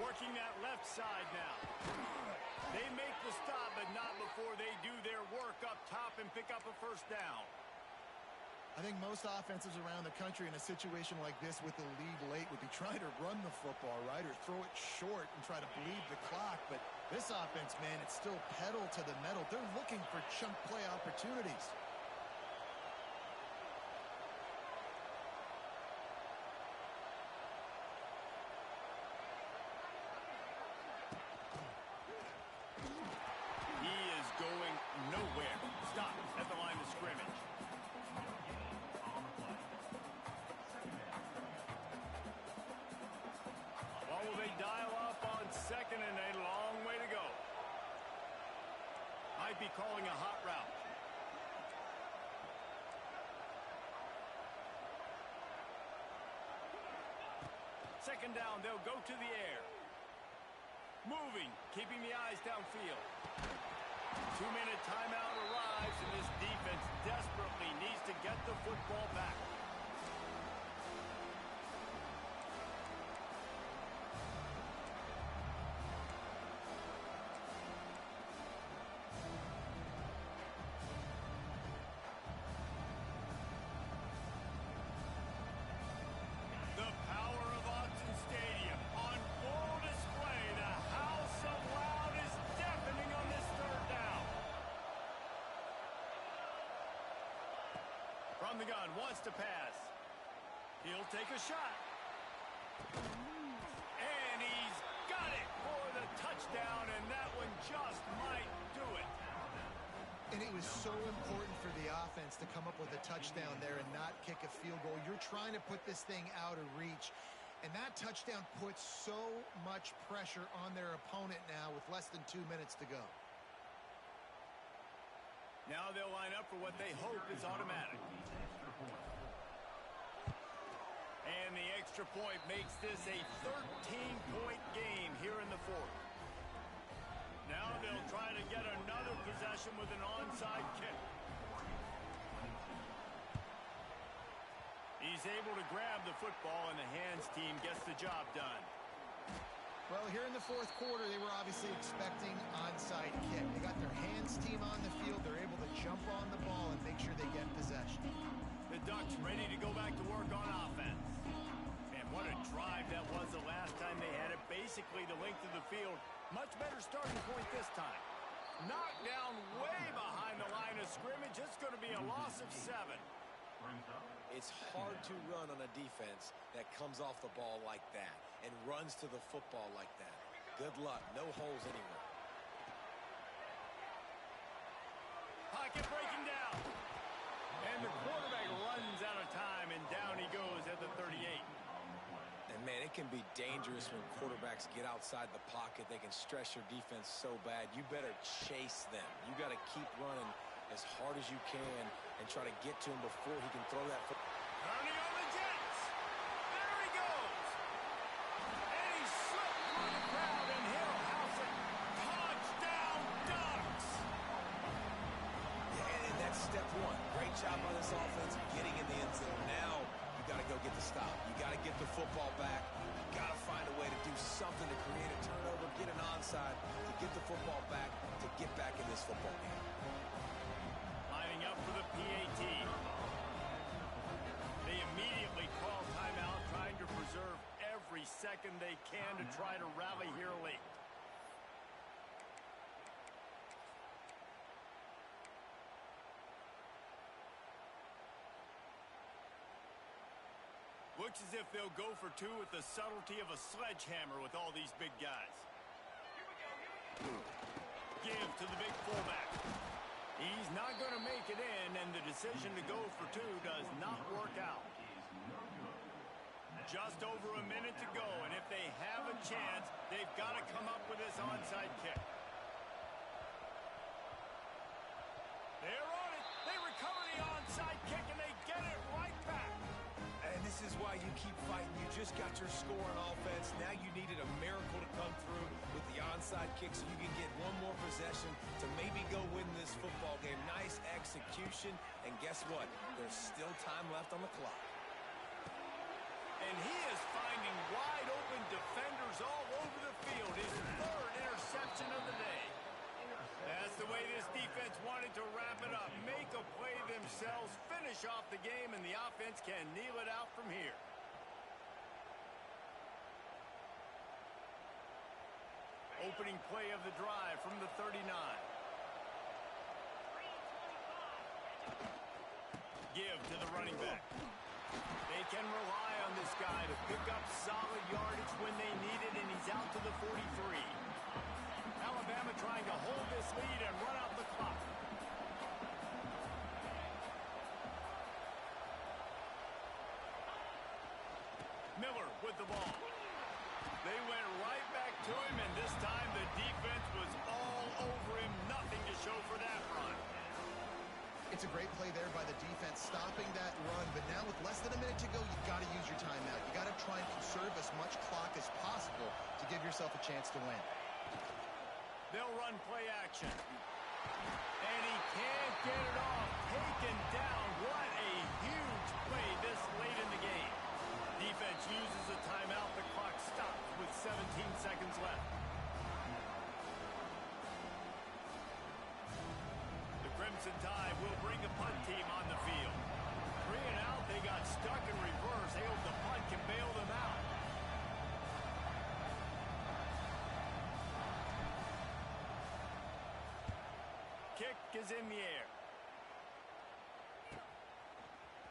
Working that left side now. They make the stop, but not before they do their work up top and pick up a first down. I think most offenses around the country in a situation like this with the lead late would be trying to run the football, right, or throw it short and try to bleed the clock. But this offense, man, it's still pedal to the metal. They're looking for chunk play opportunities. might be calling a hot route. Second down, they'll go to the air. Moving, keeping the eyes downfield. 2-minute timeout arrives, and this defense desperately needs to get the football back. The power of Autzen Stadium on full display. The house of loud is deafening on this third down. From the gun, wants to pass. He'll take a shot. And he's got it for the touchdown, and that one just might do it. And it was so important for the offense to come up with a touchdown there and not kick a field goal. You're trying to put this thing out of reach, and that touchdown puts so much pressure on their opponent now with less than 2 minutes to go. Now they'll line up for what they hope is automatic. And the extra point makes this a 13-point game here in the fourth. Now they'll try to get another possession with an onside kick. He's able to grab the football, and the hands team gets the job done. Well, here in the fourth quarter, they were obviously expecting onside kick. They got their hands team on the field. They're able to jump on the ball and make sure they get possession. The Ducks ready to go back to work on offense. And what a drive that was the last time they had it. Basically the length of the field. Much better starting point this time. Knocked down way behind the line of scrimmage. It's going to be a loss of 7. It's hard to run on a defense that comes off the ball like that and runs to the football like that. Good luck. No holes anywhere. Pocket breaking down. And the quarterback runs out of time, and down he goes at the 38. And, man, it can be dangerous when quarterbacks get outside the pocket. They can stress your defense so bad. You better chase them. You got to keep running as hard as you can and try to get to him before he can throw that football. Turning on the Jets. There he goes. And he slipped through the crowd, and he'll house it. Touchdown, Ducks. Yeah, and that's step one. Great job by this offense getting in the end zone. Now you got to go get the stop. You got to get the football back. You got to find a way to do something to create a turnover, get an onside, to get the football back, to get back in this football game. Lining up for the PAT. They immediately call timeout, trying to preserve every second they can to try to rally here late. Looks as if they'll go for 2 with the subtlety of a sledgehammer with all these big guys. Give to the big fullback. He's not going to make it in, and the decision to go for 2 does not work out. Just over a minute to go, and if they have a chance, they've got to come up with this onside kick. They're on it. They recover the onside kick, and they get it right back. And this is why you keep fighting. You just got your score on offense. Now you needed a miracle to come through with the onside kick so you can get one more possession to maybe go win this football game. Nice execution. And guess what? There's still time left on the clock. And he is finding wide open defenders all over the field. His 3rd interception of the day. That's the way this defense wanted to wrap it up. Make a play themselves, finish off the game, and the offense can kneel it out from here. Opening play of the drive from the 39. Give to the running back. They can rely on this guy to pick up solid yardage when they need it, and he's out to the 43. Alabama trying to hold this lead and run out the clock. Miller with the ball. They went right back to him, and this time the defense was all over him. Nothing to show for that. it's a great play there by the defense, stopping that run. But now with less than a minute to go, you've got to use your timeout. You got to try and conserve as much clock as possible to give yourself a chance to win. They'll run play action. And he can't get it off. Taken down. What a huge play this late in the game. Defense uses a timeout. The clock stops with 17 seconds left. The Crimson Tide will bring a punt team on the field. 3 and out. They got stuck in reverse. They hope the punt can bail them out. Kick is in the air.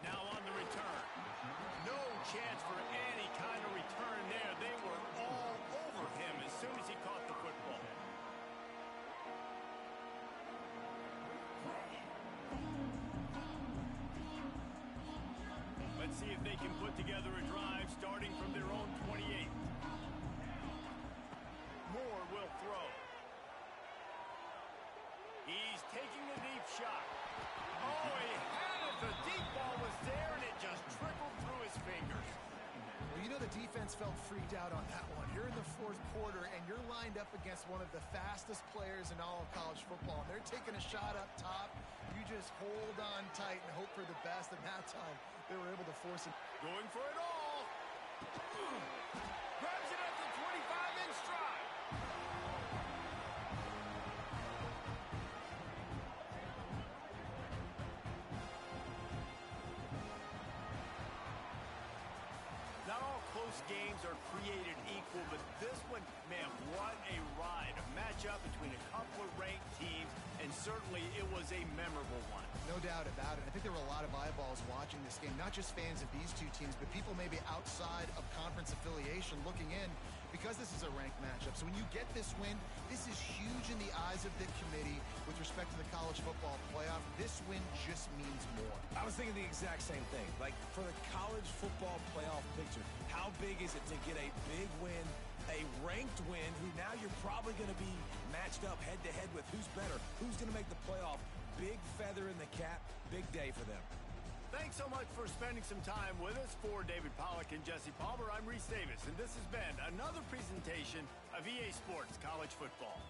Now on the return. No chance for any kind of return there. They were all over him as soon as he caught the football. Let's see if they can put together a drive starting from their own 28. Moore will throw. He's taking the deep shot. Oh, he had it. The deep ball was there, and it just trickled through his fingers. Well, you know the defense felt freaked out on that one. You're in the fourth quarter, and you're lined up against one of the fastest players in all of college football. And they're taking a shot up top. You just hold on tight and hope for the best. And that time, they were able to force it. Going for it all. Grabs it at the 25-inch stride. Not all close games are created equal, but this one, man, what a ride. A matchup between a couple of ranked teams, and certainly it was a memorable one. No doubt about it. I think there were a lot of eyeballs watching this game, not just fans of these two teams, but people maybe outside of conference affiliation looking in because this is a ranked matchup. So when you get this win, this is huge in the eyes of the committee with respect to the college football playoff. This win just means more. I was thinking the exact same thing. Like, for the college football playoff picture, how big is it to get a big win, a ranked win, who now you're probably going to be matched up head-to-head with who's better, who's going to make the playoff. Big feather in the cap, big day for them. Thanks so much for spending some time with us. For David Pollack and Jesse Palmer, I'm Reese Davis, and this has been another presentation of EA Sports College Football.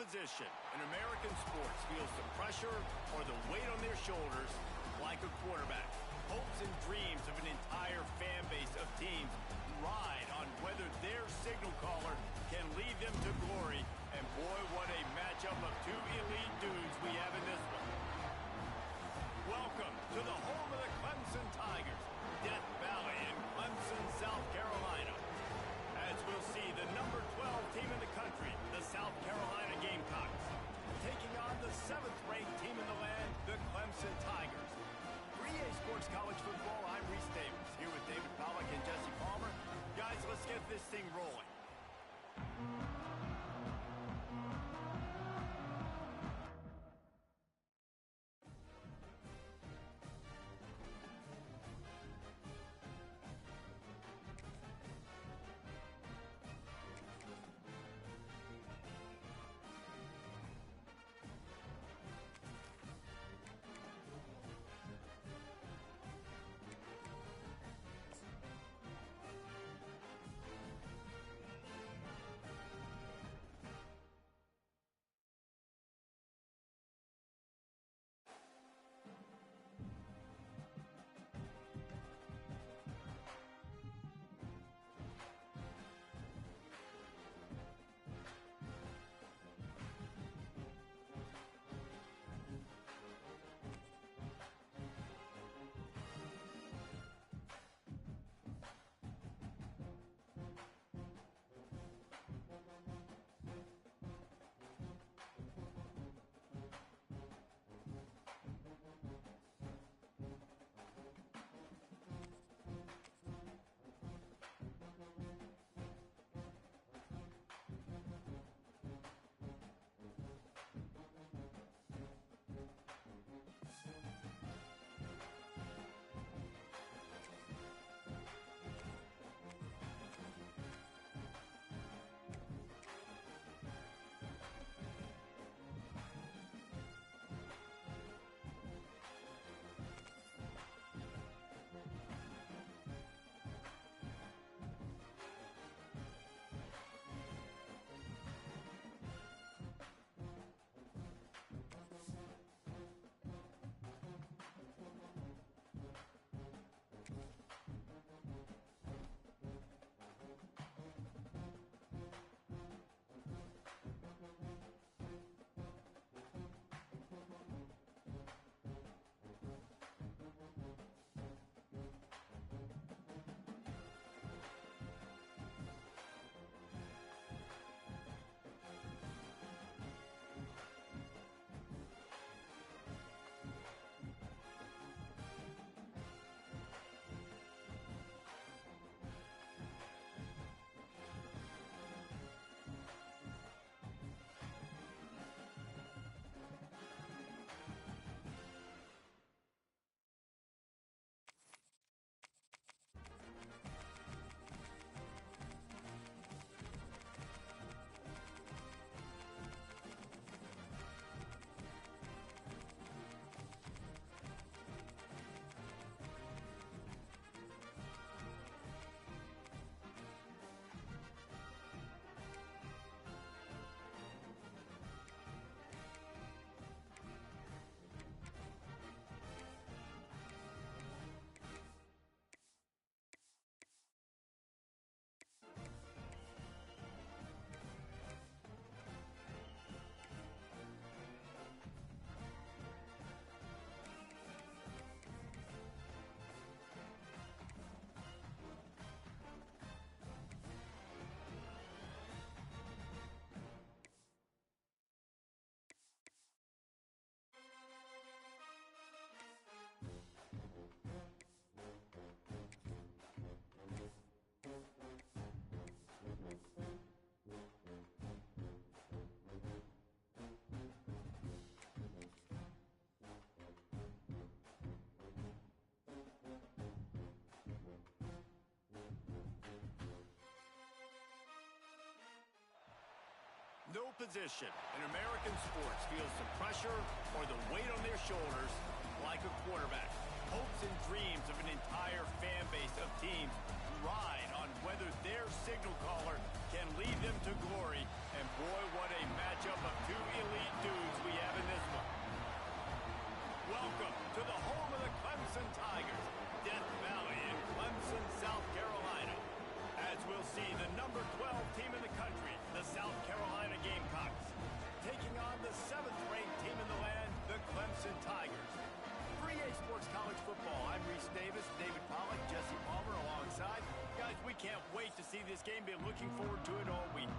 position in American sports feels the pressure or the weight on their shoulders like a quarterback. Hopes and dreams of an entire fan base of teams ride on whether their signal caller can lead them to glory. And boy, what a matchup of two elite dudes we have in this one. Welcome to the home of the Clemson Tigers, Death Valley in Clemson, South Carolina. As we'll see, the number 12 team in the country, the South Carolina Gamecocks, taking on the 7th-ranked team in the land, the Clemson Tigers. For EA Sports College Football, I'm Reese Davis, here with David Pollack and Jesse Palmer. Guys, let's get this thing rolling. No position in American sports feels the pressure or the weight on their shoulders like a quarterback. Hopes and dreams of an entire fan base of teams ride on whether their signal caller can lead them to glory. And boy, what a matchup of two elite dudes we have in this one. Welcome to the home of the Clemson Tigers, Death Valley in Clemson, South Carolina. As we'll see, the number 12 team in the country, the South Carolina Gamecocks, taking on the 7th-ranked team in the land, the Clemson Tigers. For EA Sports College Football, I'm Reese Davis, David Pollack, Jesse Palmer alongside. Guys, we can't wait to see this game. Been looking forward to it all week.